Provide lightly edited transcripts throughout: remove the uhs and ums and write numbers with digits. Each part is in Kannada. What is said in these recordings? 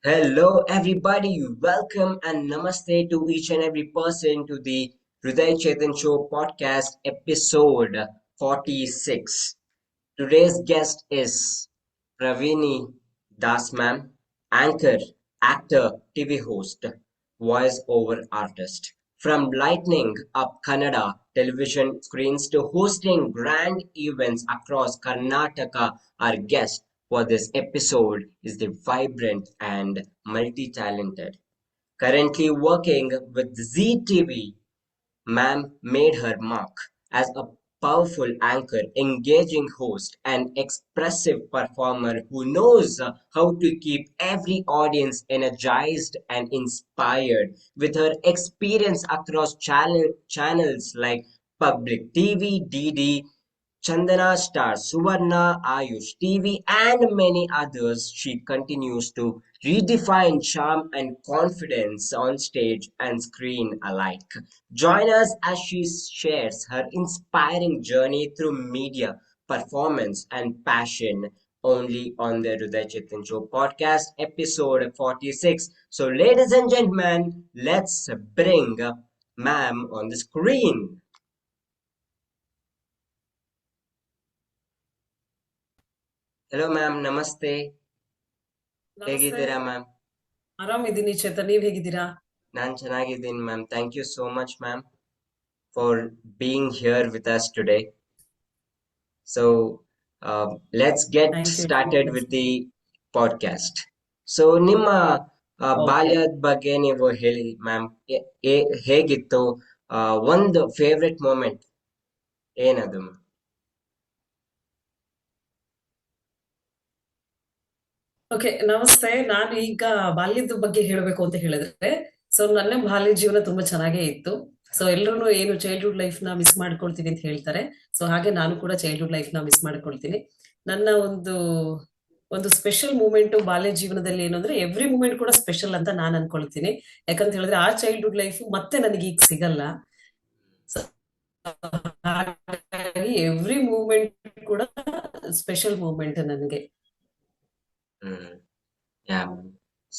Hello, everybody. Welcome and namaste to each and every person to the Hriday Chetan Show podcast episode 46. Today's guest is Pravini Das ma'am, anchor, actor, TV host, voice over artist. From lighting up Kannada television screens to hosting grand events across Karnataka, our guest for this episode is the vibrant and multi-talented. Currently working with ZTV, Ma'am made her mark as a powerful anchor, engaging host, and expressive performer who knows how to keep every audience energized and inspired. With her experience across channels like Public TV, DD, Chandana Star, Suvarna, Ayush TV, and many others, she continues to redefine charm and confidence on stage and screen alike. Join us as she shares her inspiring journey through media, performance, and passion only on the Hriday Chetan Show podcast, episode 46. So, ladies and gentlemen, let's bring ma'am on the screen. Hello, ma'am. Namaste. ನಮಸ್ತೆ. ಹೇಗಿದ್ದೀರಾ ಮ್ಯಾಮ್? ಆರಾಮಿದ್ದೀನಿ ಚೇತನ್, ನೀವ್ ಹೇಗಿದ್ದೀರಾ? ನಾನು ಚೆನ್ನಾಗಿದ್ದೀನಿ ma'am. Thank you so much ma'am for being here with us today. So let's get thank you, it's my started with pleasure. The podcast. So ನಿಮ್ಮ ಓಕೆ. ಬಾಲ್ಯದ ಬಗ್ಗೆ ನೀವು ಹೇಳಿ ಮ್ಯಾಮ್. ಹೇಗಿತ್ತು? ಒಂದು ಫೇವ್ರೆಟ್ ಮೂಮೆಂಟ್ ಏನದು ಮ್ಯಾಮ್? ಓಕೆ, ನಮಸ್ತೆ. ನಾನು ಈಗ ಬಾಲ್ಯದ ಬಗ್ಗೆ ಹೇಳಬೇಕು ಅಂತ ಹೇಳಿದ್ರೆ, ಸೊ ನನ್ನ ಬಾಲ್ಯ ಜೀವನ ತುಂಬಾ ಚೆನ್ನಾಗೇ ಇತ್ತು. ಸೊ ಎಲ್ರು ಏನು ಚೈಲ್ಡ್ಹುಡ್ ಲೈಫ್ ನ ಮಿಸ್ ಮಾಡ್ಕೊಳ್ತೀವಿ ಅಂತ ಹೇಳ್ತಾರೆ. ಸೊ ಹಾಗೆ ನಾನು ಕೂಡ ಚೈಲ್ಡ್ಹುಡ್ ಲೈಫ್ ನ ಮಿಸ್ ಮಾಡ್ಕೊಳ್ತೀನಿ. ನನ್ನ ಒಂದು ಒಂದು ಸ್ಪೆಷಲ್ ಮೂಮೆಂಟ್ ಬಾಲ್ಯ ಜೀವನದಲ್ಲಿ ಏನು ಅಂದ್ರೆ, ಎವ್ರಿ ಮೂಮೆಂಟ್ ಕೂಡ ಸ್ಪೆಷಲ್ ಅಂತ ನಾನು ಅನ್ಕೊಳ್ತೀನಿ. ಯಾಕಂತ ಹೇಳಿದ್ರೆ ಆ ಚೈಲ್ಡ್ಹುಡ್ ಲೈಫ್ ಮತ್ತೆ ನನಗೆ ಈಗ ಸಿಗಲ್ಲ. ಸೊ ಹಾಗಾಗಿ ಎವ್ರಿ ಮೂಮೆಂಟ್ ಕೂಡ ಸ್ಪೆಷಲ್ ಮೂಮೆಂಟ್ ನನಗೆ. ಹ್ಮ್. Yeah ma'am.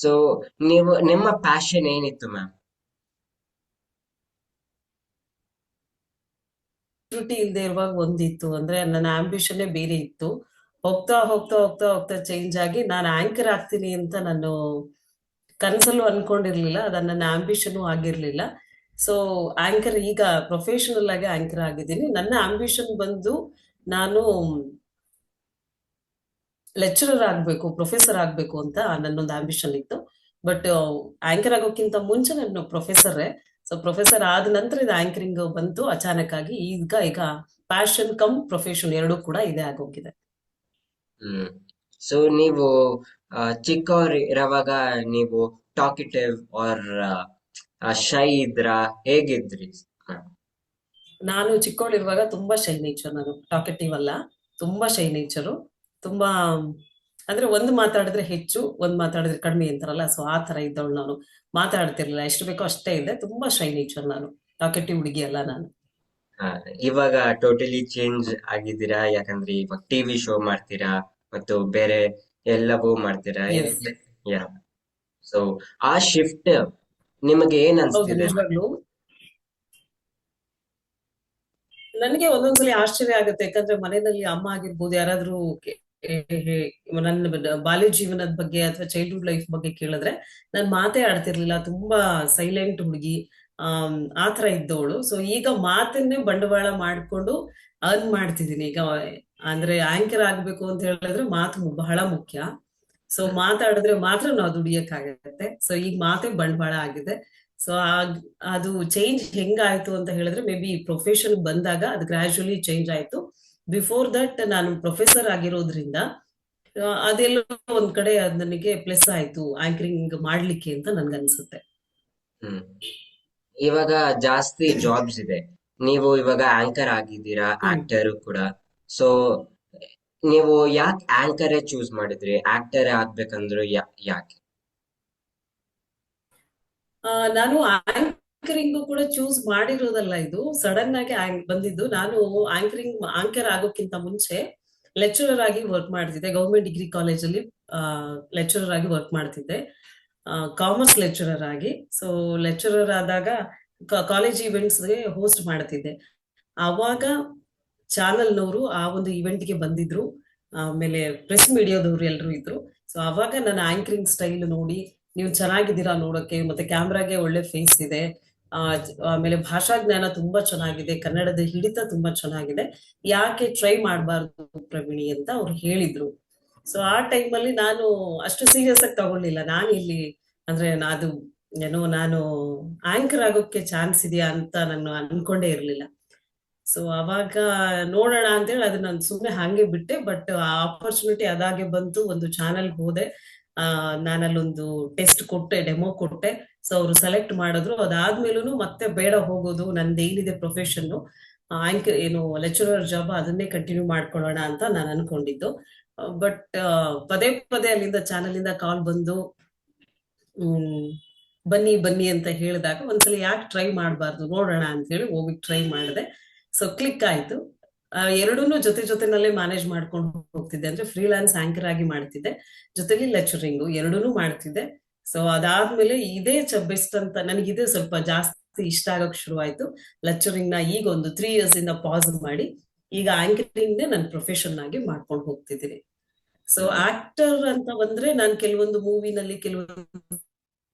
ಸೊ ನಿಮ್ಮ ಪ್ಯಾಷನ್ ಏನಿತ್ತು ಮ್ಯಾಮ್? ಮೆಚುರಿಟಿ ಇಲ್ಲದೆ ಇರುವಾಗ ಒಂದಿತ್ತು ಅಂದ್ರೆ, ನನ್ನ ಆಂಬಿಷನ್ನೇ ಬೇರೆ ಇತ್ತು. ಹೋಗ್ತಾ ಹೋಗ್ತಾ ಹೋಗ್ತಾ ಹೋಗ್ತಾ ಚೇಂಜ್ ಆಗಿ ನಾನು ಆಂಕರ್ ಆಗ್ತೀನಿ ಅಂತ ನಾನು ಕನಸಲ್ಲೂ ಅನ್ಕೊಂಡಿರ್ಲಿಲ್ಲ. ಅದು ನನ್ನ ಆಂಬಿಷನ್ ಆಗಿರ್ಲಿಲ್ಲ. ಸೊ ಆಂಕರ್ ಈಗ ಪ್ರೊಫೆಷನಲ್ ಆಗಿ ಆಂಕರ್ ಆಗಿದ್ದೀನಿ. ನನ್ನ ಆಂಬಿಷನ್ ಬಂದು ನಾನು ಲೆಕ್ಚರರ್ ಆಗ್ಬೇಕು, ಪ್ರೊಫೆಸರ್ ಆಗ್ಬೇಕು ಅಂತ ನನ್ನೊಂದು ಆಂಬಿಷನ್ ಇತ್ತು. ಬಟ್ ಆಂಕರ್ ಆಗೋಕ್ಕಿಂತ ಮುಂಚೆ ನಾನು ಪ್ರೊಫೆಸರೇ. ಸೊ ಪ್ರೊಫೆಸರ್ ಆದ ನಂತರ ಇದು ಆಂಕರಿಂಗ್ ಬಂತು ಅಚಾನಕ್ ಆಗಿ. ಈಗ ಪ್ಯಾಷನ್ ಕಮ್ ಪ್ರೊಫೆಷನ್ ಎರಡೂ ಕೂಡ ಇದೇ ಆಗೋಗಿದೆ. ಹ್ಮ್. ಸೊ ನೀವು ಚಿಕ್ಕವ್ರು ಇರೋವಾಗ ನೀವು ಟಾಕಿಟಿವ್ ಆರ್ ಶೈ ಇದ್ರಾ? ಹೇಗಿದ್ರಿ? ನಾನು ಚಿಕ್ಕವಳಿರುವಾಗ ತುಂಬಾ ಶೈ ನೇಚರ್, ನಾನು ಟಾಕೆಟಿವ್ ಅಲ್ಲ, ತುಂಬಾ ಶೈ ನೇಚರು. ತುಂಬಾ ಅಂದ್ರೆ ಒಂದು ಮಾತಾಡಿದ್ರೆ ಹೆಚ್ಚು, ಒಂದ್ ಮಾತಾಡಿದ್ರೆ ಕಡಿಮೆ ಅಂತಾರಲ್ಲ, ಸೊ ಆ ತರ ಇದ್ದವಳು ನಾನು. ಮಾತಾಡ್ತಿರ್ಲಿಲ್ಲ, ಎಷ್ಟು ಬೇಕೋ ಅಷ್ಟೇ ಇದೆ. ತುಂಬಾ ಶೈ ನೇಚರ್ ನಾನು, ಟಾಕೆಟಿವ್ ಹುಡುಗಿ ಅಲ್ಲ ನಾನು. ಆ, ಇವಾಗ ಟೋಟಲಿ ಚೇಂಜ್ ಆಗಿದ್ದೀರಾ? ಯಾಕಂದ್ರೆ ಇವಾಗ ಟಿವಿ ಶೋ ಮಾಡ್ತೀರಾ ಮತ್ತು ಬೇರೆ ಎಲ್ಲವೂ ಮಾಡ್ತೀರಾ. ಎಸ್. ಯಾ. ಸೊ ಆ ಶಿಫ್ಟ್ ನಿಮಗೆ ಏನ್ ಹೌದು, ಅನ್ಸ್ತಿದೆ ಮ್ಯಾಮ್? ನಿಜವಾಗ್ಲು ನನಗೆ ಒಂದೊಂದ್ಸಲಿ ಆಶ್ಚರ್ಯ ಆಗುತ್ತೆ. ಯಾಕಂದ್ರೆ ಮನೆಯಲ್ಲಿ ಅಮ್ಮ ಆಗಿರ್ಬೋದು, ಯಾರಾದ್ರೂ ನನ್ನ ಬಾಲ್ಯ ಜೀವನದ ಬಗ್ಗೆ ಅಥವಾ ಚೈಲ್ಡ್ಹುಡ್ ಲೈಫ್ ಬಗ್ಗೆ ಕೇಳಿದ್ರೆ, ನಾನು ಮಾತೇ ಆಡ್ತಿರ್ಲಿಲ್ಲ. ತುಂಬಾ ಸೈಲೆಂಟ್ ಹುಡುಗಿ, ಆತರ ಇದ್ದವಳು. ಸೊ ಈಗ ಮಾತನ್ನೇ ಬಂಡವಾಳ ಮಾಡ್ಕೊಂಡು ಅರ್ನ್ ಮಾಡ್ತಿದ್ದೀನಿ ಈಗ. ಅಂದ್ರೆ ಆಂಕರ್ ಆಗ್ಬೇಕು ಅಂತ ಹೇಳಿದ್ರೆ ಮಾತು ಬಹಳ ಮುಖ್ಯ. ಸೊ ಹ್ಮ್. ಮಾತಾಡಿದ್ರೆ ಮಾತ್ರ ನಾವು ದುಡಿಯಕ್ಕಾಗತ್ತೆ. ಸೊ ಈಗ ಮಾತೇ ಬಂಡವಾಳ ಆಗಿದೆ. ಸೊ ಅದು ಚೇಂಜ್ ಹೆಂಗಾಯ್ತು ಅಂತ ಹೇಳಿದ್ರೆ, ಮೇ ಬಿ ಪ್ರೊಫೆಷನ್ ಬಂದಾಗ ಅದು ಗ್ರಾಜುಯಲಿ ಚೇಂಜ್ ಆಯ್ತು. ಬಿಫೋರ್ ದಟ್ ನಾನು ಪ್ರೊಫೆಸರ್ ಆಗಿರೋದ್ರಿಂದ ಅದೆಲ್ಲ ಒಂದ್ ಕಡೆ ಅದ್ ನನಗೆ ಪ್ಲಸ್ ಆಯ್ತು ಆಂಕರಿಂಗ್ ಮಾಡ್ಲಿಕ್ಕೆ ಅಂತ ನನ್ಗನ್ಸುತ್ತೆ. ಹ್ಮ್. ಇವಾಗ ಜಾಸ್ತಿ ಜಾಬ್ಸ್ ಇದೆ. ನೀವು ಇವಾಗ ಆಂಕರ್ ಆಗಿದ್ದೀರಾ, ಹ್ಮ್. ಆಕ್ಟರ್ ಕೂಡ. ಸೊ ನೀವು ಯಾಕೆ ಆಂಕರೇ ಚೂಸ್ ಮಾಡಿದ್ರಿ? ಆಕ್ಟರೇ ಆಗ್ಬೇಕಂದ್ರು ಯಾಕೆ? ನಾನು ಆಂಕರಿಂಗ್ ಕೂಡ ಚೂಸ್ ಮಾಡಿರೋದಲ್ಲ, ಇದು ಸಡನ್ ಆಗಿ ಬಂದಿದ್ದು. ನಾನು ಆಂಕರ್ ಆಗೋಕ್ಕಿಂತ ಮುಂಚೆ ಲೆಕ್ಚರರ್ ಆಗಿ ವರ್ಕ್ ಮಾಡ್ತಿದ್ದೆ ಗೌರ್ಮೆಂಟ್ ಡಿಗ್ರಿ ಕಾಲೇಜಲ್ಲಿ. ಲೆಕ್ಚರರ್ ಆಗಿ ವರ್ಕ್ ಮಾಡ್ತಿದ್ದೆ, ಕಾಮರ್ಸ್ ಲೆಕ್ಚರರ್ ಆಗಿ. ಸೊ ಲೆಕ್ಚರರ್ ಆದಾಗ ಕಾಲೇಜ್ ಇವೆಂಟ್ಸ್ಗೆ ಹೋಸ್ಟ್ ಮಾಡ್ತಿದ್ದೆ. ಆವಾಗ ಚಾನಲ್ನವರು ಆ ಒಂದು ಇವೆಂಟ್ಗೆ ಬಂದಿದ್ರು, ಆಮೇಲೆ ಪ್ರೆಸ್ ಮೀಡಿಯಾದವರು ಎಲ್ಲರೂ ಇದ್ರು. ಸೊ ಅವಾಗ ನನ್ನ ಆಂಕರಿಂಗ್ ಸ್ಟೈಲ್ ನೋಡಿ ನೀವು ಚೆನ್ನಾಗಿದ್ದೀರಾ ನೋಡೋಕೆ, ಮತ್ತೆ ಕ್ಯಾಮ್ರಾಗೆ ಒಳ್ಳೆ ಫೇಸ್ ಇದೆ, ಆಮೇಲೆ ಭಾಷಾ ಜ್ಞಾನ ತುಂಬಾ ಚೆನ್ನಾಗಿದೆ, ಕನ್ನಡದ ಹಿಡಿತ ತುಂಬಾ ಚೆನ್ನಾಗಿದೆ, ಯಾಕೆ ಟ್ರೈ ಮಾಡಬಾರ್ದು ಪ್ರವೀಣಿ ಅಂತ ಅವ್ರು ಹೇಳಿದ್ರು. ಸೊ ಆ ಟೈಮಲ್ಲಿ ನಾನು ಅಷ್ಟು ಸೀರಿಯಸ್ ಆಗಿ ತಗೊಳ್ಳಿಲ್ಲ. ನಾನು ಇಲ್ಲಿ ಅಂದ್ರೆ ಅದು ಏನೋ ನಾನು ಆಂಕರ್ ಆಗೋಕ್ಕೆ ಚಾನ್ಸ್ ಇದೆಯಾ ಅಂತ ನಾನು ಅನ್ಕೊಂಡೇ ಇರ್ಲಿಲ್ಲ. ಸೊ ಅವಾಗ ನೋಡೋಣ ಅಂತೇಳಿ ಅದನ್ನ ನಾನು ಸುಮ್ಮನೆ ಹಾಗೆ ಬಿಟ್ಟೆ. ಬಟ್ ಆ ಆಪರ್ಚುನಿಟಿ ಅದಾಗೆ ಬಂತು, ಒಂದು ಚಾನೆಲ್ ಹೋದೆ. ನಾನಲ್ಲೊಂದು ಟೆಸ್ಟ್ ಕೊಟ್ಟೆ, ಡೆಮೋ ಕೊಟ್ಟೆ. ಸೊ ಅವರು ಸೆಲೆಕ್ಟ್ ಮಾಡಿದ್ರು. ಅದಾದ್ಮೇಲೂ ಮತ್ತೆ ಬೇಡ ಹೋಗೋದು, ನಂದು ಏನಿದೆ ಪ್ರೊಫೆಷನ್ ಆಂಕರ್ ಏನು ಲೆಕ್ಚರರ್ ಜಾಬ್, ಅದನ್ನೇ ಕಂಟಿನ್ಯೂ ಮಾಡ್ಕೊಳ್ಳೋಣ ಅಂತ ನಾನು ಅನ್ಕೊಂಡಿದ್ದು. ಬಟ್ ಪದೇ ಪದೇ ಅಲ್ಲಿಂದ ಚಾನಲ್ ಇಂದ ಕಾಲ್ ಬಂದು ಹ್ಮ್ ಬನ್ನಿ ಬನ್ನಿ ಅಂತ ಹೇಳಿದಾಗ ಒಂದ್ಸಲ ಯಾಕೆ ಟ್ರೈ ಮಾಡಬಾರ್ದು ನೋಡೋಣ ಅಂತ ಹೇಳಿ ಹೋಗಿ ಟ್ರೈ ಮಾಡಿದೆ. ಸೊ ಕ್ಲಿಕ್ ಆಯ್ತು. ಎರಡೂನು ಜೊತೆ ಜೊತೆನಲ್ಲೇ ಮ್ಯಾನೇಜ್ ಮಾಡ್ಕೊಂಡು ಹೋಗ್ತಿದ್ದೆ. ಅಂದ್ರೆ ಫ್ರೀಲಾನ್ಸ್ ಆಂಕರ್ ಆಗಿ ಮಾಡ್ತಿದ್ದೆ, ಜೊತೆಲಿ ಲೆಕ್ಚರಿಂಗು ಎರಡೂನು ಮಾಡ್ತಿದ್ದೆ. ಸೊ ಅದಾದ್ಮೇಲೆ ಇದೇ ಬೆಸ್ಟ್ ಅಂತ ನನಗಿದೆ ಸ್ವಲ್ಪ ಜಾಸ್ತಿ ಇಷ್ಟ ಆಗಕ್ ಶುರು ಆಯ್ತು. ಲೆಕ್ಚರಿಂಗ್ ನ ಈಗ ಒಂದು 3 years ಇಂದ ಪಾಸ್ ಮಾಡಿ ಈಗ ಆಂಕರಿಂಗ್ ನನ್ನ ಪ್ರೊಫೆಷನ್ ಆಗಿ ಮಾಡ್ಕೊಂಡು ಹೋಗ್ತಿದ್ದೀನಿ. ಸೊ ಆಕ್ಟರ್ ಅಂತ ಬಂದ್ರೆ ನಾನು ಕೆಲವೊಂದು ಮೂವಿನಲ್ಲಿ, ಕೆಲವೊಂದು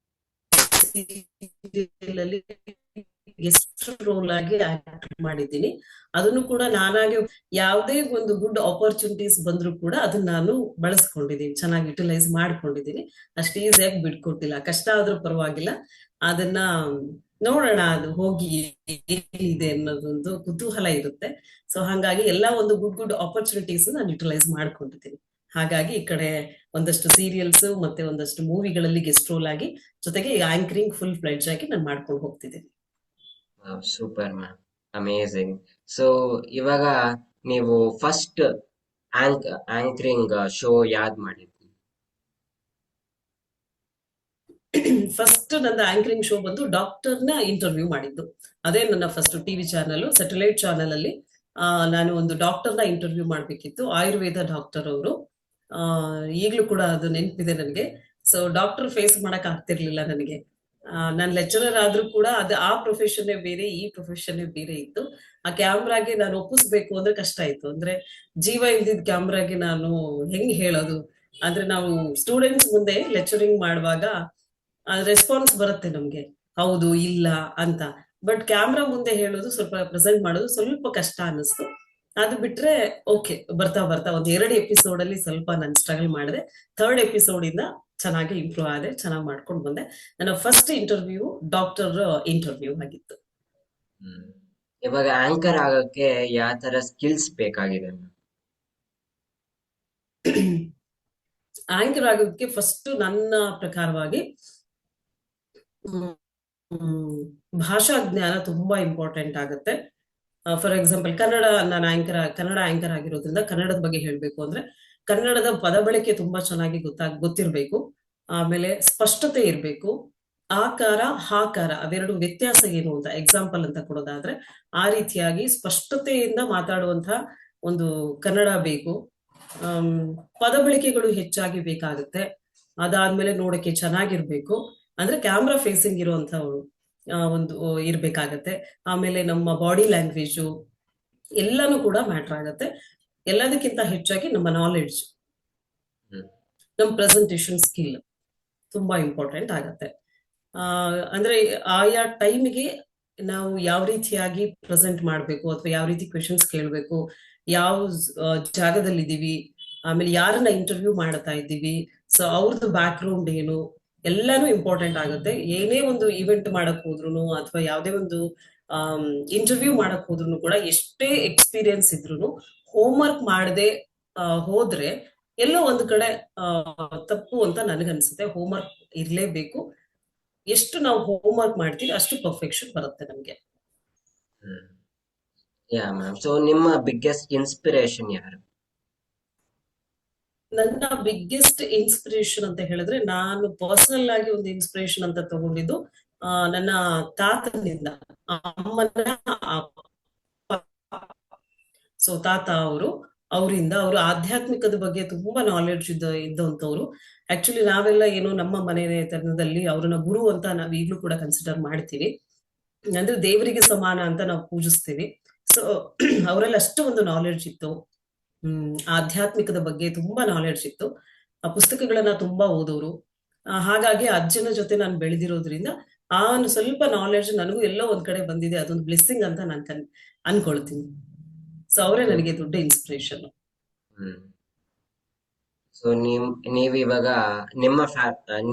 serial ಅಲ್ಲಿ ಗೆಸ್ಟ್ ರೋಲ್ ಆಗಿ ಆಕ್ಟ್ ಮಾಡಿದ್ದೀನಿ. ಅದನ್ನು ಕೂಡ ನಾನಾಗೆ ಯಾವುದೇ ಒಂದು ಗುಡ್ ಆಪರ್ಚುನಿಟೀಸ್ ಬಂದ್ರು ಕೂಡ ಅದನ್ನ ನಾನು ಬಳಸ್ಕೊಂಡಿದ್ದೀನಿ, ಚೆನ್ನಾಗಿ ಯುಟಿಲೈಸ್ ಮಾಡ್ಕೊಂಡಿದ್ದೀನಿ. ಅಷ್ಟು ಈಸಿಯಾಗಿ ಬಿಟ್ಕೊಟ್ಟಿಲ್ಲ. ಕಷ್ಟ ಆದ್ರೂ ಪರವಾಗಿಲ್ಲ, ಅದನ್ನ ನೋಡೋಣ, ಅದು ಹೋಗಿ ಏನಿದೆ ಅನ್ನೋದೊಂದು ಕುತೂಹಲ ಇರುತ್ತೆ. ಸೊ ಹಾಗಾಗಿ ಎಲ್ಲಾ ಒಂದು ಗುಡ್ ಗುಡ್ ಆಪರ್ಚುನಿಟೀಸ್ ನಾನು ಯುಟಿಲೈಸ್ ಮಾಡ್ಕೊಂಡಿದ್ದೀನಿ. ಹಾಗಾಗಿ ಈ ಕಡೆ ಒಂದಷ್ಟು ಸೀರಿಯಲ್ಸ್ ಮತ್ತೆ ಒಂದಷ್ಟು ಮೂವಿಗಳಲ್ಲಿ ಗೆಸ್ಟ್ ರೋಲ್ ಆಗಿ, ಜೊತೆಗೆ ಆಂಕರಿಂಗ್ ಫುಲ್ ಫ್ಲೆಡ್ಜ್ ಆಗಿ ನಾನು ಮಾಡ್ಕೊಂಡು ಹೋಗ್ತಿದ್ದೀನಿ. Super ma'am, amazing. ಸೊ ಇವಾಗ ನೀವು ಫಸ್ಟ್ ಆಂಕರಿಂಗ್ ಶೋ ಯಾವ್ದು ಮಾಡಿದ್ರಿ? ಫಸ್ಟ್ ನನ್ನ ಆಂಕರಿಂಗ್ ಶೋ ಬಂದು ಡಾಕ್ಟರ್ನ ಇಂಟರ್ವ್ಯೂ ಮಾಡಿದ್ದು. ಅದೇ ನನ್ನ first TV channel, satellite channel ಅಲ್ಲಿ ನಾನು ಒಂದು ಡಾಕ್ಟರ್ನ ಇಂಟರ್ವ್ಯೂ ಮಾಡ್ಬೇಕಿತ್ತು. ಆಯುರ್ವೇದ ಡಾಕ್ಟರ್ ಅವರು. ಈಗಲೂ ಕೂಡ ಅದು ನೆನಪಿದೆ ನನಗೆ. ಸೊ ಡಾಕ್ಟರ್ ಫೇಸ್ ಮಾಡಕ್ ಆಗ್ತಿರ್ಲಿಲ್ಲ ನನಗೆ. ನಾನು ಲೆಕ್ಚರರ್ ಆದ್ರೂ ಕೂಡ ಅದು ಆ ಪ್ರೊಫೆಷನ್ ಬೇರೆ, ಈ ಪ್ರೊಫೆಷನ್ ಬೇರೆ ಇತ್ತು. ಆ ಕ್ಯಾಮ್ರಾಗೆ ನಾನು ಒಪ್ಪಿಸ್ಬೇಕು ಅಂದ್ರೆ ಕಷ್ಟ ಆಯ್ತು. ಅಂದ್ರೆ ಜೀವ ಇಲ್ದಿದ್ ಕ್ಯಾಮ್ರಾಗೆ ನಾನು ಹೆಂಗ್ ಹೇಳೋದು? ಅಂದ್ರೆ ನಾವು ಸ್ಟೂಡೆಂಟ್ಸ್ ಮುಂದೆ ಲೆಕ್ಚರಿಂಗ್ ಮಾಡುವಾಗ ರೆಸ್ಪಾನ್ಸ್ ಬರುತ್ತೆ ನಮ್ಗೆ, ಹೌದು ಇಲ್ಲ ಅಂತ. ಬಟ್ ಕ್ಯಾಮ್ರಾ ಮುಂದೆ ಹೇಳೋದು, ಸ್ವಲ್ಪ ಪ್ರೆಸೆಂಟ್ ಮಾಡೋದು ಸ್ವಲ್ಪ ಕಷ್ಟ ಅನ್ನಿಸ್ತು. ಅದು ಬಿಟ್ರೆ ಓಕೆ, ಬರ್ತಾ ಬರ್ತಾ ಒಂದ್ 2 ಎಪಿಸೋಡ್ ಅಲ್ಲಿ ಸ್ವಲ್ಪ ನಾನು ಸ್ಟ್ರಗಲ್ ಮಾಡಿದೆ. 3rd ಎಪಿಸೋಡ್ ಇಂದ ಚೆನ್ನಾಗಿ ಇಂಪ್ರೂವ್ ಆದೆ, ಚೆನ್ನಾಗಿ ಮಾಡ್ಕೊಂಡು ಬಂದೆ. ನನ್ನ ಫಸ್ಟ್ ಇಂಟರ್ವ್ಯೂ ಡಾಕ್ಟರ್ ಇಂಟರ್ವ್ಯೂ ಆಗಿತ್ತು. ಇವಾಗ ಆಂಕರ್ ಆಗಕ್ಕೆ ಯಾವ ತರ ಸ್ಕಿಲ್ಸ್ ಬೇಕಾಗಿದೆ ಮ್ಯಾಮ್? ಆಂಕರ್ ಆಗೋದಕ್ಕೆ ಫಸ್ಟ್ ನನ್ನ ಪ್ರಕಾರವಾಗಿ ಭಾಷಾ ಜ್ಞಾನ ತುಂಬಾ ಇಂಪಾರ್ಟೆಂಟ್ ಆಗುತ್ತೆ. ಫಾರ್ ಎಕ್ಸಾಂಪಲ್ ನಾನು ಕನ್ನಡ ಆಂಕರ್ ಆಗಿರೋದ್ರಿಂದ ಕನ್ನಡದ ಬಗ್ಗೆ ಹೇಳ್ಬೇಕು ಅಂದ್ರೆ ಕನ್ನಡದ ಪದ ಬಳಕೆ ತುಂಬಾ ಚೆನ್ನಾಗಿ ಗೊತ್ತಿರ್ಬೇಕು. ಆಮೇಲೆ ಸ್ಪಷ್ಟತೆ ಇರ್ಬೇಕು. ಆಕಾರ ಹಾಕಾರ ಅವೆರಡು ವ್ಯತ್ಯಾಸ ಏನು ಅಂತ ಎಕ್ಸಾಂಪಲ್ ಅಂತ ಕೊಡೋದಾದ್ರೆ, ಆ ರೀತಿಯಾಗಿ ಸ್ಪಷ್ಟತೆಯಿಂದ ಮಾತಾಡುವಂತಹ ಒಂದು ಕನ್ನಡ ಬೇಕು. ಪದ ಬಳಕೆಗಳು ಹೆಚ್ಚಾಗಿ ಬೇಕಾಗುತ್ತೆ. ಅದಾದ್ಮೇಲೆ ನೋಡಕ್ಕೆ ಚೆನ್ನಾಗಿರ್ಬೇಕು, ಅಂದ್ರೆ ಕ್ಯಾಮ್ರಾ ಫೇಸಿಂಗ್ ಇರುವಂತವ್ರು ಒಂದು ಇರ್ಬೇಕಾಗತ್ತೆ. ಆಮೇಲೆ ನಮ್ಮ ಬಾಡಿ ಲ್ಯಾಂಗ್ವೇಜು ಎಲ್ಲಾನು ಕೂಡ ಮ್ಯಾಟರ್ ಆಗತ್ತೆ. ಎಲ್ಲದಕ್ಕಿಂತ ಹೆಚ್ಚಾಗಿ ನಮ್ಮ ನಾಲೆಡ್ಜ್, ನಮ್ಮ ಪ್ರೆಸೆಂಟೇಷನ್ ಸ್ಕಿಲ್ ತುಂಬಾ ಇಂಪಾರ್ಟೆಂಟ್ ಆಗತ್ತೆ. ಅಂದ್ರೆ ಆಯಾ ಟೈಮ್ಗೆ ನಾವು ಯಾವ ರೀತಿಯಾಗಿ ಪ್ರೆಸೆಂಟ್ ಮಾಡಬೇಕು, ಅಥವಾ ಯಾವ ರೀತಿ ಕ್ವೆಶನ್ಸ್ ಕೇಳಬೇಕು, ಯಾವ ಜಾಗದಲ್ಲಿ ಇದೀವಿ, ಆಮೇಲೆ ಯಾರನ್ನ ಇಂಟರ್ವ್ಯೂ ಮಾಡ್ತಾ ಇದ್ದೀವಿ, ಸೊ ಅವ್ರದ್ದು ಬ್ಯಾಕ್ ಗ್ರೌಂಡ್ ಏನು, ಎಲ್ಲಾನು ಇಂಪಾರ್ಟೆಂಟ್ ಆಗುತ್ತೆ. ಏನೇ ಒಂದು ಇವೆಂಟ್ ಮಾಡಕ್ ಹೋದ್ರು ಅಥವಾ ಯಾವುದೇ ಒಂದು ಇಂಟರ್ವ್ಯೂ ಮಾಡಕ್ ಹೋದ್ರು ಕೂಡ, ಎಷ್ಟೇ ಎಕ್ಸ್ಪೀರಿಯನ್ಸ್ ಇದ್ರು ಹೋಮ್ವರ್ಕ್ ಮಾಡದೆ ಹೋದ್ರೆ ಎಲ್ಲೋ ಒಂದು ಕಡೆ ತಪ್ಪು ಅಂತ ನನಗನ್ಸುತ್ತೆ. ಹೋಮ್ವರ್ಕ್ ಇರ್ಲೇಬೇಕು. ಎಷ್ಟು ನಾವು ಹೋಮ್ವರ್ಕ್ ಮಾಡ್ತೀವಿ ಅಷ್ಟು ಪರ್ಫೆಕ್ಷನ್ ಬರುತ್ತೆ ನಮ್ಗೆ. Yeah ma'am. ಸೊ ನಿಮ್ಮ ಬಿಗ್ಗೆಸ್ಟ್ ಇನ್ಸ್ಪಿರೇಷನ್ ಯಾರು? ನನ್ನ ಬಿಗ್ಗೆಸ್ಟ್ ಇನ್ಸ್ಪಿರೇಷನ್ ಅಂತ ಹೇಳಿದ್ರೆ, ನಾನು ಪರ್ಸನಲ್ ಆಗಿ ಒಂದು ಇನ್ಸ್ಪಿರೇಷನ್ ಅಂತ ತಗೊಂಡಿದ್ದು ನನ್ನ ತಾತನಿಂದ, ಅಮ್ಮನ. ಸೊ ತಾತ ಅವರು ಅವರಿಂದ. ಅವರು ಆಧ್ಯಾತ್ಮಿಕದ ಬಗ್ಗೆ ತುಂಬಾ ನಾಲೆಡ್ಜ್ ಇದ್ದಂಥವ್ರು. ಆಕ್ಚುಲಿ ನಾವೆಲ್ಲ ಏನು ನಮ್ಮ ಮನೆತನದಲ್ಲಿ ಅವ್ರನ್ನ ಗುರು ಅಂತ ನಾವ್ ಈಗ್ಲೂ ಕೂಡ ಕನ್ಸಿಡರ್ ಮಾಡ್ತೀವಿ. ಅಂದ್ರೆ ದೇವರಿಗೆ ಸಮಾನ ಅಂತ ನಾವು ಪೂಜಿಸ್ತೀವಿ. ಸೊ ಅವರಲ್ಲಿ ಅಷ್ಟು ಒಂದು ನಾಲೆಡ್ಜ್ ಇತ್ತು. ಆಧ್ಯಾತ್ಮಿಕದ ಬಗ್ಗೆ ತುಂಬಾ ನಾಲೆಡ್ಜ್ ಇತ್ತು. ಆ ಪುಸ್ತಕಗಳನ್ನ ತುಂಬಾ ಓದೋರು. ಹಾಗಾಗಿ ಅಜ್ಜನ ಜೊತೆ ನಾನು ಬೆಳೆದಿರೋದ್ರಿಂದ ಆ ಒಂದು ಸ್ವಲ್ಪ ನಾಲೆಡ್ಜ್ ನನಗೂ ಎಲ್ಲೋ ಒಂದ್ ಕಡೆ ಬಂದಿದೆ. ಅದೊಂದು ಬ್ಲೆಸ್ಸಿಂಗ್ ಅಂತ ನಾನು ಅನ್ಕೊಳ್ತೀನಿ. ಸೊ ಅವರೇ ನನಗೆ ದೊಡ್ಡ ಇನ್ಸ್ಪಿರೇಷನ್. ಹ್ಮ್. ಸೊ ನೀವಿವಾಗ ನಿಮ್ಮ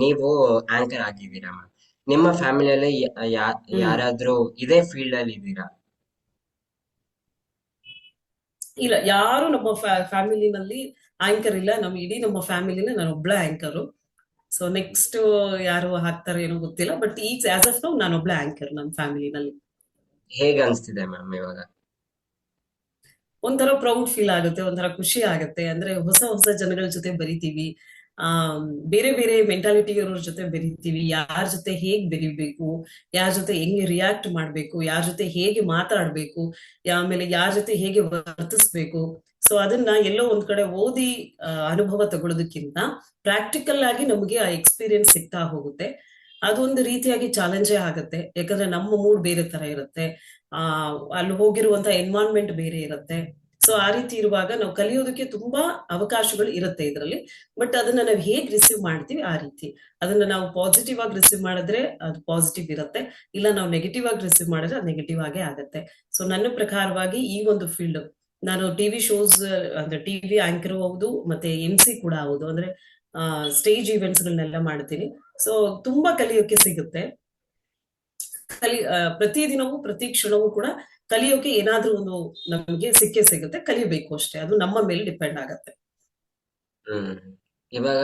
ನೀವು ಆಂಕರ್ ಆಗಿದ್ದೀರಾ ಮ್ಯಾಮ್. ನಿಮ್ಮ ಫ್ಯಾಮಿಲಿಯಲ್ಲಿ ಹ್ಮ್. ಯಾರಾದ್ರೂ ಇದೇ ಫೀಲ್ಡ್ ಅಲ್ಲಿ ಇದ್ದೀರಾ? ಇಲ್ಲ, ಯಾರು ನಮ್ಮ ಫ್ಯಾಮಿಲಿನಲ್ಲಿ ಆಂಕರ್ ಇಲ್ಲ. ಇಡೀ ನಮ್ಮ ಫ್ಯಾಮಿಲಿನ ನಾನು ಒಬ್ಳ ಆಂಕರು. ಸೊ ನೆಕ್ಸ್ಟ್ ಯಾರು ಹಾಕ್ತಾರೆ ಏನೋ ಗೊತ್ತಿಲ್ಲ, ಬಟ್ ಈಗ ಆಸ್ ಆಫ್ ನೌ ನಾನು ಒಬ್ಳ ಆಂಕರ್ ನಮ್ಮ ಫ್ಯಾಮಿಲಿನಲ್ಲಿ. ಹೇಗ್ ಅನ್ಸ್ತಿದೆ ಮ್ಯಾಮ್ ಇವಾಗ? ಒಂಥರ ಪ್ರೌಡ್ ಫೀಲ್ ಆಗುತ್ತೆ, ಒಂಥರ ಖುಷಿ ಆಗುತ್ತೆ. ಅಂದ್ರೆ ಹೊಸ ಹೊಸ ಜನಗಳ ಜೊತೆ ಬೆರಿತೀವಿ. ಆ ಬೇರೆ ಬೇರೆ ಮೆಂಟಾಲಿಟಿ ಇರೋರ ಜೊತೆ ಬೆರಿತೀವಿ. ಯಾರ ಜೊತೆ ಹೇಗ್ ಬೆರಿಬೇಕು, ಯಾರ ಜೊತೆ ಹೆಂಗೆ ರಿಯಾಕ್ಟ್ ಮಾಡ್ಬೇಕು, ಯಾರ ಜೊತೆ ಹೇಗೆ ಮಾತಾಡ್ಬೇಕು, ಆಮೇಲೆ ಯಾರ ಜೊತೆ ಹೇಗೆ ವರ್ತಿಸ್ಬೇಕು. ಸೊ ಅದನ್ನ ಎಲ್ಲೋ ಒಂದ್ ಕಡೆ ಓದಿ ಅನುಭವ ತಗೊಳ್ಳೋದಕ್ಕಿಂತ ಪ್ರಾಕ್ಟಿಕಲ್ ಆಗಿ ನಮಗೆ ಆ ಎಕ್ಸ್ಪೀರಿಯನ್ಸ್ ಸಿಗ್ತಾ ಹೋಗುತ್ತೆ. ಅದೊಂದು ರೀತಿಯಾಗಿ ಚಾಲೆಂಜೇ ಆಗುತ್ತೆ. ಯಾಕಂದ್ರೆ ನಮ್ಮ ಮೂಡ್ ಬೇರೆ ತರ ಇರುತ್ತೆ. ಆ ಅಲ್ಲಿ ಹೋಗಿರುವಂತ ಎನ್ವೈರನ್ಮೆಂಟ್ ಬೇರೆ ಇರುತ್ತೆ. ಸೊ ಆ ರೀತಿ ಇರುವಾಗ ನಾವು ಕಲಿಯೋದಕ್ಕೆ ತುಂಬಾ ಅವಕಾಶಗಳು ಇರುತ್ತೆ ಇದರಲ್ಲಿ. ಬಟ್ ಅದನ್ನ ನಾವು ಹೇಗ್ ರಿಸೀವ್ ಮಾಡ್ತೀವಿ ಆ ರೀತಿ. ಅದನ್ನ ನಾವು ಪಾಸಿಟಿವ್ ಆಗಿ ರಿಸೀವ್ ಮಾಡಿದ್ರೆ ಅದು ಪಾಸಿಟಿವ್ ಇರುತ್ತೆ. ಇಲ್ಲ ನಾವು ನೆಗೆಟಿವ್ ಆಗಿ ರಿಸೀವ್ ಮಾಡಿದ್ರೆ ಅದು ನೆಗೆಟಿವ್ ಆಗೇ ಆಗುತ್ತೆ. ಸೊ ನನ್ನ ಪ್ರಕಾರವಾಗಿ ಈ ಒಂದು ಫೀಲ್ಡ್, ನಾನು ಟಿವಿ ಶೋಸ್ ಅಂದ್ರೆ ಟಿವಿ ಆಂಕರ್ ಹೌದು, ಮತ್ತೆ MC ಕೂಡ ಹೌದು. ಅಂದ್ರೆ ಸ್ಟೇಜ್ ಈವೆಂಟ್ಸ್ ಗಳನ್ನೆಲ್ಲ ಮಾಡ್ತೀನಿ. ಸೊ ತುಂಬಾ ಕಲಿಯೋಕೆ ಸಿಗುತ್ತೆ. ಪ್ರತಿದಿನವೂ ಪ್ರತಿ ಕ್ಷಣವೂ ಕೂಡ ಕಲಿಯೋಕೆ ಏನಾದ್ರೂ ಒಂದು ನಮಗೆ ಸಿಕ್ಕೇ ಸಿಗುತ್ತೆ. ಕಲಿಬೇಕು ಅಷ್ಟೇ, ಅದು ನಮ್ಮ ಮೇಲೆ ಡಿಪೆಂಡ್ ಆಗತ್ತೆ. ಹ್ಮ್. ಇವಾಗ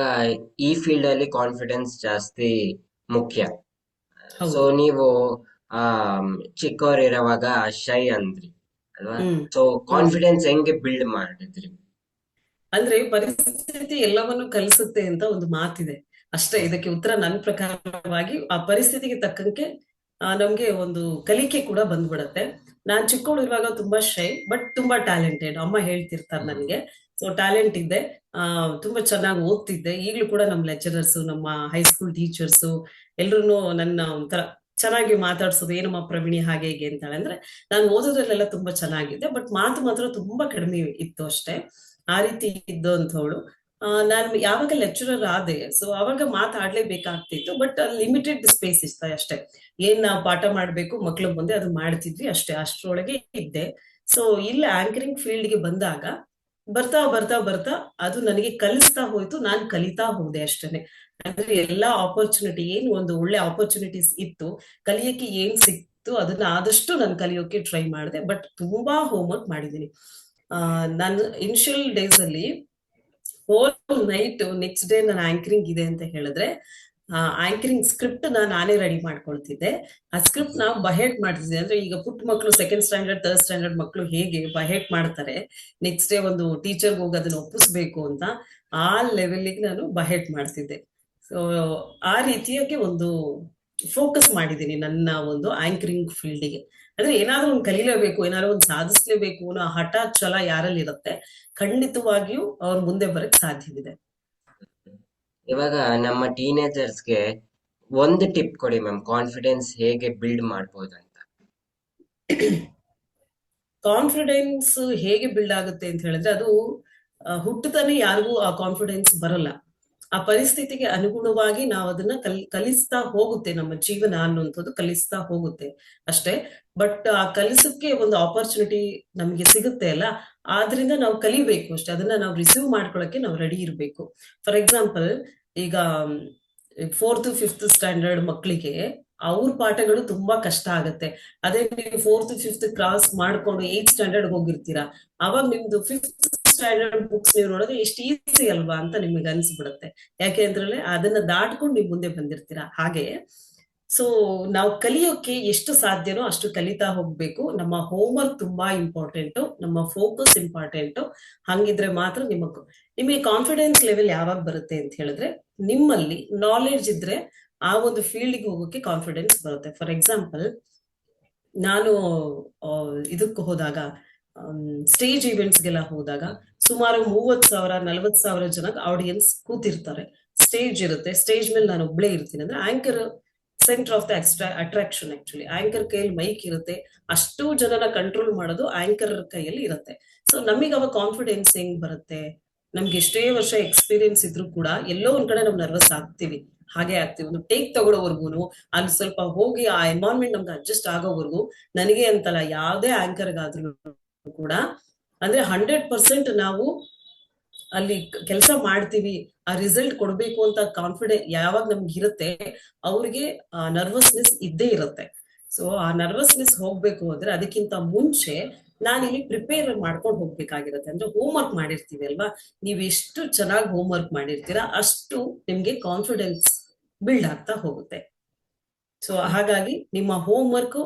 ಈ ಫೀಲ್ಡ್ ಅಲ್ಲಿ ಕಾನ್ಫಿಡೆನ್ಸ್ ಜಾಸ್ತಿ ಮುಖ್ಯ. ಸೊ ಹೌದು. ನೀವು ಆ ಚಿಕ್ಕವರಿರುವಾಗ ಶೈ ಅಂದ್ರಿ ಅಲ್ವಾ? ಹ್ಮ್. ಸೊ ಹ್ಮ್. ಕಾನ್ಫಿಡೆನ್ಸ್ ಹೆಂಗೆ ಬಿಲ್ಡ್ ಮಾಡಿದ್ರಿ? ಅಂದ್ರೆ ಪರಿಸ್ಥಿತಿ ಎಲ್ಲವನ್ನು ಕಲಿಸುತ್ತೆ ಅಂತ ಒಂದು ಮಾತಿದೆ ಅಷ್ಟೇ. ಇದಕ್ಕೆ ಉತ್ತರ ನನ್ನ ಪ್ರಕಾರವಾಗಿ ಆ ಪರಿಸ್ಥಿತಿಗೆ ತಕ್ಕಂಗೆ ನಮ್ಗೆ ಒಂದು ಕಲಿಕೆ ಕೂಡ ಬಂದ್ಬಿಡತ್ತೆ. ನಾನ್ ಚಿಕ್ಕವಳು ಇರುವಾಗ ತುಂಬಾ ಶೈ, ಬಟ್ ತುಂಬಾ ಟ್ಯಾಲೆಂಟೆಡ್. ಅಮ್ಮ ಹೇಳ್ತಿರ್ತಾರೆ ಹ್ಮ್. ನನಗೆ. ಸೊ ಟ್ಯಾಲೆಂಟ್ ಇದ್ದೆ. ತುಂಬಾ ಚೆನ್ನಾಗಿ ಓದ್ತಿದ್ದೆ. ಈಗ್ಲೂ ಕೂಡ ನಮ್ಮ ಲೆಕ್ಚರರ್ಸ್, ನಮ್ಮ ಹೈಸ್ಕೂಲ್ ಟೀಚರ್ಸ್ ಎಲ್ರು ನನ್ನ ಒಂಥರ ಚೆನ್ನಾಗಿ ಮಾತಾಡ್ಸೋದು. ಏನಮ್ಮ ಪ್ರವೀಣಿ ಹಾಗೆ ಹೀಗೆ ಅಂತಾಳೆ. ಅಂದ್ರೆ ನಾನು ಓದೋದ್ರಲ್ಲೆಲ್ಲ ತುಂಬಾ ಚೆನ್ನಾಗಿದ್ದೆ, ಬಟ್ ಮಾತು ಮಾತ್ರ ತುಂಬಾ ಕಡಿಮೆ ಇತ್ತು ಅಷ್ಟೇ. ಆ ರೀತಿ ಇದ್ದಂಥವಳು. ನಾನು ಯಾವಾಗ ಲೆಕ್ಚರರ್ ಆದೆ, ಸೊ ಅವಾಗ ಮಾತಾಡ್ಲೇಬೇಕಾಗ್ತಿತ್ತು. ಬಟ್ ಲಿಮಿಟೆಡ್ ಸ್ಪೇಸ್ ಇಷ್ಟ ಅಷ್ಟೇ. ಏನ್ ನಾವು ಪಾಠ ಮಾಡ್ಬೇಕು ಮಕ್ಳ ಮುಂದೆ ಅದು ಮಾಡ್ತಿದ್ವಿ ಅಷ್ಟೇ, ಅಷ್ಟ್ರೊಳಗೆ ಇದ್ದೆ. ಸೊ ಇಲ್ಲಿ ಆಂಕರಿಂಗ್ ಫೀಲ್ಡ್ಗೆ ಬಂದಾಗ ಬರ್ತಾ ಬರ್ತಾ ಬರ್ತಾ ಅದು ನನಗೆ ಕಲಿಸ್ತಾ ಹೋಯ್ತು. ನಾನು ಕಲಿತಾ ಹೋದೆ ಅಷ್ಟೇನೆ. ಅಂದ್ರೆ ಎಲ್ಲಾ ಆಪರ್ಚುನಿಟಿ, ಏನು ಒಂದು ಒಳ್ಳೆ ಆಪರ್ಚುನಿಟೀಸ್ ಇತ್ತು, ಕಲಿಯಕ್ಕೆ ಏನ್ ಸಿಕ್ತು ಅದನ್ನ ಆದಷ್ಟು ನಾನು ಕಲಿಯೋಕೆ ಟ್ರೈ ಮಾಡಿದೆ. ಬಟ್ ತುಂಬಾ ಹೋಮ್ವರ್ಕ್ ಮಾಡಿದ್ದೀನಿ. ನಾನು ಇನಿಷಿಯಲ್ ಡೇಸ್ ಅಲ್ಲಿ ಹೋಲ್ ನೈಟ್ ನೆಕ್ಸ್ಟ್ ಡೇ ನಾನು ಆಂಕರಿಂಗ್ ಇದೆ ಅಂತ ಹೇಳಿದ್ರೆ ಆಂಕರಿಂಗ್ ಸ್ಕ್ರಿಪ್ಟ್ ನಾನೇ ರೆಡಿ ಮಾಡ್ಕೊಳ್ತಿದ್ದೆ. ಆ ಸ್ಕ್ರಿಪ್ಟ್ ನಾವು ಬಹೆಟ್ ಮಾಡ್ತಿದ್ದೆ. ಅಂದ್ರೆ ಈಗ ಪುಟ್ಟ ಮಕ್ಕಳು ಸೆಕೆಂಡ್ ಸ್ಟ್ಯಾಂಡರ್ಡ್ ಥರ್ಡ್ ಸ್ಟ್ಯಾಂಡರ್ಡ್ ಮಕ್ಕಳು ಹೇಗೆ ಬಹೆಟ್ ಮಾಡ್ತಾರೆ, ನೆಕ್ಸ್ಟ್ ಡೇ ಒಂದು ಟೀಚರ್ಗೆ ಹೋಗಿ ಅದನ್ನ ಒಪ್ಪಿಸ್ಬೇಕು ಅಂತ, ಆ ಲೆವೆಲ್ಗೆ ನಾನು ಬಹೆಟ್ ಮಾಡ್ತಿದ್ದೆ. ಸೊ ಆ ರೀತಿಯಾಗಿ ಒಂದು ಫೋಕಸ್ ಮಾಡಿದ್ದೀನಿ ನನ್ನ ಒಂದು ಆಂಕರಿಂಗ್ ಫೀಲ್ಡಿಗೆ. ಅಂದ್ರೆ ಏನಾದ್ರೂ ಒಂದು ಕಲೀಲೇಬೇಕು, ಏನಾದ್ರೂ ಒಂದು ಸಾಧಿಸ್ಲೇಬೇಕು ಅನ್ನೋ ಹಠ ಛಲ ಯಾರಲ್ಲಿ ಇರುತ್ತೆ, ಖಂಡಿತವಾಗಿಯೂ ಅವ್ರು ಮುಂದೆ ಬರಕ್ ಸಾಧ್ಯವಿದೆ. ಇವಾಗ ನಮ್ಮ ಟೀನೇಜರ್ಸ್ಗೆ ಒಂದು ಟಿಪ್ ಕೊಡಿ ಮ್ಯಾಮ್, ಕಾನ್ಫಿಡೆನ್ಸ್ ಹೇಗೆ ಬಿಲ್ಡ್ ಮಾಡ್ಬೋದು ಅಂತ. ಕಾನ್ಫಿಡೆನ್ಸ್ ಹೇಗೆ ಬಿಲ್ಡ್ ಆಗುತ್ತೆ ಅಂತ ಹೇಳಿದ್ರೆ, ಅದು ಹುಟ್ಟುತ್ತಾನೆ ಯಾರಿಗೂ ಆ ಕಾನ್ಫಿಡೆನ್ಸ್ ಬರಲ್ಲ. ಆ ಪರಿಸ್ಥಿತಿಗೆ ಅನುಗುಣವಾಗಿ ನಾವು ಅದನ್ನ ಕಲಿಸ್ತಾ ಹೋಗುತ್ತೆ. ನಮ್ಮ ಜೀವನ ಅನ್ನುವಂಥದ್ದು ಕಲಿಸ್ತಾ ಹೋಗುತ್ತೆ ಅಷ್ಟೇ. ಬಟ್ ಆ ಕಲಿಸಕ್ಕೆ ಒಂದು ಆಪರ್ಚುನಿಟಿ ನಮ್ಗೆ ಸಿಗುತ್ತೆ ಅಲ್ಲ, ಆದ್ರಿಂದ ನಾವು ಕಲಿಬೇಕು ಅಷ್ಟೇ. ಅದನ್ನ ನಾವು ರಿಸೀವ್ ಮಾಡ್ಕೊಳಕ್ಕೆ ನಾವು ರೆಡಿ ಇರಬೇಕು. ಫಾರ್ ಎಕ್ಸಾಂಪಲ್, ಈಗ 4th 5th ಸ್ಟ್ಯಾಂಡರ್ಡ್ ಮಕ್ಕಳಿಗೆ ಅವ್ರ ಪಾಠಗಳು ತುಂಬಾ ಕಷ್ಟ ಆಗತ್ತೆ. ಅದೇ ನೀವು 4th 5th ಕ್ರಾಸ್ ಮಾಡ್ಕೊಂಡು 8th ಸ್ಟ್ಯಾಂಡರ್ಡ್ ಹೋಗಿರ್ತೀರಾ, ಅವಾಗ ನಿಮ್ದು 5th ಸ್ಟ್ಯಾಂಡರ್ಡ್ ಬುಕ್ಸ್ ನೀವು ನೋಡಿದ್ರೆ ಎಷ್ಟು ಈಸಿ ಅಲ್ವಾ ಅಂತ ನಿಮಗೆ ಅನ್ಸ್ಬಿಡುತ್ತೆ. ಯಾಕೆ ಅಂದ್ರೆ ಅದನ್ನ ದಾಟ್ಕೊಂಡು ನೀವು ಮುಂದೆ ಬಂದಿರ್ತೀರಾ. ಹಾಗೆ ಸೊ ನಾವು ಕಲಿಯೋಕೆ ಎಷ್ಟು ಸಾಧ್ಯನೋ ಅಷ್ಟು ಕಲಿತಾ ಹೋಗ್ಬೇಕು. ನಮ್ಮ ಹೋಮ್ವರ್ಕ್ ತುಂಬಾ ಇಂಪಾರ್ಟೆಂಟು, ನಮ್ಮ ಫೋಕಸ್ ಇಂಪಾರ್ಟೆಂಟು. ಹಂಗಿದ್ರೆ ಮಾತ್ರ ನಿಮಗೆ ಕಾನ್ಫಿಡೆನ್ಸ್ ಲೆವೆಲ್ ಯಾವಾಗ ಬರುತ್ತೆ ಅಂತ ಹೇಳಿದ್ರೆ, ನಿಮ್ಮಲ್ಲಿ ನಾಲೆಡ್ಜ್ ಇದ್ರೆ ಆ ಒಂದು ಫೀಲ್ಡ್ಗೆ ಹೋಗೋಕೆ ಕಾನ್ಫಿಡೆನ್ಸ್ ಬರುತ್ತೆ. ಫಾರ್ ಎಕ್ಸಾಂಪಲ್, ನಾನು ಇದಕ್ಕೆ ಹೋದಾಗ ಸ್ಟೇಜ್ ಇವೆಂಟ್ಸ್ಗೆಲ್ಲ ಹೋದಾಗ ಸುಮಾರು 30,000 40,000 ಜನ ಆಡಿಯನ್ಸ್ ಕೂತಿರ್ತಾರೆ. ಸ್ಟೇಜ್ ಇರುತ್ತೆ, ಸ್ಟೇಜ್ ಮೇಲೆ ನಾನು ಒಬ್ಳೇ ಇರ್ತೀನಿ. ಅಂದ್ರೆ anchor centre of the attraction. Actually anchor ಕೈಯಲ್ಲಿ ಮೈಕ್ ಇರುತ್ತೆ, ಅಷ್ಟು ಜನನ ಕಂಟ್ರೋಲ್ ಮಾಡೋದು ಆಂಕರ್ ಕೈಯಲ್ಲಿ ಇರುತ್ತೆ. ಸೊ ನಮಗೆ ಅವಾಗ ಕಾನ್ಫಿಡೆನ್ಸ್ ಹೆಂಗ್ ಬರುತ್ತೆ? ನಮ್ಗೆ ಎಷ್ಟೇ ವರ್ಷ ಎಕ್ಸ್ಪೀರಿಯನ್ಸ್ ಇದ್ರೂ ಕೂಡ ಎಲ್ಲೋ ಒಂದ್ ಕಡೆ ನಾವು ನರ್ವಸ್ ಆಗ್ತೀವಿ, ಹಾಗೆ ಆಗ್ತೀವಿ. ಒಂದು ಟೇಕ್ ತಗೊಳ್ಳೋವರ್ಗುನು ಅಲ್ಲಿ ಸ್ವಲ್ಪ ಹೋಗಿ ಆ ಎನ್ವೈರನ್ಮೆಂಟ್ ನಮ್ಗೆ ಅಡ್ಜಸ್ಟ್ ಆಗೋವರೆಗೂ, ನನಗೆ ಅಂತಲ್ಲ ಯಾವ್ದೇ ಆಂಕರ್ಗಾದ್ರೂ ಕೂಡ, ಅಂದ್ರೆ 100% ನಾವು ಅಲ್ಲಿ ಕೆಲಸ ಮಾಡ್ತೀವಿ, ಆ ರಿಸಲ್ಟ್ ಕೊಡ್ಬೇಕು ಅಂತ ಕಾನ್ಫಿಡೆಂಟ್ ಯಾವಾಗ ನಮ್ಗೆ ಇರುತ್ತೆ, ಅವ್ರಿಗೆ ಆ ನರ್ವಸ್ನೆಸ್ ಇದ್ದೇ ಇರುತ್ತೆ. ಸೊ ಆ ನರ್ವಸ್ನೆಸ್ ಹೋಗ್ಬೇಕು ಅಂದ್ರೆ ಅದಕ್ಕಿಂತ ಮುಂಚೆ ನಾನಿಲ್ಲಿ ಪ್ರಿಪೇರ್ ಮಾಡ್ಕೊಂಡು ಹೋಗ್ಬೇಕಾಗಿರುತ್ತೆ. ಅಂದ್ರೆ ಹೋಮ್ ವರ್ಕ್ ಮಾಡಿರ್ತೀವಿ ಅಲ್ವಾ, ನೀವ್ ಎಷ್ಟು ಚೆನ್ನಾಗಿ ಹೋಮ್ ವರ್ಕ್ ಮಾಡಿರ್ತೀರಾ ಅಷ್ಟು ನಿಮ್ಗೆ ಕಾನ್ಫಿಡೆನ್ಸ್ ಬಿಲ್ಡ್ ಆಗ್ತಾ ಹೋಗುತ್ತೆ. ಸೊ ಹಾಗಾಗಿ ನಿಮ್ಮ ಹೋಮ್ ವರ್ಕ್,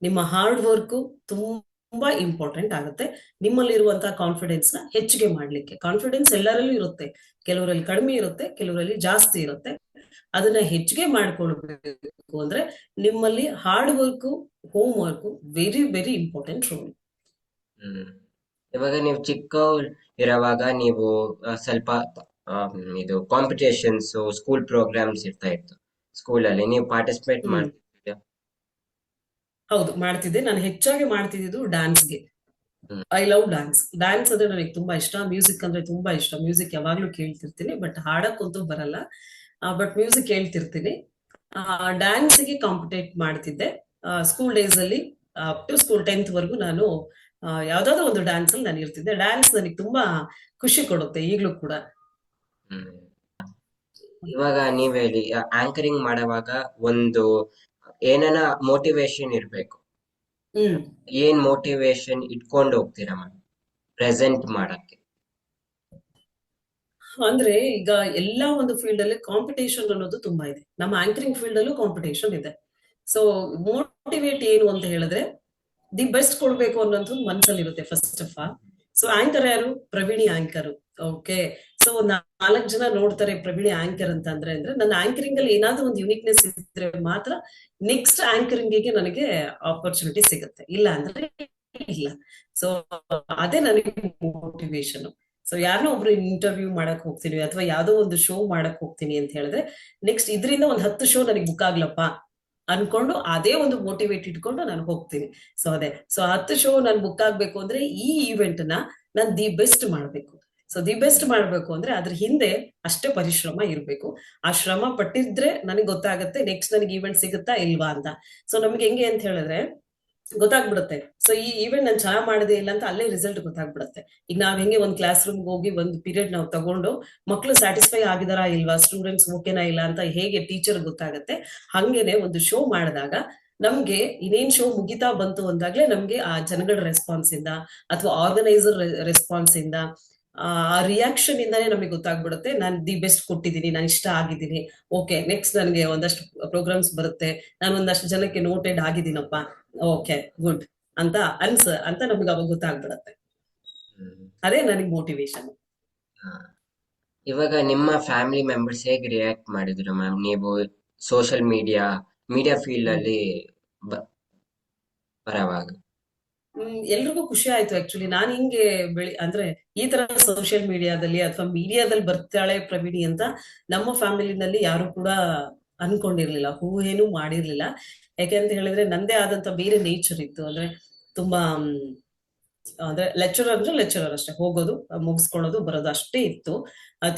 ನಿಮ್ಮ ಹಾರ್ಡ್ ವರ್ಕ್ ತುಂಬಾ ಇಂಪಾರ್ಟೆಂಟ್ ಆಗುತ್ತೆ ನಿಮ್ಮಲ್ಲಿರುವಂತಹ ಕಾನ್ಫಿಡೆನ್ಸ್ ನ ಹೆಚ್ಚಿಗೆ ಮಾಡ್ಲಿಕ್ಕೆ. ಕಾನ್ಫಿಡೆನ್ಸ್ ಎಲ್ಲರಲ್ಲೂ ಇರುತ್ತೆ, ಕೆಲವರಲ್ಲಿ ಕಡಿಮೆ ಇರುತ್ತೆ, ಕೆಲವರಲ್ಲಿ ಜಾಸ್ತಿ ಇರುತ್ತೆ. ಅದನ್ನ ಹೆಚ್ಚಿಗೆ ಮಾಡ್ಕೊಳ್ಬೇಕು ಅಂದ್ರೆ ನಿಮ್ಮಲ್ಲಿ hard work, home work very very important role. Hmm ಇವಾಗ ನೀವು ಚಿಕ್ಕ ಇರುವಾಗ ನೀವು ಸ್ವಲ್ಪ ಇದು ಕಾಂಪಿಟೇಷನ್ಸ್ ಸ್ಕೂಲ್ ಪ್ರೋಗ್ರಾಮ್ಸ್ ಇರ್ತಾ ಇತ್ತು, ಸ್ಕೂಲಲ್ಲಿ ನೀವು ಪಾರ್ಟಿಸಿಪೇಟ್ ಹ್ಮ್, ಮಾಡ್ತಿದ್ದೀರಾ? ಹೌದು ಮಾಡ್ತಿದ್ದೆ. ನಾನು ಹೆಚ್ಚಾಗಿ ಮಾಡ್ತಿದ್ದು ಡ್ಯಾನ್ಸ್ಗೆ. ಹ್ಮ್ ಐ ಲವ್ ಡ್ಯಾನ್ಸ್. ಡ್ಯಾನ್ಸ್ ಅಂದ್ರೆ ನನಗೆ ತುಂಬಾ ಇಷ್ಟ, ಮ್ಯೂಸಿಕ್ ಅಂದ್ರೆ ತುಂಬಾ ಇಷ್ಟ. ಮ್ಯೂಸಿಕ್ ಯಾವಾಗ್ಲೂ ಕೇಳ್ತಿರ್ತೀನಿ, ಬಟ್ ಹಾಡಕ್ಕಂತೂ ಬರಲ್ಲ. ಬಟ್ ಮ್ಯೂಸಿಕ್ ಕೇಳ್ತಿರ್ತೀನಿ. ಡ್ಯಾನ್ಸ್ಗೆ ಕಾಂಪಿಟೇಟ್ ಮಾಡ್ತಿದ್ದೆ ಸ್ಕೂಲ್ ಡೇಸ್ ಅಲ್ಲಿ. ಅಪ್ ಟು ಸ್ಕೂಲ್ 10th ವರ್ಗು ನಾನು ಯಾವ್ದಾದ್ರು ಒಂದು ಡ್ಯಾನ್ಸ್ ಅಲ್ಲಿ ನಾನು ಇರ್ತಿದ್ದೆ. ಡ್ಯಾನ್ಸ್ ನನಗೆ ತುಂಬಾ ಖುಷಿ ಕೊಡುತ್ತೆ ಈಗ್ಲೂ ಕೂಡ. ಹ್ಮ್ ಇವಾಗ ನೀವ್ ಹೇಳಿ, ಆಂಕರಿಂಗ್ ಮಾಡುವಾಗ ಒಂದು ಏನನ ಮೋಟಿವೇಶನ್ ಇರ್ಬೇಕು. ಹ್ಮ್ ಏನ್ ಮೋಟಿವೇಶನ್ ಇಟ್ಕೊಂಡು ಹೋಗ್ತೀರಾ ಮ್ಯಾಮ್ ಪ್ರೆಸೆಂಟ್ ಮಾಡಕ್ಕೆ? ಅಂದ್ರೆ ಈಗ ಎಲ್ಲಾ ಒಂದು ಫೀಲ್ಡ್ ಅಲ್ಲಿ ಕಾಂಪಿಟೇಷನ್ ಅನ್ನೋದು ತುಂಬಾ ಇದೆ. ನಮ್ಮ ಆಂಕರಿಂಗ್ ಫೀಲ್ಡ್ ಅಲ್ಲೂ ಕಾಂಪಿಟೇಷನ್ ಇದೆ. ಸೊ ಮೋಟಿವೇಟ್ ಏನು ಅಂತ ಹೇಳಿದ್ರೆ, ದಿ ಬೆಸ್ಟ್ ಕೊಡ್ಬೇಕು ಅನ್ನೋದು ಮನ್ಸಲ್ಲಿ ಇರುತ್ತೆ first of all. So anchor ಯಾರು? ಪ್ರವೀಣಿ ಆಂಕರ್. ಓಕೆ. ಸೊ 4 ಜನ ನೋಡ್ತಾರೆ ಪ್ರವೀಣಿ ಆಂಕರ್ ಅಂತ ಅಂದ್ರೆ ನನ್ನ ಆಂಕರಿಂಗ್ ಅಲ್ಲಿ ಏನಾದ್ರೂ ಒಂದು ಯುನಿಕ್ನೆಸ್ ಇದ್ರೆ ಮಾತ್ರ ನೆಕ್ಸ್ಟ್ ಆಂಕರಿಂಗ್ ಗೆ ನನಗೆ ಆಪರ್ಚುನಿಟಿ ಸಿಗುತ್ತೆ, ಇಲ್ಲ ಅಂದ್ರೆ ಇಲ್ಲ. ಸೊ ಅದೇ ನನಗೆ ಮೋಟಿವೇಶನ್. ಸೊ ಯಾರನ್ನೋ ಒಬ್ರು ಇಂಟರ್ವ್ಯೂ ಮಾಡಕ್ ಹೋಗ್ತೀನಿ ಅಥವಾ ಯಾವ್ದೋ ಒಂದು ಶೋ ಮಾಡಕ್ ಹೋಗ್ತೀನಿ ಅಂತ ಹೇಳಿದ್ರೆ, ನೆಕ್ಸ್ಟ್ ಇದರಿಂದ ಒಂದ್ 10 ಶೋ ನನಗೆ ಬುಕ್ ಆಗ್ಲಪ್ಪ ಅನ್ಕೊಂಡು ಅದೇ ಒಂದು ಮೋಟಿವೇಟ್ ಇಟ್ಕೊಂಡು ನಾನು ಹೋಗ್ತೀನಿ. ಸೊ ಅದೇ, ಸೊ 10 ಶೋ ನಾನು ಬುಕ್ ಆಗ್ಬೇಕು ಅಂದ್ರೆ ಈ ಈವೆಂಟ್ ನ ನಾನು ದಿ ಬೆಸ್ಟ್ ಮಾಡ್ಬೇಕು. ಸೊ ದಿ ಬೆಸ್ಟ್ ಮಾಡ್ಬೇಕು ಅಂದ್ರೆ ಅದ್ರ ಹಿಂದೆ ಅಷ್ಟೇ ಪರಿಶ್ರಮ ಇರ್ಬೇಕು. ಆ ಶ್ರಮ ಪಟ್ಟಿದ್ರೆ ನನಗೆ ಗೊತ್ತಾಗುತ್ತೆ ನೆಕ್ಸ್ಟ್ ನನಗೆ ಈವೆಂಟ್ ಸಿಗುತ್ತಾ ಇಲ್ವಾ ಅಂತ. ಸೊ ನಮ್ಗೆ ಹೆಂಗೆ ಅಂತ ಹೇಳಿದ್ರೆ ಗೊತ್ತಾಗ್ಬಿಡುತ್ತೆ. ಸೊ ಈ ಈವೆಂಟ್ ನಾನು ಚೆನ್ನಾಗ್ ಮಾಡಿದೆ ಇಲ್ಲ ಅಂತ ಅಲ್ಲೇ ರಿಸಲ್ಟ್ ಗೊತ್ತಾಗ್ಬಿಡುತ್ತೆ. ಈಗ ನಾವ್ ಹೆಂಗೆ ಒಂದ್ ಕ್ಲಾಸ್ ರೂಮ್ ಹೋಗಿ ಒಂದು ಪೀರಿಯಡ್ ನಾವು ತಗೊಂಡು ಮಕ್ಳು ಸ್ಯಾಟಿಸ್ಫೈ ಆಗಿದಾರಾ ಇಲ್ವಾ, ಸ್ಟೂಡೆಂಟ್ಸ್ ಓಕೆನಾ ಇಲ್ಲ ಅಂತ ಹೇಗೆ ಟೀಚರ್ ಗೊತ್ತಾಗತ್ತೆ, ಹಂಗೇನೆ ಒಂದು ಶೋ ಮಾಡಿದಾಗ ನಮ್ಗೆ ಇನ್ನೇನ್ ಶೋ ಮುಗಿತಾ ಬಂತು ಅಂದಾಗ್ಲೇ ನಮ್ಗೆ ಆ ಜನಗಳ ರೆಸ್ಪಾನ್ಸ್ ಇಂದ ಅಥವಾ ಆರ್ಗನೈಸರ್ ರೆಸ್ಪಾನ್ಸ್ ಇಂದ, ಆ ರಿಯಾಕ್ಷನ್ ಇಂದಾನೇ ನಮಗೆ ಗೊತ್ತಾಗ್ಬಿಡುತ್ತೆ ನಾನು ದಿ ಬೆಸ್ಟ್ ಕೊಟ್ಟಿದ್ದೀನಿ, ನಾನು ಇಷ್ಟ ಆಗಿದ್ದೀನಿ. ಓಕೆ, ನೆಕ್ಸ್ಟ್ ನನಗೆ ಒಂದಷ್ಟು ಪ್ರೋಗ್ರಾಮ್ಸ್ ಬರುತ್ತೆ, ನಾನು ಒಂದಷ್ಟು ಜನಕ್ಕೆ ನೋಟೆಡ್ ಆಗಿದ್ದೀನಪ್ಪ, ಓಕೆ ಗುಡ್ ಅಂತ ಅಂತ ನಮ್ಗೆ ಅವಾಗ ಗೊತ್ತಾಗ್ಬಿಡತ್ತೆ. ಹ್ಮ್ ಅದೇ ನನಗೆ ಮೋಟಿವೇಶನ್. ಹಾ. ಇವಾಗ ನಿಮ್ಮ ಫ್ಯಾಮಿಲಿ ಮೆಂಬರ್ಸ್ ಹೇಗೆ ರಿಯಾಕ್ಟ್ ಮಾಡಿದ್ರು ಮ್ಯಾಮ್ ನೀವು ಸೋಷಿಯಲ್ ಮೀಡಿಯಾ ಫೀಲ್ಡ್ ಹ್ಮ್ ಅಲ್ಲಿ ಬರವಾಗ? ಎಲ್ರಿಗೂ ಖುಷಿ ಆಯ್ತು ಆಕ್ಚುಲಿ. ನಾನ್ ಹಿಂಗೆ ಅಂದ್ರೆ ಈ ತರ ಸೋಷಿಯಲ್ ಮೀಡಿಯಾದಲ್ಲಿ ಅಥವಾ ಮೀಡಿಯಾದಲ್ಲಿ ಬರ್ತಾಳೆ ಪ್ರವೀಣಿ ಅಂತ ನಮ್ಮ ಫ್ಯಾಮಿಲಿನಲ್ಲಿ ಯಾರು ಕೂಡ ಅನ್ಕೊಂಡಿರ್ಲಿಲ್ಲ, ಊಹೆನೂ ಮಾಡಿರ್ಲಿಲ್ಲ. ಯಾಕೆಂತ ಹೇಳಿದ್ರೆ ನಂದೇ ಆದಂತ ಬೇರೆ ನೇಚರ್ ಇತ್ತು. ಅಂದ್ರೆ ತುಂಬಾ ಅಂದ್ರೆ ಲೆಕ್ಚರರ್ ಅಷ್ಟೇ, ಹೋಗೋದು ಮುಗಿಸ್ಕೊಳ್ಳೋದು ಬರೋದು ಅಷ್ಟೇ ಇತ್ತು.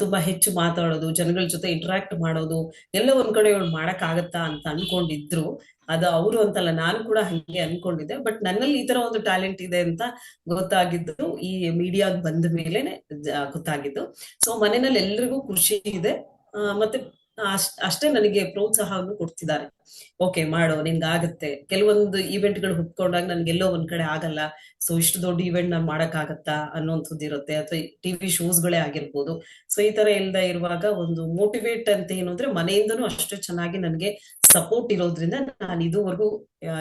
ತುಂಬಾ ಹೆಚ್ಚು ಮಾತಾಡೋದು, ಜನಗಳ ಜೊತೆ ಇಂಟರಾಕ್ಟ್ ಮಾಡೋದು ಎಲ್ಲ ಒಂದ್ ಕಡೆ ಇವಳು ಮಾಡಕ್ ಆಗತ್ತಾ ಅಂತ ಅನ್ಕೊಂಡಿದ್ರು. ಅದು ಅವರು ಅಂತಲ್ಲ, ನಾನು ಕೂಡ ಹಂಗೆ ಅನ್ಕೊಂಡಿದ್ದೆ. ಬಟ್ ನನ್ನಲ್ಲಿ ಈ ತರ ಒಂದು ಟ್ಯಾಲೆಂಟ್ ಇದೆ ಅಂತ ಗೊತ್ತಾಗಿದ್ದು ಈ ಮೀಡಿಯಾಗ್ ಬಂದ ಮೇಲೆನೆ ಗೊತ್ತಾಗಿದ್ದು. ಸೊ ಮನೆಯಲ್ಲಿ ಎಲ್ರಿಗೂ ಖುಷಿ ಇದೆ. ಮತ್ತೆ ಅಷ್ಟೇ ನನಗೆ ಪ್ರೋತ್ಸಾಹವನ್ನು ಕೊಡ್ತಿದ್ದಾರೆ. ಓಕೆ ಮಾಡು, ನಿನ್ಗಾಗತ್ತೆ. ಕೆಲವೊಂದು ಇವೆಂಟ್ಗಳು ಹುಟ್ಕೊಂಡಾಗ ನನ್ಗೆಲ್ಲೋ ಒಂದ್ ಕಡೆ ಆಗಲ್ಲ, ಸೊ ಇಷ್ಟು ದೊಡ್ಡ ಇವೆಂಟ್ ನಾನ್ ಮಾಡಕ್ ಆಗತ್ತಾ ಅನ್ನೋಂಥದ್ದು ಇರುತ್ತೆ, ಅಥವಾ ಟಿವಿ ಶೋಸ್ಗಳೇ ಆಗಿರ್ಬೋದು. ಸೊ ಈ ತರ ಇಲ್ದ ಇರುವಾಗ ಒಂದು ಮೋಟಿವೇಟ್ ಅಂತ ಏನು ಅಂದ್ರೆ ಮನೆಯಿಂದನೂ ಅಷ್ಟು ಚೆನ್ನಾಗಿ ನನಗೆ ಸಪೋರ್ಟ್ ಇರೋದ್ರಿಂದ ನಾನು ಇದುವರೆಗೂ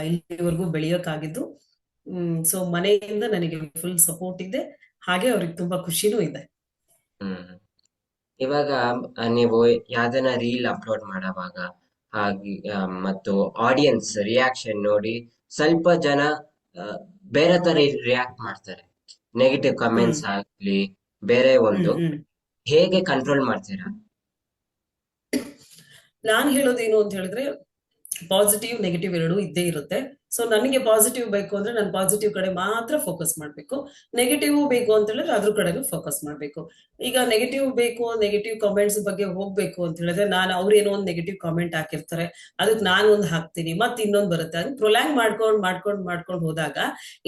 ಇಲ್ಲಿವರೆಗೂ ಬೆಳೆಯೋಕ್ಕಾಗಿದ್ದು. ಸೊ ಮನೆಯಿಂದ ನನಗೆ ಫುಲ್ ಸಪೋರ್ಟ್ ಇದೆ, ಹಾಗೆ ಅವ್ರಿಗೆ ತುಂಬಾ ಖುಷಿನೂ ಇದೆ. ಹ್ಮ್ ಇವಾಗ ನೀವು ಯಾವ್ದನ ರೀಲ್ ಅಪ್ಲೋಡ್ ಮಾಡುವಾಗ ಹಾಗೆ ಮತ್ತು ಆಡಿಯನ್ಸ್ ರಿಯಾಕ್ಷನ್ ನೋಡಿ ಸ್ವಲ್ಪ ಜನ ಆ, ಬೇರೆ ತರ ರಿಯಾಕ್ಟ್ ಮಾಡ್ತಾರೆ. ನೆಗೆಟಿವ್ ಹ್ಮ್ ಕಮೆಂಟ್ಸ್ ಆಗ್ಲಿ ಬೇರೆ ಹ್ಮ್ ಒಂದು ಹ್ಮ್ ಹೇಗೆ ಕಂಟ್ರೋಲ್ ಮಾಡ್ತೀರಾ? ನಾನ್ ಹೇಳೋದೇನು ಅಂತ ಹೇಳಿದ್ರೆ, ಪಾಸಿಟಿವ್ ನೆಗೆಟಿವ್ ಎರಡೂ ಇದ್ದೇ ಇರುತ್ತೆ. ಸೊ ನನಗೆ ಪಾಸಿಟಿವ್ ಬೇಕು ಅಂದ್ರೆ ನಾನು ಪಾಸಿಟಿವ್ ಕಡೆ ಮಾತ್ರ ಫೋಕಸ್ ಮಾಡ್ಬೇಕು. ನೆಗೆಟಿವ್ ಬೇಕು ಅಂತ ಹೇಳಿದ್ರೆ ಅದ್ರ ಕಡೆನೂ ಫೋಕಸ್ ಮಾಡ್ಬೇಕು. ಈಗ ನೆಗೆಟಿವ್ ಬೇಕು, ನೆಗೆಟಿವ್ ಕಾಮೆಂಟ್ಸ್ ಬಗ್ಗೆ ಹೋಗ್ಬೇಕು ಅಂತ ಹೇಳಿದ್ರೆ, ನಾನು ಅವ್ರೇನೋ ಒಂದು ನೆಗೆಟಿವ್ ಕಾಮೆಂಟ್ ಹಾಕಿರ್ತಾರೆ, ಅದಕ್ಕೆ ನಾನು ಒಂದು ಹಾಕ್ತೀನಿ, ಮತ್ತೆ ಇನ್ನೊಂದು ಬರುತ್ತೆ, ಅದು ಪ್ರೊಲ್ಯಾಂಗ್ ಮಾಡ್ಕೊಂಡು ಹೋದಾಗ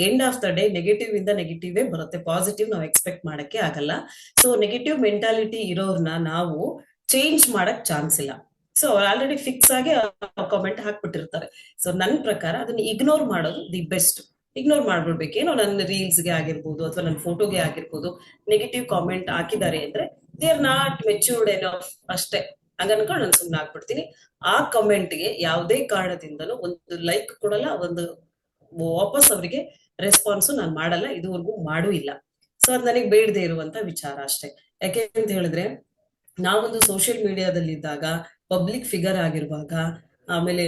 end of the day negative ಇಂದ ನೆಗೆಟಿವೇ ಬರುತ್ತೆ, ಪಾಸಿಟಿವ್ ನಾವು ಎಕ್ಸ್ಪೆಕ್ಟ್ ಮಾಡಕ್ಕೆ ಆಗಲ್ಲ. ಸೊ ನೆಗೆಟಿವ್ ಮೆಂಟಾಲಿಟಿ ಇರೋರ್ನ ನಾವು ಚೇಂಜ್ ಮಾಡಕ್ ಚಾನ್ಸ್ ಇಲ್ಲ. ಸೊ ಆಲ್ರೆಡಿ ಫಿಕ್ಸ್ ಆಗಿ ಕಾಮೆಂಟ್ ಹಾಕ್ಬಿಟ್ಟಿರ್ತಾರೆ. ಸೊ ನನ್ನ ಪ್ರಕಾರ ಅದನ್ನ ಇಗ್ನೋರ್ ಮಾಡೋದು ದಿ ಬೆಸ್ಟ್. ಇಗ್ನೋರ್ ಮಾಡ್ಬಿಡ್ಬೇಕು. ಏನೋ ನನ್ನ ರೀಲ್ಸ್ಗೆ ಆಗಿರ್ಬೋದು ಅಥವಾ ನನ್ನ ಫೋಟೋಗೆ ಆಗಿರ್ಬೋದು ನೆಗೆಟಿವ್ ಕಾಮೆಂಟ್ ಹಾಕಿದ್ದಾರೆ ಅಂದ್ರೆ ದೇ ಆರ್ ನಾಟ್ ಮೆಚ್ಯೂರ್ಡ್ ಏನೋ ಅಷ್ಟೇ, ಹಂಗ ಅನ್ಕೊಂಡು ನಾನು ಸುಮ್ಮನೆ ಆಗ್ಬಿಡ್ತೀನಿ. ಆ ಕಮೆಂಟ್ಗೆ ಯಾವುದೇ ಕಾರಣದಿಂದಲೂ ಒಂದು ಲೈಕ್ ಕೊಡಲ್ಲ, ಒಂದು ವಾಪಸ್ ಅವರಿಗೆ ರೆಸ್ಪಾನ್ಸು ನಾನು ಮಾಡಲ್ಲ, ಇದುವರೆಗೂ ಮಾಡೂ ಇಲ್ಲ. ಸೊ ಅದು ನನಗೆ ಬೇಡದೇ ಇರುವಂತ ವಿಚಾರ ಅಷ್ಟೇ. ಯಾಕೆ ಅಂತ ಹೇಳಿದ್ರೆ, ನಾವೊಂದು ಸೋಷಿಯಲ್ ಮೀಡಿಯಾದಲ್ಲಿ ಇದ್ದಾಗ, ಪಬ್ಲಿಕ್ ಫಿಗರ್ ಆಗಿರುವಾಗ, ಆಮೇಲೆ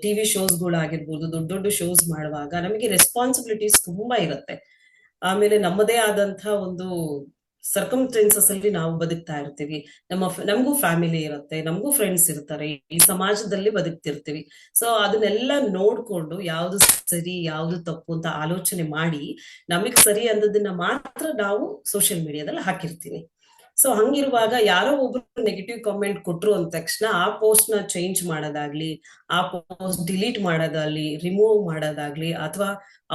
ಟಿವಿ ಶೋಸ್ಗಳಾಗಿರ್ಬೋದು, ದೊಡ್ಡ ದೊಡ್ಡ ಶೋಸ್ ಮಾಡುವಾಗ ನಮಗೆ ರೆಸ್ಪಾನ್ಸಿಬಿಲಿಟೀಸ್ ತುಂಬಾ ಇರುತ್ತೆ. ಆಮೇಲೆ ನಮ್ಮದೇ ಆದಂತ ಒಂದು ಸರ್ಕಮ್ಸ್ಟೆನ್ಸಸ್ ಅಲ್ಲಿ ನಾವು ಬದುಕ್ತಾ ಇರ್ತೀವಿ. ನಮಗೂ ಫ್ಯಾಮಿಲಿ ಇರುತ್ತೆ, ನಮಗೂ ಫ್ರೆಂಡ್ಸ್ ಇರ್ತಾರೆ, ಈ ಸಮಾಜದಲ್ಲಿ ಬದುಕ್ತಿರ್ತೀವಿ. ಸೊ ಅದನ್ನೆಲ್ಲ ನೋಡ್ಕೊಂಡು ಯಾವ್ದು ಸರಿ ಯಾವ್ದು ತಪ್ಪು ಅಂತ ಆಲೋಚನೆ ಮಾಡಿ ನಮಗ್ ಸರಿ ಅಂದದನ್ನ ಮಾತ್ರ ನಾವು ಸೋಷಿಯಲ್ ಮೀಡಿಯಾದಲ್ಲಿ ಹಾಕಿರ್ತೀವಿ. ಸೊ ಹಂಗಿರುವಾಗ ಯಾರೋ ಒಬ್ರು ನೆಗೆಟಿವ್ ಕಾಮೆಂಟ್ ಕೊಟ್ರು ಅಂದ ತಕ್ಷಣ ಆ ಪೋಸ್ಟ್ ನ ಚೇಂಜ್ ಮಾಡೋದಾಗ್ಲಿ, ಆ ಪೋಸ್ಟ್ ಡಿಲೀಟ್ ಮಾಡೋದಾಗ್ಲಿ, ರಿಮೂವ್ ಮಾಡೋದಾಗ್ಲಿ, ಅಥವಾ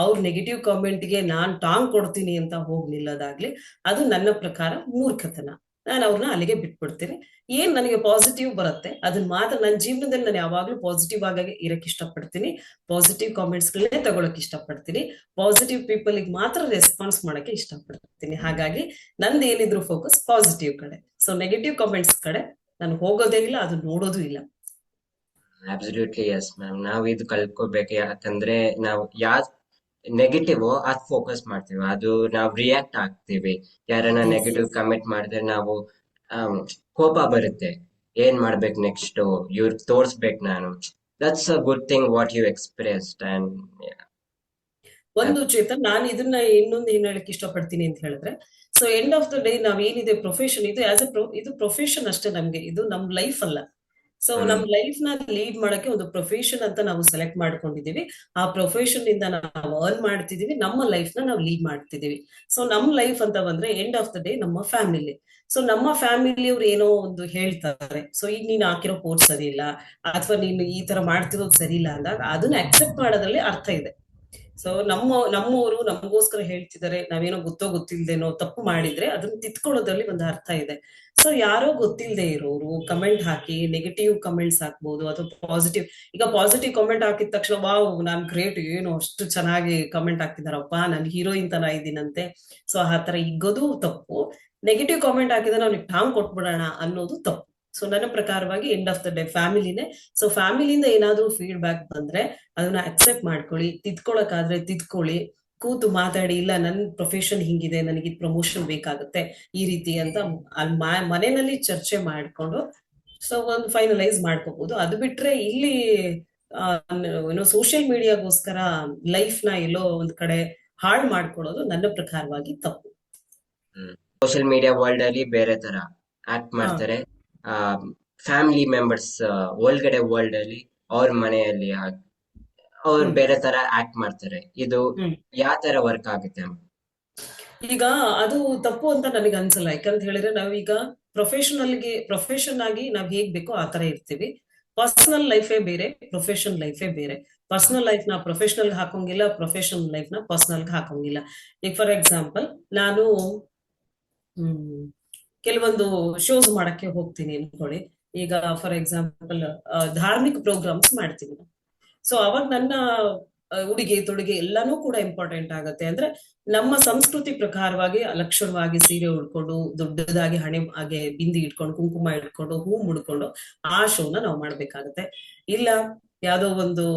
ಅವ್ರ ನೆಗೆಟಿವ್ ಕಾಮೆಂಟ್ಗೆ ನಾನ್ ಟಾಂಗ್ ಕೊಡ್ತೀನಿ ಅಂತ ಹೋಗ್ ನಿಲ್ಲೋದಾಗ್ಲಿ, ಅದು ನನ್ನ ಪ್ರಕಾರ ಮೂರ್ಖತನ. ನಾನು ಅವ್ರನ್ನ ಅಲ್ಲಿಗೆ ಬಿಟ್ಬಿಡ್ತೀನಿ. ಏನ್ ನನಗೆ ಪಾಸಿಟಿವ್ ಬರುತ್ತೆ ಅದನ್ನ ಮಾತ್ರ ನನ್ನ ಜೀವನದಲ್ಲಿ ನಾನು ಯಾವಾಗ್ಲೂ ಪಾಸಿಟಿವ್ ಆಗಿ ಇರಕ್ ಇಷ್ಟಪಡ್ತೀನಿ. ಪಾಸಿಟಿವ್ ಕಾಮೆಂಟ್ಸ್ ಗಳನ್ನೇ ತಗೊಳಕ್ ಇಷ್ಟಪಡ್ತೀನಿ. ಪಾಸಿಟಿವ್ ಪೀಪಲ್ ಮಾತ್ರ ರೆಸ್ಪಾನ್ಸ್ ಮಾಡಕ್ಕೆ ಇಷ್ಟಪಡ್ತೀನಿ. ಹಾಗಾಗಿ ನಂದು ಏನಿದ್ರು ಫೋಕಸ್ ಪಾಸಿಟಿವ್ ಕಡೆ. ಸೊ ನೆಗೆಟಿವ್ ಕಾಮೆಂಟ್ಸ್ ಕಡೆ ನಾನು ಹೋಗೋದೇ ಇಲ್ಲ, ಅದು ನೋಡೋದು ಇಲ್ಲ. Absolutely yes ma'am. ನಾವು ಇದು ಕಲ್ತ್ಕೋಬೇಕು. ಯಾಕಂದ್ರೆ ನಾವು ನೆಗೆಟಿವ್ ಅದ್ ಫೋಕಸ್ ಮಾಡ್ತೀವಿ, ಅದು ನಾವು ರಿಯಾಕ್ಟ್ ಆಗ್ತೀವಿ. ಯಾರನ್ನ ಎಸ್ ನೆಗೆಟಿವ್ ಎಸ್ ಕಮೆಂಟ್ ಮಾಡಿದ್ರೆ ನಾವು ಆಮ್, ಕೋಪ ಬರುತ್ತೆ. ಏನ್ ಮಾಡ್ಬೇಕು ನೆಕ್ಸ್ಟ್, ಇವ್ರ್ ತೋರ್ಸ್ಬೇಕು ನಾನು. That's a good thing what you expressed and ಒಂದು ಚೇತನ್, ನಾನು ಇದನ್ನ ಇನ್ನೊಂದು ಏನ್ ಹೇಳಕ್ ಇಷ್ಟಪಡ್ತೀನಿ ಅಂತ ಹೇಳಿದ್ರೆ, so end of the day ನಾವ್ ಏನಿದೆ ಪ್ರೊಫೆಷನ್, ಇದು ಆಸ್ ಎ ಇದು ಪ್ರೊಫೆಷನ್ ಅಷ್ಟೇ, ನಮ್ಗೆ ಇದು ನಮ್ ಲೈಫ್ ಅಲ್ಲ. ಸೊ ನಮ್ ಲೈಫ್ ನ ಲೀಡ್ ಮಾಡಕ್ಕೆ ಒಂದು ಪ್ರೊಫೆಷನ್ ಅಂತ ನಾವು ಸೆಲೆಕ್ಟ್ ಮಾಡ್ಕೊಂಡಿದೀವಿ. ಆ ಪ್ರೊಫೆಷನ್ ಇಂದ ನಾವು ಅರ್ನ್ ಮಾಡ್ತಿದೀವಿ, ನಮ್ಮ ಲೈಫ್ ನ ನಾವು ಲೀಡ್ ಮಾಡ್ತಿದೀವಿ. ಸೊ ನಮ್ ಲೈಫ್ ಅಂತ ಬಂದ್ರೆ ಎಂಡ್ ಆಫ್ ದ ಡೇ ನಮ್ಮ ಫ್ಯಾಮಿಲಿ. ಸೊ ನಮ್ಮ ಫ್ಯಾಮಿಲಿಯವ್ರು ಏನೋ ಒಂದು ಹೇಳ್ತಾರೆ, ಸೊ ಈಗ ನೀನ್ ಹಾಕಿರೋ ಕೋರ್ಸ್ ಸರಿ ಇಲ್ಲ, ಅಥವಾ ನೀನು ಈ ತರ ಮಾಡ್ತಿರೋದು ಸರಿ ಇಲ್ಲ ಅಂದಾಗ ಅದನ್ನ ಅಕ್ಸೆಪ್ಟ್ ಮಾಡೋದ್ರಲ್ಲಿ ಅರ್ಥ ಇದೆ. ಸೊ ನಮ್ಮವರು ನಮಗೋಸ್ಕರ ಹೇಳ್ತಿದ್ದಾರೆ, ನಾವೇನೋ ಗೊತ್ತೋ ಗೊತ್ತಿಲ್ದೇನೋ ತಪ್ಪು ಮಾಡಿದ್ರೆ ಅದನ್ನ ತಿದ್ಕೊಳ್ಳೋದ್ರಲ್ಲಿ ಒಂದು ಅರ್ಥ ಇದೆ. ಸೊ ಯಾರೋ ಗೊತ್ತಿಲ್ಲದೆ ಇರೋರು ಕಮೆಂಟ್ ಹಾಕಿ ನೆಗೆಟಿವ್ ಕಮೆಂಟ್ಸ್ ಹಾಕ್ಬಹುದು ಅಥವಾ ಪಾಸಿಟಿವ್. ಈಗ ಪಾಸಿಟಿವ್ ಕಮೆಂಟ್ ಹಾಕಿದ ತಕ್ಷಣ ವಾವ್ ನಾನ್ ಗ್ರೇಟ್, ಏನು ಅಷ್ಟು ಚೆನ್ನಾಗಿ ಕಮೆಂಟ್ ಹಾಕ್ತಿದಾರಪ್ಪ, ನಾನು ಹೀರೋಯಿನ್ ತರ ಇದ್ದೀನಂತೆ, ಸೊ ಆ ತರ ಇಗೋದು ತಪ್ಪು. ನೆಗೆಟಿವ್ ಕಾಮೆಂಟ್ ಹಾಕಿದ್ರೆ ಅವ್ನಿಗೆ ಟಾಂಗ್ ಕೊಟ್ಬಿಡೋಣ ಅನ್ನೋದು ತಪ್ಪು. ಸೊ ನನ್ನ ಪ್ರಕಾರವಾಗಿ ಎಂಡ್ ಆಫ್ ದ ಡೇ ಫ್ಯಾಮಿಲಿನೇ. ಸೊ ಫ್ಯಾಮಿಲಿಯಿಂದ ಏನಾದ್ರೂ ಫೀಡ್ಬ್ಯಾಕ್ ಬಂದ್ರೆ ಅದನ್ನ ಅಕ್ಸೆಪ್ಟ್ ಮಾಡ್ಕೊಳ್ಳಿ, ತಿದ್ಕೊಳಕಾದ್ರೆ ತಿದ್ಕೊಳ್ಳಿ, ಕೂತು ಮಾತಾಡಿ, ಇಲ್ಲ ನನ್ ಪ್ರೊಫೆಷನ್ ಹಿಂಗಿದೆ, ನನಗೆ ಪ್ರಮೋಷನ್ ಬೇಕಾಗುತ್ತೆ ಈ ರೀತಿ ಅಂತ ಅಲ್ಲಿ ಮನೆಯಲ್ಲಿ ಚರ್ಚೆ ಮಾಡ್ಕೊಂಡು ಸೊ ಒಂದು ಫೈನಲೈಸ್ ಮಾಡ್ಕೋಬಹುದು. ಅದು ಬಿಟ್ರೆ ಇಲ್ಲಿ ಏನೋ ಸೋಷಿಯಲ್ ಮೀಡಿಯಾಗೋಸ್ಕರ ಲೈಫ್ ನ ಎಲ್ಲೋ ಒಂದ್ ಕಡೆ ಹಾಳು ಮಾಡ್ಕೊಳ್ಳೋದು ನನ್ನ ಪ್ರಕಾರವಾಗಿ ತಪ್ಪು. ಸೋಷಿಯಲ್ ಮೀಡಿಯಾ ವರ್ಲ್ಡ್ ಅಲ್ಲಿ ಬೇರೆ ತರ ಆಕ್ಟ್ ಹಾ ಮಾಡ್ತಾರೆ. ಫ್ಯಾಮಿಲಿ ಮೆಂಬರ್ಸ್ ಒಳಗಡೆ ವರ್ಲ್ಡ್ ಅಲ್ಲಿ ಅವ್ರ ಮನೆಯಲ್ಲಿ ಅವ್ರು ಹ್ಮ್ ಬೇರೆ ತರ ಆಕ್ಟ್ ಮಾಡ್ತಾರೆ. ಇದು ಹ್ಮ್ ಯಾವ ತರ ವರ್ಕ್ ಆಗುತ್ತೆ? ಈಗ ಅದು ತಪ್ಪು ಅಂತ ನನಗೆ ಅನ್ಸಲ್ಲ. ಯಾಕಂತ ಹೇಳಿದ್ರೆ ನಾವೀಗ ಪ್ರೊಫೆಷನ್ ಆಗಿ ನಾವ್ ಹೇಗ್ ಬೇಕೋ ಆ ತರ ಇರ್ತೀವಿ. ಪರ್ಸನಲ್ ಲೈಫೇ ಬೇರೆ, ಪ್ರೊಫೆಷನ್ ಲೈಫೇ ಬೇರೆ. ಪರ್ಸನಲ್ ಲೈಫ್ ನ ಪ್ರೊಫೆಷನಲ್ ಹಾಕೋಂಗಿಲ್ಲ, ಪ್ರೊಫೆಷನಲ್ ಲೈಫ್ ನ ಪರ್ಸನಲ್ ಹಾಕೋಂಗಿಲ್ಲ. ಈಗ ಫಾರ್ ಎಕ್ಸಾಂಪಲ್ ನಾನು ಹ್ಮ್ ಕೆಲವೊಂದು ಶೋಸ್ ಮಾಡಕ್ಕೆ ಹೋಗ್ತೀನಿ ಅನ್ಕೊಳ್ಳಿ. ಈಗ ಫಾರ್ ಎಕ್ಸಾಂಪಲ್ ಧಾರ್ಮಿಕ ಪ್ರೋಗ್ರಾಮ್ಸ್ ಮಾಡ್ತೀನಿ. ಸೊ ಅವಾಗ ನನ್ನ ಉಡುಗೆ ತೊಡುಗೆ ಎಲ್ಲಾನು ಕೂಡ ಇಂಪಾರ್ಟೆಂಟ್ ಆಗತ್ತೆ. ಅಂದ್ರೆ ನಮ್ಮ ಸಂಸ್ಕೃತಿ ಪ್ರಕಾರವಾಗಿ ಲಕ್ಷಣವಾಗಿ ಸೀರೆ ಉಡ್ಕೊಂಡು, ದೊಡ್ಡದಾಗಿ ಹಣೆ ಹಾಗೆ ಬಿಂದಿ ಇಟ್ಕೊಂಡು, ಕುಂಕುಮ ಇಟ್ಕೊಂಡು, ಹೂ ಮುಡ್ಕೊಂಡು ಆ ಶೋನ ನಾವು ಮಾಡ್ಬೇಕಾಗತ್ತೆ. ಇಲ್ಲ ಯಾವ್ದೋ ಒಂದು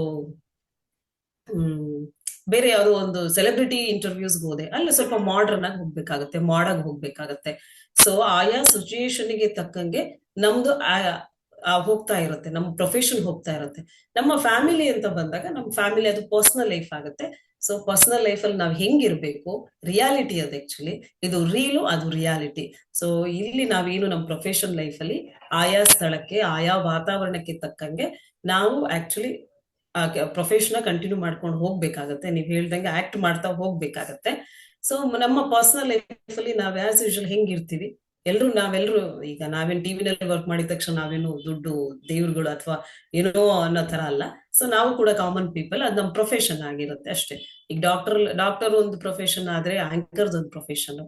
ಹ್ಮ್ ಬೇರೆ ಯಾವ್ದೋ ಒಂದು ಸೆಲೆಬ್ರಿಟಿ ಇಂಟರ್ವ್ಯೂಸ್ ಹೋದೆ, ಅಲ್ಲಿ ಸ್ವಲ್ಪ ಮಾಡ್ರನ್ ಆಗಿ ಹೋಗ್ಬೇಕಾಗತ್ತೆ, ಮಾಡಾಗಿ ಹೋಗ್ಬೇಕಾಗತ್ತೆ. ಸೊ ಆಯಾ ಸಿಚುಯೇಷನ್ ಗೆ ತಕ್ಕಂಗೆ ನಮ್ದು ಹೋಗ್ತಾ ಇರುತ್ತೆ, ನಮ್ಮ ಪ್ರೊಫೆಷನ್ ಹೋಗ್ತಾ ಇರುತ್ತೆ. ನಮ್ಮ ಫ್ಯಾಮಿಲಿ ಅಂತ ಬಂದಾಗ ನಮ್ಮ ಫ್ಯಾಮಿಲಿ ಅದು ಪರ್ಸನಲ್ ಲೈಫ್ ಆಗುತ್ತೆ. ಸೊ ಪರ್ಸನಲ್ ಲೈಫಲ್ಲಿ ನಾವು ಹೆಂಗಿರ್ಬೇಕು, ರಿಯಾಲಿಟಿ ಅದು ಆಕ್ಚುಲಿ, ಇದು ರೀಲು, ಅದು ರಿಯಾಲಿಟಿ. ಸೊ ಇಲ್ಲಿ ನಾವೇನು ನಮ್ಮ ಪ್ರೊಫೆಷನ್ ಲೈಫಲ್ಲಿ ಆಯಾ ಸ್ಥಳಕ್ಕೆ ಆಯಾ ವಾತಾವರಣಕ್ಕೆ ತಕ್ಕಂಗೆ ನಾವು ಆಕ್ಚುಲಿ ಆ ಪ್ರೊಫೆಷನ್ ಕಂಟಿನ್ಯೂ ಮಾಡ್ಕೊಂಡು ಹೋಗ್ಬೇಕಾಗತ್ತೆ. ನೀವ್ ಹೇಳ್ದಂಗೆ ಆಕ್ಟ್ ಮಾಡ್ತಾ ಹೋಗ್ಬೇಕಾಗತ್ತೆ. ಸೊ ನಮ್ಮ ಪರ್ಸನಲ್ ಲೈಫ್ ಅಲ್ಲಿ ನಾವ್ ಆಸ್ ಯೂಶುವಲ್ ಹೆಂಗಿರ್ತೀವಿ, ನಾವೆಲ್ಲರೂ ಈಗ ನಾವೇನ್ ಟಿವಿನಲ್ಲಿ ವರ್ಕ್ ಮಾಡಿದ ತಕ್ಷಣ ನಾವೇನು ದುಡ್ಡು ದೇವ್ರುಗಳು ಅಥವಾ ಏನೋ ಅನ್ನೋ ತರ ಅಲ್ಲ. ಸೊ ನಾವು ಕೂಡ ಕಾಮನ್ ಪೀಪಲ್, ಅದು ನಮ್ಮ ಪ್ರೊಫೆಷನ್ ಆಗಿರುತ್ತೆ ಅಷ್ಟೇ. ಈಗ ಡಾಕ್ಟರ್ ಒಂದು ಪ್ರೊಫೆಷನ್ ಆದ್ರೆ ಆಂಕರ್ದ್ ಒಂದು ಪ್ರೊಫೆಷನ್,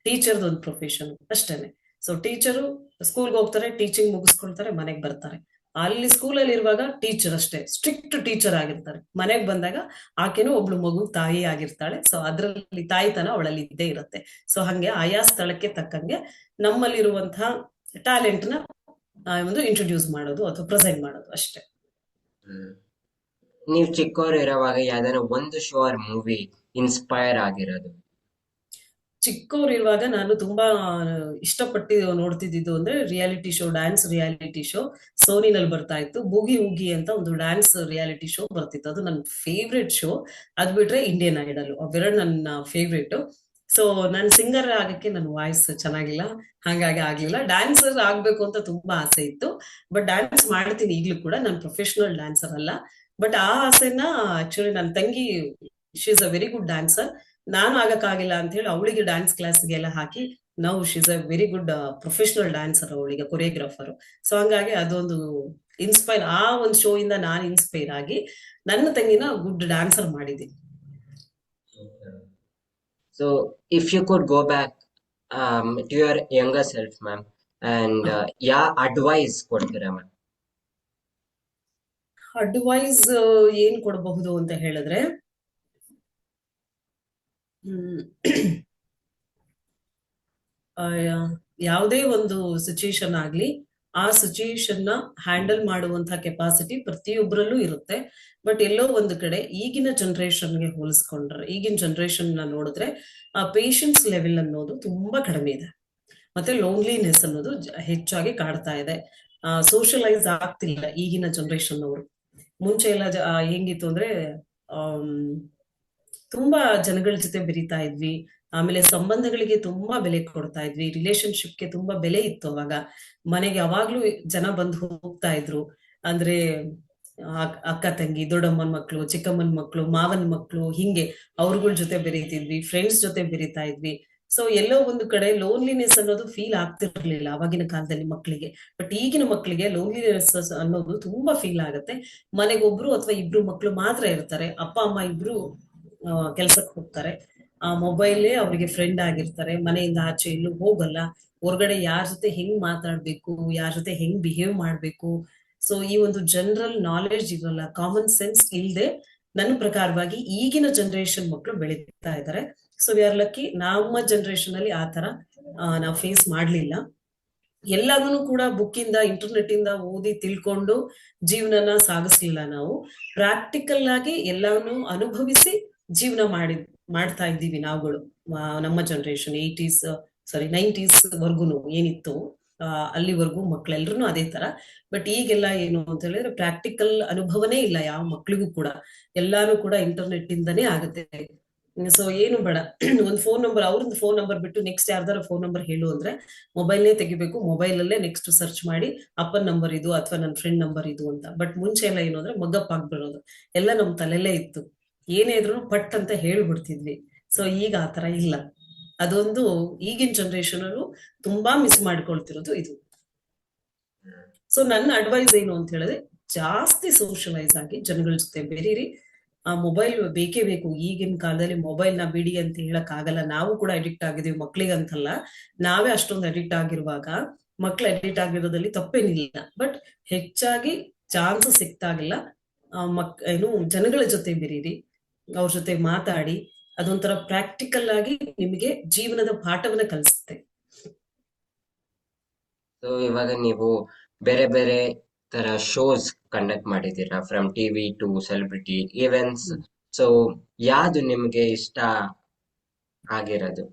ಟೀಚರ್ದ್ ಒಂದು ಪ್ರೊಫೆಷನ್ ಅಷ್ಟೇನೆ. ಸೊ ಟೀಚರು ಸ್ಕೂಲ್ಗೆ ಹೋಗ್ತಾರೆ, ಟೀಚಿಂಗ್ ಮುಗಿಸ್ಕೊಳ್ತಾರೆ, ಮನೆಗೆ ಬರ್ತಾರೆ. ಅಲ್ಲಿ ಸ್ಕೂಲಲ್ಲಿ ಇರುವಾಗ ಟೀಚರ್ ಅಷ್ಟೇ, ಸ್ಟ್ರಿಕ್ಟ್ ಟೀಚರ್ ಆಗಿರ್ತಾರೆ. ಮನೆಗೆ ಬಂದಾಗ ಆಕೆನೂ ಒಬ್ಳು ಮಗು ತಾಯಿ ಆಗಿರ್ತಾಳೆ. ಸೊ ಅದ್ರಲ್ಲಿ ತಾಯಿತನ ಅವಳಲ್ಲಿ ಇದ್ದೇ ಇರುತ್ತೆ. ಸೊ ಹಂಗೆ ಆಯಾ ಸ್ಥಳಕ್ಕೆ ತಕ್ಕಂಗೆ ನಮ್ಮಲ್ಲಿರುವಂತಹ ಟ್ಯಾಲೆಂಟ್ ನ ಒಂದು ಇಂಟ್ರೊಡ್ಯೂಸ್ ಮಾಡೋದು ಅಥವಾ ಪ್ರೆಸೆಂಟ್ ಮಾಡೋದು ಅಷ್ಟೇ. ನೀವು ಚಿಕ್ಕವರು ಇರೋವಾಗ ಯಾವ್ದಾರ ಒಂದು ಶೋ ಆರ್ ಮೂವಿ ಇನ್ಸ್ಪೈರ್ ಆಗಿರೋದು? ಚಿಕ್ಕವರಿರುವಾಗ ನಾನು ತುಂಬಾ ಇಷ್ಟಪಟ್ಟು ನೋಡ್ತಿದ್ದು ಅಂದ್ರೆ reality show, dance reality show ಸೋನಿನಲ್ಲಿ ಬರ್ತಾ ಇತ್ತು. ಬೂಗಿ ಉಗಿ ಅಂತ ಒಂದು ಡ್ಯಾನ್ಸ್ ರಿಯಾಲಿಟಿ ಶೋ ಬರ್ತಿತ್ತು, ಅದು ನನ್ನ ಫೇವ್ರೆಟ್ ಶೋ. ಅದ್ ಬಿಟ್ರೆ ಇಂಡಿಯನ್ ಐಡಲ್, ಅವೆರಡು ನನ್ನ ಫೇವ್ರೇಟ್. ಸೊ ನಾನು ಸಿಂಗರ್ ಆಗಕ್ಕೆ ನನ್ನ ವಾಯ್ಸ್ ಚೆನ್ನಾಗಿಲ್ಲ, ಹಾಗಾಗಿ ಆಗ್ಲಿಲ್ಲ. ಡ್ಯಾನ್ಸರ್ ಆಗ್ಬೇಕು ಅಂತ ತುಂಬಾ ಆಸೆ ಇತ್ತು, ಬಟ್ ಡ್ಯಾನ್ಸ್ ಮಾಡ್ತೀನಿ ಈಗ್ಲೂ ಕೂಡ. ನಾನು ಪ್ರೊಫೆಷನಲ್ ಡ್ಯಾನ್ಸರ್ ಅಲ್ಲ, ಬಟ್ ಆ ಆಸೆನ ಆಕ್ಚುಲಿ ನನ್ನ ತಂಗಿ, she is a very good dancer. ನಾನು ಆಗಕ್ಕಾಗಿಲ್ಲ ಅಂತ ಹೇಳಿ ಅವಳಿಗೆ ಡ್ಯಾನ್ಸ್ ಕ್ಲಾಸ್ಗೆಲ್ಲ ಹಾಕಿ, ನಾವು she is a very good professional dancer, ಅವಳಿಗೆ ಕೊರಿಯೋಗ್ರಾಫರ್. ಸೊ ಹಂಗಾಗಿ ಅದೊಂದು ಇನ್ಸ್ಪೈರ್, ಆ ಒಂದು ಶೋ ಇಂದ ನಾನು ಇನ್ಸ್ಪೈರ್ ಆಗಿ ನನ್ನ ತಂಗಿನ ಗುಡ್ ಡ್ಯಾನ್ಸರ್ ಮಾಡಿದ್ದೀನಿ. So if you could go back to your younger self, ma'am, and yeah, advice ಕೊಡ್ತೀರಾ ಮ್ಯಾಮ್? ಅಡ್ವೈಸ್ ಏನ್ ಕೊಡಬಹುದು ಅಂತ ಹೇಳಿದ್ರೆ, ಯಾವುದೇ ಒಂದು ಸಿಚುಯೇಷನ್ ಆಗ್ಲಿ, ಆ ಸಿಚುಯೇಷನ್ ನ ಹ್ಯಾಂಡಲ್ ಮಾಡುವಂತಹ ಕೆಪಾಸಿಟಿ ಪ್ರತಿಯೊಬ್ಬರಲ್ಲೂ ಇರುತ್ತೆ. ಬಟ್ ಎಲ್ಲೋ ಒಂದು ಕಡೆ ಈಗಿನ ಜನರೇಷನ್ಗೆ ಹೋಲಿಸ್ಕೊಂಡ್ರೆ, ಈಗಿನ ಜನರೇಷನ್ ನ ನೋಡಿದ್ರೆ ಆ ಪೇಶನ್ಸ್ ಲೆವೆಲ್ ಅನ್ನೋದು ತುಂಬಾ ಕಡಿಮೆ ಇದೆ. ಮತ್ತೆ ಲೋನ್ಲಿನೆಸ್ ಅನ್ನೋದು ಹೆಚ್ಚಾಗಿ ಕಾಡ್ತಾ ಇದೆ. ಸೋಷಲೈಸ್ ಆಗ್ತಿಲ್ಲ ಈಗಿನ ಜನರೇಷನ್ ಅವರು. ಮುಂಚೆ ಎಲ್ಲ ಹೆಂಗಿತ್ತು ಅಂದ್ರೆ, ತುಂಬಾ ಜನಗಳ ಜೊತೆ ಬೆರೀತಾ ಇದ್ವಿ, ಆಮೇಲೆ ಸಂಬಂಧಗಳಿಗೆ ತುಂಬಾ ಬೆಲೆ ಕೊಡ್ತಾ ಇದ್ವಿ, ರಿಲೇಶನ್ಶಿಪ್ಗೆ ತುಂಬಾ ಬೆಲೆ ಇತ್ತು ಅವಾಗ. ಮನೆಗೆ ಯಾವಾಗ್ಲೂ ಜನ ಬಂದು ಹೋಗ್ತಾ ಇದ್ರು. ಅಂದ್ರೆ ಅಕ್ಕ ತಂಗಿ, ದೊಡ್ಡಮ್ಮನ ಮಕ್ಳು, ಚಿಕ್ಕಮ್ಮನ ಮಕ್ಳು, ಮಾವನ ಮಕ್ಳು, ಹಿಂಗೆ ಅವ್ರಗಳ ಜೊತೆ ಬೆರೀತಿದ್ವಿ, ಫ್ರೆಂಡ್ಸ್ ಜೊತೆ ಬೆರೀತಾ ಇದ್ವಿ. ಸೊ ಎಲ್ಲೋ ಒಂದು ಕಡೆ ಲೋನ್ಲಿನೆಸ್ ಅನ್ನೋದು ಫೀಲ್ ಆಗ್ತಿರ್ಲಿಲ್ಲ ಅವಾಗಿನ ಕಾಲದಲ್ಲಿ ಮಕ್ಕಳಿಗೆ. ಬಟ್ ಈಗಿನ ಮಕ್ಕಳಿಗೆ ಲೋನ್ಲಿನೆಸ್ ಅನ್ನೋದು ತುಂಬಾ ಫೀಲ್ ಆಗುತ್ತೆ. ಮನೆಗೆ ಒಬ್ರು ಅಥವಾ ಇಬ್ರು ಮಕ್ಳು ಮಾತ್ರ ಇರ್ತಾರೆ, ಅಪ್ಪ ಅಮ್ಮ ಇಬ್ರು ಕೆಲ್ಸಕ್ಕೆ ಹೋಗ್ತಾರೆ. ಆ ಮೊಬೈಲೇ ಅವ್ರಿಗೆ ಫ್ರೆಂಡ್ ಆಗಿರ್ತಾರೆ, ಮನೆಯಿಂದ ಆಚೆ ಎಲ್ಲೂ ಹೋಗಲ್ಲ. ಹೊರಗಡೆ ಯಾರ ಜೊತೆ ಹೆಂಗ್ ಮಾತಾಡ್ಬೇಕು, ಯಾರ ಜೊತೆ ಹೆಂಗ್ ಬಿಹೇವ್ ಮಾಡ್ಬೇಕು, ಸೊ ಈ ಒಂದು ಜನರಲ್ ನಾಲೆಡ್ಜ್ ಇರಲ್ಲ, ಕಾಮನ್ ಸೆನ್ಸ್ ಇಲ್ಲದೆ ನನ್ನ ಪ್ರಕಾರವಾಗಿ ಈಗಿನ ಜನರೇಷನ್ ಮಕ್ಕಳು ಬೆಳೀತಾ ಇದ್ದಾರೆ. ಸೊ ವಿ ಆರ್ ಲಕ್ಕಿ, ನಮ್ಮ ಜನರೇಷನ್ ಅಲ್ಲಿ ಆ ತರ ನಾವು ಫೇಸ್ ಮಾಡ್ಲಿಲ್ಲ. ಎಲ್ಲದನ್ನು ಕೂಡ ಬುಕ್ಕಿಂದ, ಇಂಟರ್ನೆಟ್ ಇಂದ ಓದಿ ತಿಳ್ಕೊಂಡು ಜೀವನನ ಸಾಗಿಸ್ಲಿಲ್ಲ ನಾವು. ಪ್ರಾಕ್ಟಿಕಲ್ ಆಗಿ ಎಲ್ಲಾನು ಅನುಭವಿಸಿ ಜೀವನ ಮಾಡ್ತಾ ಇದ್ದೀವಿ ನಾವುಗಳು. ನಮ್ಮ ಜನರೇಷನ್ 90s ವರ್ಗುನು ಏನಿತ್ತು ಅಲ್ಲಿವರೆಗೂ ಮಕ್ಳೆಲ್ರು ಅದೇ ತರ. ಬಟ್ ಈಗೆಲ್ಲ ಏನು ಅಂತ ಹೇಳಿದ್ರೆ ಪ್ರಾಕ್ಟಿಕಲ್ ಅನುಭವನೇ ಇಲ್ಲ ಯಾವ ಮಕ್ಳಿಗೂ ಕೂಡ, ಎಲ್ಲಾನು ಕೂಡ ಇಂಟರ್ನೆಟ್ ಇಂದನೇ ಆಗುತ್ತೆ. ಸೊ ಏನು ಬೇಡ, ಒಂದು ಫೋನ್ ನಂಬರ್, ಅವ್ರದ್ದು ಫೋನ್ ನಂಬರ್ ಬಿಟ್ಟು ನೆಕ್ಸ್ಟ್ ಯಾರ್ದಾರ ಫೋನ್ ನಂಬರ್ ಹೇಳು ಅಂದ್ರೆ ಮೊಬೈಲ್ನೇ ತೆಗಿಬೇಕು, ಮೊಬೈಲ್ ಅಲ್ಲೇ ನೆಕ್ಸ್ಟ್ ಸರ್ಚ್ ಮಾಡಿ ಅಪ್ಪನ್ ನಂಬರ್ ಇದು ಅಥವಾ ನನ್ನ ಫ್ರೆಂಡ್ ನಂಬರ್ ಇದು ಅಂತ. ಬಟ್ ಮುಂಚೆ ಎಲ್ಲ ಏನು ಅಂದ್ರೆ ಮಗಪ್ ಆಗ್ಬಿಡೋದು ಎಲ್ಲ ನಮ್ ತಲೆಲ್ಲೇ ಇತ್ತು, ಏನೇ ಇದ್ರು ಪಟ್ ಅಂತ ಹೇಳ್ಬಿಡ್ತಿದ್ವಿ. ಸೊ ಈಗ ಆತರ ಇಲ್ಲ. ಅದೊಂದು ಈಗಿನ ಜನರೇಷನ್ ಅಲ್ಲೂ ತುಂಬಾ ಮಿಸ್ ಮಾಡ್ಕೊಳ್ತಿರೋದು ಇದು. ಸೊ ನನ್ನ ಅಡ್ವೈಸ್ ಏನು ಅಂತ ಹೇಳಿದ್ರೆ, ಜಾಸ್ತಿ ಸೋಷಲೈಸ್ ಆಗಿ ಜನಗಳ ಜೊತೆ ಬೆರೀರಿ. ಆ ಮೊಬೈಲ್ ಬೇಕೇ ಬೇಕು ಈಗಿನ ಕಾಲದಲ್ಲಿ, ಮೊಬೈಲ್ ನ ಬಿಡಿ ಅಂತ ಹೇಳಕ್ ಆಗಲ್ಲ. ನಾವು ಕೂಡ ಅಡಿಕ್ಟ್ ಆಗಿದೀವಿ, ಮಕ್ಳಿಗಂತಲ್ಲ, ನಾವೇ ಅಷ್ಟೊಂದು ಅಡಿಕ್ಟ್ ಆಗಿರುವಾಗ ಮಕ್ಳು ಅಡಿಕ್ಟ್ ಆಗಿರೋದ್ರಲ್ಲಿ ತಪ್ಪೇನಿಲ್ಲ. ಬಟ್ ಹೆಚ್ಚಾಗಿ ಚಾನ್ಸ್ ಸಿಕ್ತಾಗಿಲ್ಲ ಏನು ಜನಗಳ ಜೊತೆ ಬೆರೀರಿ, ಅವ್ರ ಜೊತೆ ಮಾತಾಡಿ. ಅದೊಂಥರ ಪ್ರಾಕ್ಟಿಕಲ್ ಆಗಿ ನಿಮಗೆ ಜೀವನದ ಪಾಠವನ್ನ ಕಲಿಸುತ್ತೆ. ಸೊ ಇವಾಗ ನೀವು ಬೇರೆ ಬೇರೆ ತರ ಶೋಸ್ ಕಂಡಕ್ಟ್ ಮಾಡಿದ್ದೀರಾ, from TV to celebrity events. So ಯಾವ್ದು ನಿಮ್ಗೆ ಇಷ್ಟ ಆಗಿರೋದು?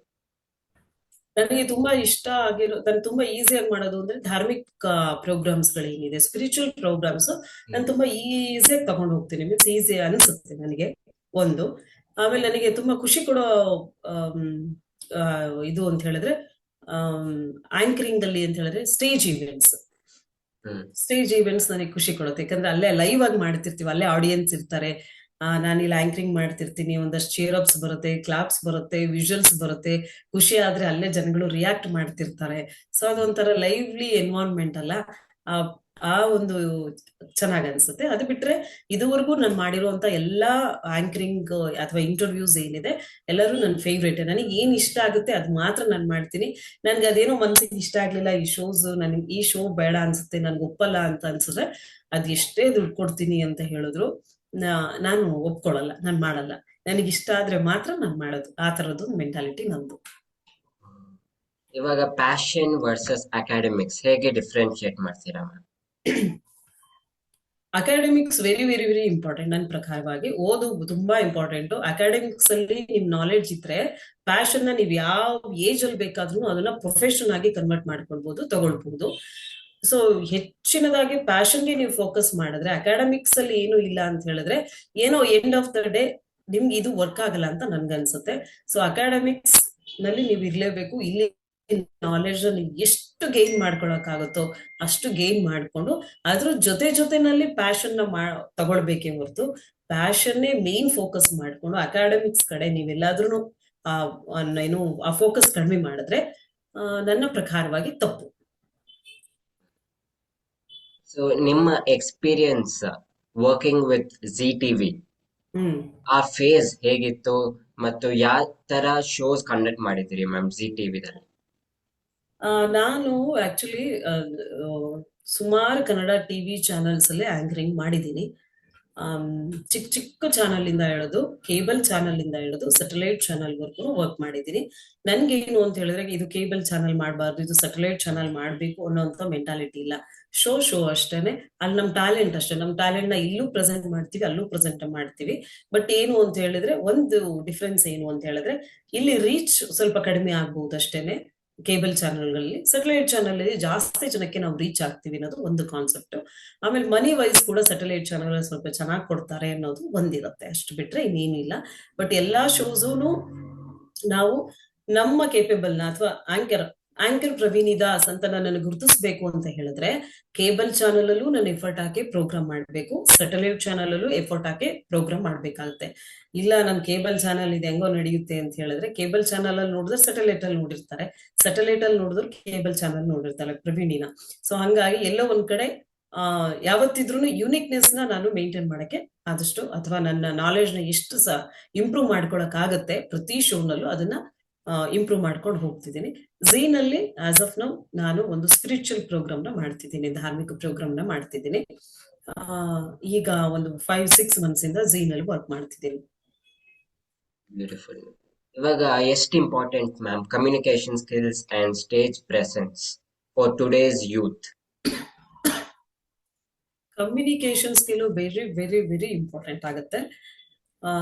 ನನಗೆ ತುಂಬಾ ಇಷ್ಟ ಆಗಿರೋ, ನಾನು ತುಂಬಾ ಈಸಿಯಾಗಿ ಮಾಡೋದು ಅಂದ್ರೆ ಧಾರ್ಮಿಕ ಪ್ರೋಗ್ರಾಮ್ಸ್ ಗಳೇನಿದೆ, ಸ್ಪಿರಿಚುವಲ್ ಪ್ರೋಗ್ರಾಮ್ಸ್ ನಾನು ತುಂಬಾ ಈಸಿಯಾಗಿ ತಗೊಂಡು ಹೋಗ್ತೀನಿ. ಮೀನ್ಸ್ ಈಸಿ ಅನ್ಸುತ್ತೆ ನನಗೆ ಒಂದು. ಆಮೇಲೆ ನನಗೆ ತುಂಬಾ ಖುಷಿ ಕೊಡೋ ಆಮ್, ಆ, ಇದು ಅಂತ ಹೇಳಿದ್ರೆ ಆಂಕರಿಂಗ್ ಅಲ್ಲಿ ಅಂತ ಹೇಳಿದ್ರೆ ಸ್ಟೇಜ್ ಇವೆಂಟ್ಸ್. ಹ್ಮ್. ಸ್ಟೇಜ್ ಈವೆಂಟ್ಸ್ ನನಗೆ ಖುಷಿ ಕೊಡುತ್ತೆ, ಯಾಕಂದ್ರೆ ಅಲ್ಲೇ ಲೈವ್ ಆಗಿ ಮಾಡ್ತಿರ್ತೀವಿ, ಅಲ್ಲೇ ಆಡಿಯನ್ಸ್ ಇರ್ತಾರೆ. ನಾನಿಲ್ಲಿ ಆಂಕರಿಂಗ್ ಮಾಡ್ತಿರ್ತೀನಿ, ಒಂದಷ್ಟು ಚೇರ್ ಅಪ್ಸ್ ಬರುತ್ತೆ, ಕ್ಲಾಪ್ಸ್ ಬರುತ್ತೆ, ವಿಜುವಲ್ಸ್ ಬರುತ್ತೆ. ಖುಷಿ ಆದ್ರೆ ಅಲ್ಲೇ ಜನಗಳು ರಿಯಾಕ್ಟ್ ಮಾಡ್ತಿರ್ತಾರೆ. ಸೊ ಅದೊಂಥರ ಲೈವ್ಲಿ ಎನ್ವೈರನ್ಮೆಂಟ್ ಅಲ್ಲ. ಆ ಆ ಒಂದು ಚೆನ್ನಾಗ್ ಅನ್ಸುತ್ತೆ. ಅದು ಬಿಟ್ರೆ ಇದುವರೆಗೂ ನಾನು ಮಾಡಿರುವಂತ ಎಲ್ಲಾ ಆಂಕರಿಂಗ್ ಅಥವಾ ಇಂಟರ್ವ್ಯೂಸ್ ಏನಿದೆ ಎಲ್ಲರೂ ನನ್ನ ಫೇವ್ರೇಟ್. ನನಗೆ ಏನ್ ಇಷ್ಟ ಆಗುತ್ತೆ ಅದು ಮಾತ್ರ ನಾನು ಮಾಡ್ತೀನಿ. ನನ್ಗೆ ಅದೇನೋ ಮನ್ಸಿಗೆ ಇಷ್ಟ ಆಗ್ಲಿಲ್ಲ, ಈ ಶೋಸ್ ನನ್ಗೆ ಈ ಶೋ ಬೇಡ ಅನ್ಸುತ್ತೆ, ನನ್ಗೆ ಒಪ್ಪಲ್ಲ ಅಂತ ಅನ್ಸಿದ್ರೆ ಅದ್ ಎಷ್ಟೇ ದುಡ್ಡು ಕೊಡ್ತೀನಿ ಅಂತ ಹೇಳಿದ್ರು ನಾನು ಒಪ್ಕೊಳಲ್ಲ, ನಾನು ಮಾಡಲ್ಲ. ನನಗೆ ಇಷ್ಟ ಆದ್ರೆ ಮಾತ್ರ ನಾನು ಮಾಡೋದು. ಆ ತರದ್ದು ಮೆಂಟಾಲಿಟಿ ನಂದು. ಇವಾಗ ಪ್ಯಾಷನ್ ವರ್ಸಸ್ ಅಕಾಡೆಮಿಕ್ಸ್ ಹೇಗೆ ಡಿಫ್ರೆನ್ಶಿಯೇಟ್ ಮಾಡ್ತೀರಾ ma'am? Academics very very very important. ನನ್ನ ಪ್ರಕಾರವಾಗಿ ಓದು ತುಂಬಾ ಇಂಪಾರ್ಟೆಂಟ್. ಅಕಾಡೆಮಿಕ್ಸ್ ಅಲ್ಲಿ ನಿಮ್ ನಾಲೆಡ್ಜ್ ಇದ್ರೆ ಪ್ಯಾಷನ್ ನ ನೀವು ಯಾವ ಏಜ್ ಅಲ್ಲಿ ಬೇಕಾದ್ರೂ ಅದನ್ನ ಪ್ರೊಫೆಷನ್ ಆಗಿ ಕನ್ವರ್ಟ್ ಮಾಡ್ಕೊಳ್ಬಹುದು, ತಗೊಳ್ಬಹುದು. ಸೊ ಹೆಚ್ಚಿನದಾಗಿ ಪ್ಯಾಷನ್ಗೆ ನೀವು ಫೋಕಸ್ ಮಾಡಿದ್ರೆ, ಅಕಾಡೆಮಿಕ್ಸ್ ಅಲ್ಲಿ ಏನು ಇಲ್ಲ ಅಂತ ಹೇಳಿದ್ರೆ ಏನೋ ಎಂಡ್ ಆಫ್ ದ ಡೇ ನಿಮ್ಗೆ ಇದು ವರ್ಕ್ ಆಗಲ್ಲ ಅಂತ ನನ್ಗನ್ಸುತ್ತೆ. ಸೊ ಅಕಾಡೆಮಿಕ್ಸ್ ನಲ್ಲಿ ನೀವು ಇರ್ಲೇಬೇಕು. ಇಲ್ಲಿ ನಾಲೆಡ್ಜ್ ನೀವು ಎಷ್ಟು ಗೇನ್ ಮಾಡ್ಕೊಳಕ್ಕಾಗುತ್ತೋ ಅಷ್ಟು ಗೇನ್ ಮಾಡ್ಕೊಂಡು ಅದ್ರ ಜೊತೆನಲ್ಲಿ ಪ್ಯಾಷನ್ ನ ತಗೊಳ್ಬೇಕೇ ಹೊರತು ಪ್ಯಾಷನ್ನೇ ಮೇನ್ ಫೋಕಸ್ ಮಾಡ್ಕೊಂಡು ಅಕಾಡೆಮಿಕ್ಸ್ ಕಡೆ ನೀವೆಲ್ಲಾದ್ರೂ ಆ ಏನು ಆ ಫೋಕಸ್ ಕಡಿಮೆ ಮಾಡಿದ್ರೆ ನನ್ನ ಪ್ರಕಾರವಾಗಿ ತಪ್ಪು. ಸೊ ನಿಮ್ಮ experience working with G TV, ಆ ಫೇಸ್ ಹೇಗಿತ್ತು ಮತ್ತು ಯಾವ ತರ ಶೋಸ್ ಕಂಡಕ್ಟ್ ಮಾಡಿದ್ದೀರಿ ಮ್ಯಾಮ್ ಜಿ ಟಿವಿದಲ್ಲಿ? ನಾನು ಆಕ್ಚುಲಿ ಸುಮಾರು ಕನ್ನಡ ಟಿವಿ ಚಾನೆಲ್ಸ್ ಅಲ್ಲೇ ಆಂಕರಿಂಗ್ ಮಾಡಿದ್ದೀನಿ. ಚಿಕ್ಕ ಚಿಕ್ಕ ಚಾನಲ್ ಇಂದ ಹಿಡಿದು ಕೇಬಲ್ ಚಾನಲ್ ಇಂದ ಹಿಡಿದು ಸ್ಯಾಟಲೈಟ್ ಚಾನಲ್ ವರ್ಗು ವರ್ಕ್ ಮಾಡಿದ್ದೀನಿ. ನನ್ಗೇನು ಅಂತ ಹೇಳಿದ್ರೆ ಇದು ಕೇಬಲ್ ಚಾನಲ್ ಮಾಡಬಾರ್ದು, ಇದು ಸ್ಯಾಟಲೈಟ್ ಚಾನಲ್ ಮಾಡಬೇಕು ಅನ್ನೋಂಥ ಮೆಂಟಾಲಿಟಿ ಇಲ್ಲ. ಶೋ ಅಷ್ಟೇನೆ. ಅಲ್ಲಿ ನಮ್ ಟ್ಯಾಲೆಂಟ್ ಅಷ್ಟೇ, ನಮ್ ಟ್ಯಾಲೆಂಟ್ ನ ಇಲ್ಲೂ ಪ್ರೆಸೆಂಟ್ ಮಾಡ್ತೀವಿ, ಅಲ್ಲೂ ಪ್ರೆಸೆಂಟ್ ಮಾಡ್ತೀವಿ. ಬಟ್ ಏನು ಅಂತ ಹೇಳಿದ್ರೆ ಒಂದು ಡಿಫ್ರೆನ್ಸ್ ಏನು ಅಂತ ಹೇಳಿದ್ರೆ ಇಲ್ಲಿ ರೀಚ್ ಸ್ವಲ್ಪ ಕಡಿಮೆ ಆಗ್ಬಹುದು ಅಷ್ಟೇನೆ. ಕೇಬಲ್ ಚಾನೆಲ್ಗಳಲ್ಲಿ, ಸ್ಯಾಟಲೈಟ್ ಚಾನಲ್ ಅಲ್ಲಿ ಜಾಸ್ತಿ ಜನಕ್ಕೆ ನಾವು ರೀಚ್ ಆಗ್ತೀವಿ ಅನ್ನೋದು ಒಂದು ಕಾನ್ಸೆಪ್ಟ್. ಆಮೇಲೆ ಮನಿ ವೈಸ್ ಕೂಡ ಸ್ಯಾಟಲೈಟ್ ಚಾನಲ್ ಸ್ವಲ್ಪ ಚೆನ್ನಾಗಿ ಕೊಡ್ತಾರೆ ಅನ್ನೋದು ಒಂದಿರುತ್ತೆ. ಅಷ್ಟು ಬಿಟ್ರೆ ಇನ್ನೇನಿಲ್ಲ. ಬಟ್ ಎಲ್ಲಾ ಶೋಸೂನು ನಾವು ನಮ್ಮ ಕೇಪಬಲ್ ನ ಅಥವಾ ಆಂಕರ್ ಪ್ರವೀಣಿ ದಾಸ್ ಅಂತ ನನ್ನನ್ನು ಗುರುತಿಸಬೇಕು ಅಂತ ಹೇಳಿದ್ರೆ ಕೇಬಲ್ ಚಾನಲ್ ಅಲ್ಲೂ ನಾನು ಎಫರ್ಟ್ ಹಾಕಿ ಪ್ರೋಗ್ರಾಮ್ ಮಾಡಬೇಕು, ಸ್ಯಾಟಲೈಟ್ ಚಾನಲ್ ಅಲ್ಲೂ ಎಫರ್ಟ್ ಹಾಕಿ ಪ್ರೋಗ್ರಾಮ್ ಮಾಡ್ಬೇಕಾಗುತ್ತೆ. ಇಲ್ಲ ನನ್ ಕೇಬಲ್ ಚಾನಲ್ ಇದೆ ಹೆಂಗೋ ನಡೆಯುತ್ತೆ ಅಂತ ಹೇಳಿದ್ರೆ ಕೇಬಲ್ ಚಾನಲ್ ಅಲ್ಲಿ ನೋಡಿದ್ರೆ ಸ್ಯಾಟಲೈಟ್ ಅಲ್ಲಿ ನೋಡಿರ್ತಾರೆ, ಸ್ಯಾಟಲೈಟ್ ಅಲ್ಲಿ ನೋಡಿದ್ರೆ ಕೇಬಲ್ ಚಾನಲ್ ನೋಡಿರ್ತಾರೆ ಪ್ರವೀಣಿನ. ಸೊ ಹಂಗಾಗಿ ಎಲ್ಲೋ ಒಂದ್ ಕಡೆ ಯಾವತ್ತಿದ್ರು ಯುನಿಕ್ನೆಸ್ ನ ನಾನು ಮೇಂಟೈನ್ ಮಾಡಕ್ಕೆ ಆದಷ್ಟು, ಅಥವಾ ನನ್ನ ನಾಲೆಡ್ಜ್ ನ ಎಷ್ಟು ಸಹ ಇಂಪ್ರೂವ್ ಮಾಡ್ಕೊಳಕ್ ಆಗತ್ತೆ ಪ್ರತಿ ಶೋನಲ್ಲೂ ಅದನ್ನ ಇಂಪ್ರೂವ್ ಮಾಡ್ಕೊಂಡು ಹೋಗ್ತಿದ್ದೀನಿ. ಝೀನಲ್ಲಿ ಆಸ್ ಆಫ್ ನೌ ನಾನು ಒಂದು ಸ್ಪಿರಿಚುವಲ್ ಪ್ರೋಗ್ರಾಮ್ ನ ಮಾಡ್ತಿದ್ದೀನಿ, ಧಾರ್ಮಿಕ ಪ್ರೋಗ್ರಾಮ್ ನ ಮಾಡ್ತಿದ್ದೀನಿ. ಈಗ ಒಂದು 5-6 ಮಂತ್ಸ್ ಇಂದ ಝೀನಲ್ಲಿ ವರ್ಕ್ ಮಾಡ್ತಿದ್ದೀನಿ. ಬ್ಯೂಟಿಫುಲ್. ಇವಾಗ ಎಷ್ಟು important ma'am communication skills and stage presence for today's youth? Communication skill very very very important ಆಗುತ್ತೆ.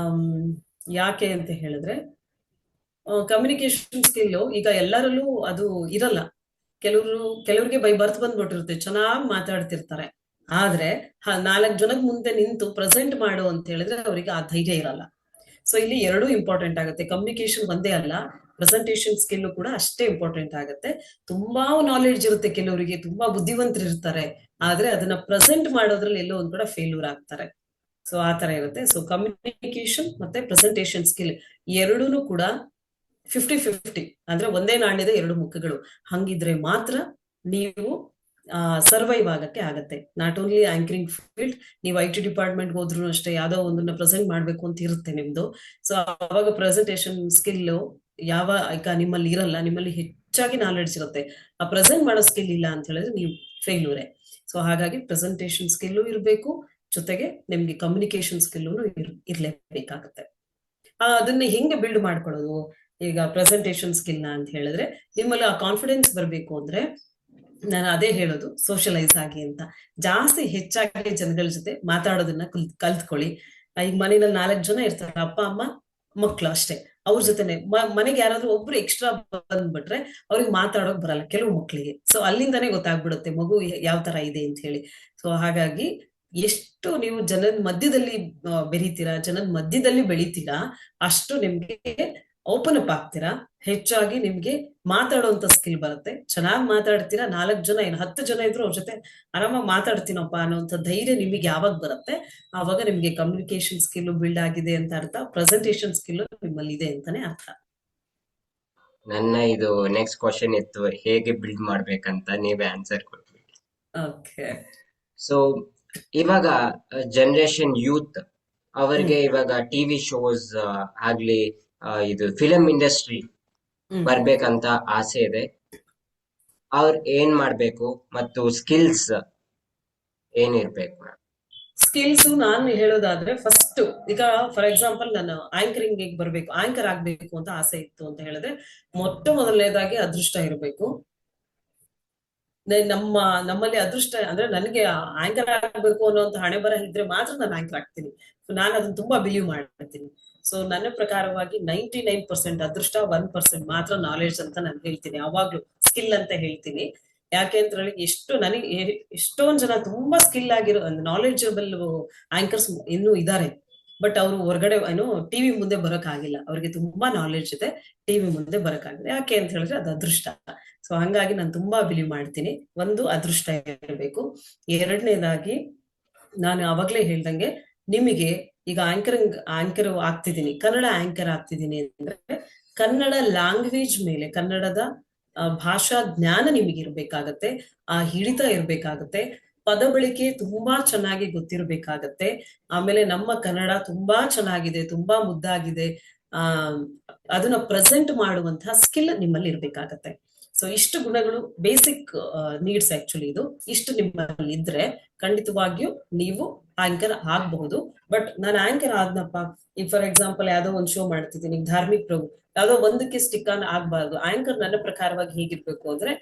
ಯಾಕೆ ಅಂತ ಹೇಳಿದ್ರೆ ಕಮ್ಯುನಿಕೇಶನ್ ಸ್ಕಿಲ್ ಈಗ ಎಲ್ಲರಲ್ಲೂ ಅದು ಇರಲ್ಲ. ಕೆಲವ್ರಿಗೆ ಬೈ ಬರ್ತ್ ಬಂದ್ಬಿಟ್ಟಿರುತ್ತೆ, ಚೆನ್ನಾಗಿ ಮಾತಾಡ್ತಿರ್ತಾರೆ. ಆದ್ರೆ 4 ಜನದ ಮುಂದೆ ನಿಂತು ಪ್ರೆಸೆಂಟ್ ಮಾಡು ಅಂತ ಹೇಳಿದ್ರೆ ಅವರಿಗೆ ಆ ಧೈರ್ಯ ಇರಲ್ಲ. ಸೊ ಇಲ್ಲಿ ಎರಡೂ ಇಂಪಾರ್ಟೆಂಟ್ ಆಗುತ್ತೆ. ಕಮ್ಯುನಿಕೇಶನ್ ಒಂದೇ ಅಲ್ಲ, ಪ್ರೆಸೆಂಟೇಶನ್ ಸ್ಕಿಲ್ ಕೂಡ ಅಷ್ಟೇ ಇಂಪಾರ್ಟೆಂಟ್ ಆಗುತ್ತೆ. ತುಂಬಾ ನಾಲೆಡ್ಜ್ ಇರುತ್ತೆ ಕೆಲವರಿಗೆ, ತುಂಬಾ ಬುದ್ಧಿವಂತರು ಇರ್ತಾರೆ, ಆದ್ರೆ ಅದನ್ನ ಪ್ರೆಸೆಂಟ್ ಮಾಡೋದ್ರಲ್ಲಿ ಎಲ್ಲೋ ಒಂದ್ ಕಡೆ ಫೇಲ್ಯೂರ್ ಆಗ್ತಾರೆ. ಸೊ ಆ ತರ ಇರುತ್ತೆ. ಸೊ ಕಮ್ಯುನಿಕೇಶನ್ ಮತ್ತೆ ಪ್ರೆಸೆಂಟೇಶನ್ ಸ್ಕಿಲ್ ಎರಡೂ ಕೂಡ 50-50, ಅಂದ್ರೆ ಒಂದೇ ನಾಣ್ಯದ ಎರಡು ಮುಖಗಳು. ಹಂಗಿದ್ರೆ ಮಾತ್ರ ನೀವು ಸರ್ವೈವ್ ಆಗಕ್ಕೆ ಆಗತ್ತೆ. ನಾಟ್ ಓನ್ಲಿ ಆಂಕರಿಂಗ್ ಫೀಲ್ಡ್, ನೀವು IT ಡಿಪಾರ್ಟ್ಮೆಂಟ್ ಹೋದ್ರು ಅಷ್ಟೇ ಯಾವ್ದೋ ಒಂದನ್ನ ಪ್ರೆಸೆಂಟ್ ಮಾಡ್ಬೇಕು ಅಂತ ಇರುತ್ತೆ ನಿಮ್ದು. ಸೊ ಅವಾಗ ಪ್ರೆಸೆಂಟೇಶನ್ ಸ್ಕಿಲ್ ಯಾವ ಈಗ ನಿಮ್ಮಲ್ಲಿ ಇರಲ್ಲ, ನಿಮ್ಮಲ್ಲಿ ಹೆಚ್ಚಾಗಿ ನಾಲೆಡ್ಜ್ ಇರುತ್ತೆ, ಆ ಪ್ರೆಸೆಂಟ್ ಮಾಡೋ ಸ್ಕಿಲ್ ಇಲ್ಲ ಅಂತ ಹೇಳಿದ್ರೆ ನೀವು ಫೇಲ್ಯೂರೇ. ಸೊ ಹಾಗಾಗಿ ಪ್ರೆಸೆಂಟೇಶನ್ ಸ್ಕಿಲ್ಲು ಇರಬೇಕು, ಜೊತೆಗೆ ನಿಮ್ಗೆ ಕಮ್ಯುನಿಕೇಶನ್ ಸ್ಕಿಲ್ಲು ಇರ್ಲೇಬೇಕಾಗತ್ತೆ. ಅದನ್ನ ಹೆಂಗೆ ಬಿಲ್ಡ್ ಮಾಡ್ಕೊಳ್ಳೋದು? ಈಗ ಪ್ರೆಸೆಂಟೇಶನ್ ಸ್ಕಿಲ್ ನ ಅಂತ ಹೇಳಿದ್ರೆ ನಿಮ್ಮಲ್ಲಿ ಆ ಕಾನ್ಫಿಡೆನ್ಸ್ ಬರಬೇಕು ಅಂದ್ರೆ ನಾನು ಅದೇ ಹೇಳೋದು, ಸೋಷಲೈಸ್ ಆಗಿ ಅಂತ. ಜಾಸ್ತಿ ಹೆಚ್ಚಾಗಿ ಜನಗಳ ಜೊತೆ ಮಾತಾಡೋದನ್ನ ಕಲ್ತ್ಕೊಳ್ಳಿ. ಈಗ ಮನೇಲಿ 4 ಜನ ಇರ್ತಾರೆ, ಅಪ್ಪ ಅಮ್ಮ ಮಕ್ಳು ಅಷ್ಟೇ, ಅವ್ರ ಜೊತೆನೆ ಮನೆಗೆ ಯಾರಾದ್ರೂ ಒಬ್ರು ಎಕ್ಸ್ಟ್ರಾ ಬಂದ್ಬಿಟ್ರೆ ಅವ್ರಿಗೆ ಮಾತಾಡೋಕ್ ಬರಲ್ಲ ಕೆಲವು ಮಕ್ಳಿಗೆ. ಸೊ ಅಲ್ಲಿಂದಾನೇ ಗೊತ್ತಾಗ್ಬಿಡುತ್ತೆ ಮಗು ಯಾವ ತರ ಇದೆ ಅಂತ ಹೇಳಿ. ಸೊ ಹಾಗಾಗಿ ಎಷ್ಟು ನೀವು ಜನದ ಮಧ್ಯದಲ್ಲಿ ಬೆರೀತೀರಾ, ಜನದ ಮಧ್ಯದಲ್ಲಿ ಬೆಳಿತೀರಾ, ಅಷ್ಟು ನಿಮ್ಗೆ ಓಪನ್ ಅಪ್ ಆಗ್ತೀರಾ. ಹೆಚ್ಚಾಗಿ ನಿಮ್ಗೆ ಮಾತಾಡುವಂತ ಸ್ಕಿಲ್ ಬರುತ್ತೆ. ಚೆನ್ನಾಗಿ ಮಾತಾಡ್ತೀರಾ, 4 ಜನ ಏನು 10 ಜನ ಇದ್ರು ಅವ್ರ ಜೊತೆ ಆರಾಮಾಗಿ ಮಾತಾಡ್ತೀನಪ್ಪ ಅನ್ನೋಂಥ ಧೈರ್ಯ ನಿಮಗೆ ಯಾವಾಗ ಬರುತ್ತೆ, ಆವಾಗ ನಿಮ್ಗೆ ಕಮ್ಯುನಿಕೇಶನ್ ಸ್ಕಿಲ್ ಬಿಲ್ಡ್ ಆಗಿದೆ ಅಂತ ಅರ್ಥ, ಪ್ರೆಸೆಂಟೇಶನ್ ಸ್ಕಿಲ್ ನಿಮ್ಮಲ್ಲಿ ಇದೆ ಅಂತಾನೆ ಅರ್ಥ. ನನ್ನ ಇದು ನೆಕ್ಸ್ಟ್ ಕ್ವಶನ್ ಇತ್ತು, ಹೇಗೆ ಬಿಲ್ಡ್ ಮಾಡ್ಬೇಕಂತ ನೀವೇ ಆನ್ಸರ್ ಕೊಟ್ಬಿಡಿ. ಓಕೆ. ಸೊ ಇವಾಗ ಜನರೇಷನ್ ಯೂತ್ ಅವರಿಗೆ ಇವಾಗ ಟಿವಿ ಶೋಸ್ ಆಗ್ಲಿ ಇದು ಫಿಲಂ ಇಂಡಸ್ಟ್ರಿ ಬರ್ಬೇಕಂತ ಆಸೆ ಇದೆ. ಅವ್ರು ಏನ್ ಮಾಡ್ಬೇಕು ಮತ್ತು ಸ್ಕಿಲ್ಸ್ ಏನಿರ್ಬೇಕು? ಸ್ಕಿಲ್ಸ್ ನಾನು ಹೇಳೋದಾದ್ರೆ, ಫಸ್ಟ್ ಈಗ ಫಾರ್ ಎಕ್ಸಾಂಪಲ್ ನಾನು ಆಂಕರಿಂಗ್ ಬರ್ಬೇಕು, ಆಂಕರ್ ಆಗ್ಬೇಕು ಅಂತ ಆಸೆ ಇತ್ತು ಅಂತ ಹೇಳಿದ್ರೆ, ಮೊದಲನೇದಾಗಿ ಅದೃಷ್ಟ ಇರಬೇಕು. ನಮ್ಮಲ್ಲಿ ಅದೃಷ್ಟ ಅಂದ್ರೆ, ನನಗೆ ಆಂಕರ್ ಆಗ್ಬೇಕು ಅನ್ನೋಂತ ಹಣೆ ಬರ ಇದ್ರೆ ಮಾತ್ರ ನಾನು ಆಂಕರ್ ಆಗ್ತೀನಿ. ನಾನು ಅದನ್ನ ತುಂಬಾ ಬಿಲೀವ್ ಮಾಡ್ತೀನಿ. ಸೊ ನನ್ನ ಪ್ರಕಾರವಾಗಿ 99% ಅದೃಷ್ಟ, 1% ಮಾತ್ರ ನಾಲೆಡ್ಜ್ ಅಂತ ನಾನು ಹೇಳ್ತೀನಿ. ಯಾವಾಗ್ಲೂ ಸ್ಕಿಲ್ ಅಂತ ಹೇಳ್ತೀನಿ. ಯಾಕೆ ಅಂತ ಹೇಳಿ, ನನಗೆ ಎಷ್ಟೊಂದ್ ಜನ ತುಂಬಾ ಸ್ಕಿಲ್ ಆಗಿರೋ ನಾಲೆಡ್ಜಬಲ್ ಆಂಕರ್ಸ್ ಇನ್ನೂ ಇದ್ದಾರೆ. ಬಟ್ ಅವರು ಹೊರಗಡೆ ಟಿವಿ ಮುಂದೆ ಬರಕ್ ಆಗಿಲ್ಲ. ಅವ್ರಿಗೆ ತುಂಬಾ ನಾಲೆಡ್ಜ್ ಇದೆ, ಟಿವಿ ಮುಂದೆ ಬರಕ್ ಆಗಿಲ್ಲ. ಯಾಕೆ ಅಂತ ಹೇಳಿದ್ರೆ ಅದು ಅದೃಷ್ಟ. ಸೊ ಹಂಗಾಗಿ ನಾನು ತುಂಬಾ ಬಿಲೀವ್ ಮಾಡ್ತೀನಿ, ಒಂದು ಅದೃಷ್ಟ ಇರಬೇಕು. ಎರಡನೇದಾಗಿ, ನಾನು ಅವಾಗ್ಲೇ ಹೇಳ್ದಂಗೆ, ನಿಮಗೆ ಈಗ ಆಂಕರ್ ಆಗ್ತಿದ್ದೀನಿ, ಕನ್ನಡ ಆಂಕರ್ ಆಗ್ತಿದ್ದೀನಿ ಅಂದ್ರೆ, ಕನ್ನಡ ಲ್ಯಾಂಗ್ವೇಜ್ ಮೇಲೆ, ಕನ್ನಡದ ಭಾಷಾ ಜ್ಞಾನ ನಿಮಗೆ ಇರ್ಬೇಕಾಗತ್ತೆ, ಆ ಹಿಡಿತ ಇರ್ಬೇಕಾಗತ್ತೆ, ಪದ ಬಳಕೆ ತುಂಬಾ ಚೆನ್ನಾಗಿ ಗೊತ್ತಿರ್ಬೇಕಾಗತ್ತೆ. ಆಮೇಲೆ ನಮ್ಮ ಕನ್ನಡ ತುಂಬಾ ಚೆನ್ನಾಗಿದೆ, ತುಂಬಾ ಮುದ್ದಾಗಿದೆ, ಅದನ್ನ ಪ್ರೆಸೆಂಟ್ ಮಾಡುವಂತಹ ಸ್ಕಿಲ್ ನಿಮ್ಮಲ್ಲಿ ಇರ್ಬೇಕಾಗತ್ತೆ. ಸೊ ಇಷ್ಟು ಗುಣಗಳು ಬೇಸಿಕ್ ನೀಡ್ಸ್ ಆಕ್ಚುಲಿ. ಇಷ್ಟು ನಿಮ್ಮಲ್ಲಿ ಇದ್ರೆ ಖಂಡಿತವಾಗಿಯೂ ನೀವು ಆಂಕರ್ ಆಗಬಹುದು. ಬಟ್ ನಾನು ಆಂಕರ್ ಆದ್ನಪ್ಪ, ಈಗ ಫಾರ್ ಎಕ್ಸಾಂಪಲ್ ಯಾವ್ದೋ ಒಂದು ಶೋ ಮಾಡ್ತಿದ್ದೀನಿ, ಧಾರ್ಮಿಕ ಪ್ರೋಗ್ರಾಮ್, ಯಾವ್ದೋ ಒಂದಕ್ಕೆ ಸ್ಟಿಕ್ ಆನ್ ಆಗ್ಬಾರ್ದು. ಆಂಕರ್ ನನ್ನ ಪ್ರಕಾರವಾಗಿ ಹೇಗಿರ್ಬೇಕು ಅಂದ್ರೆ,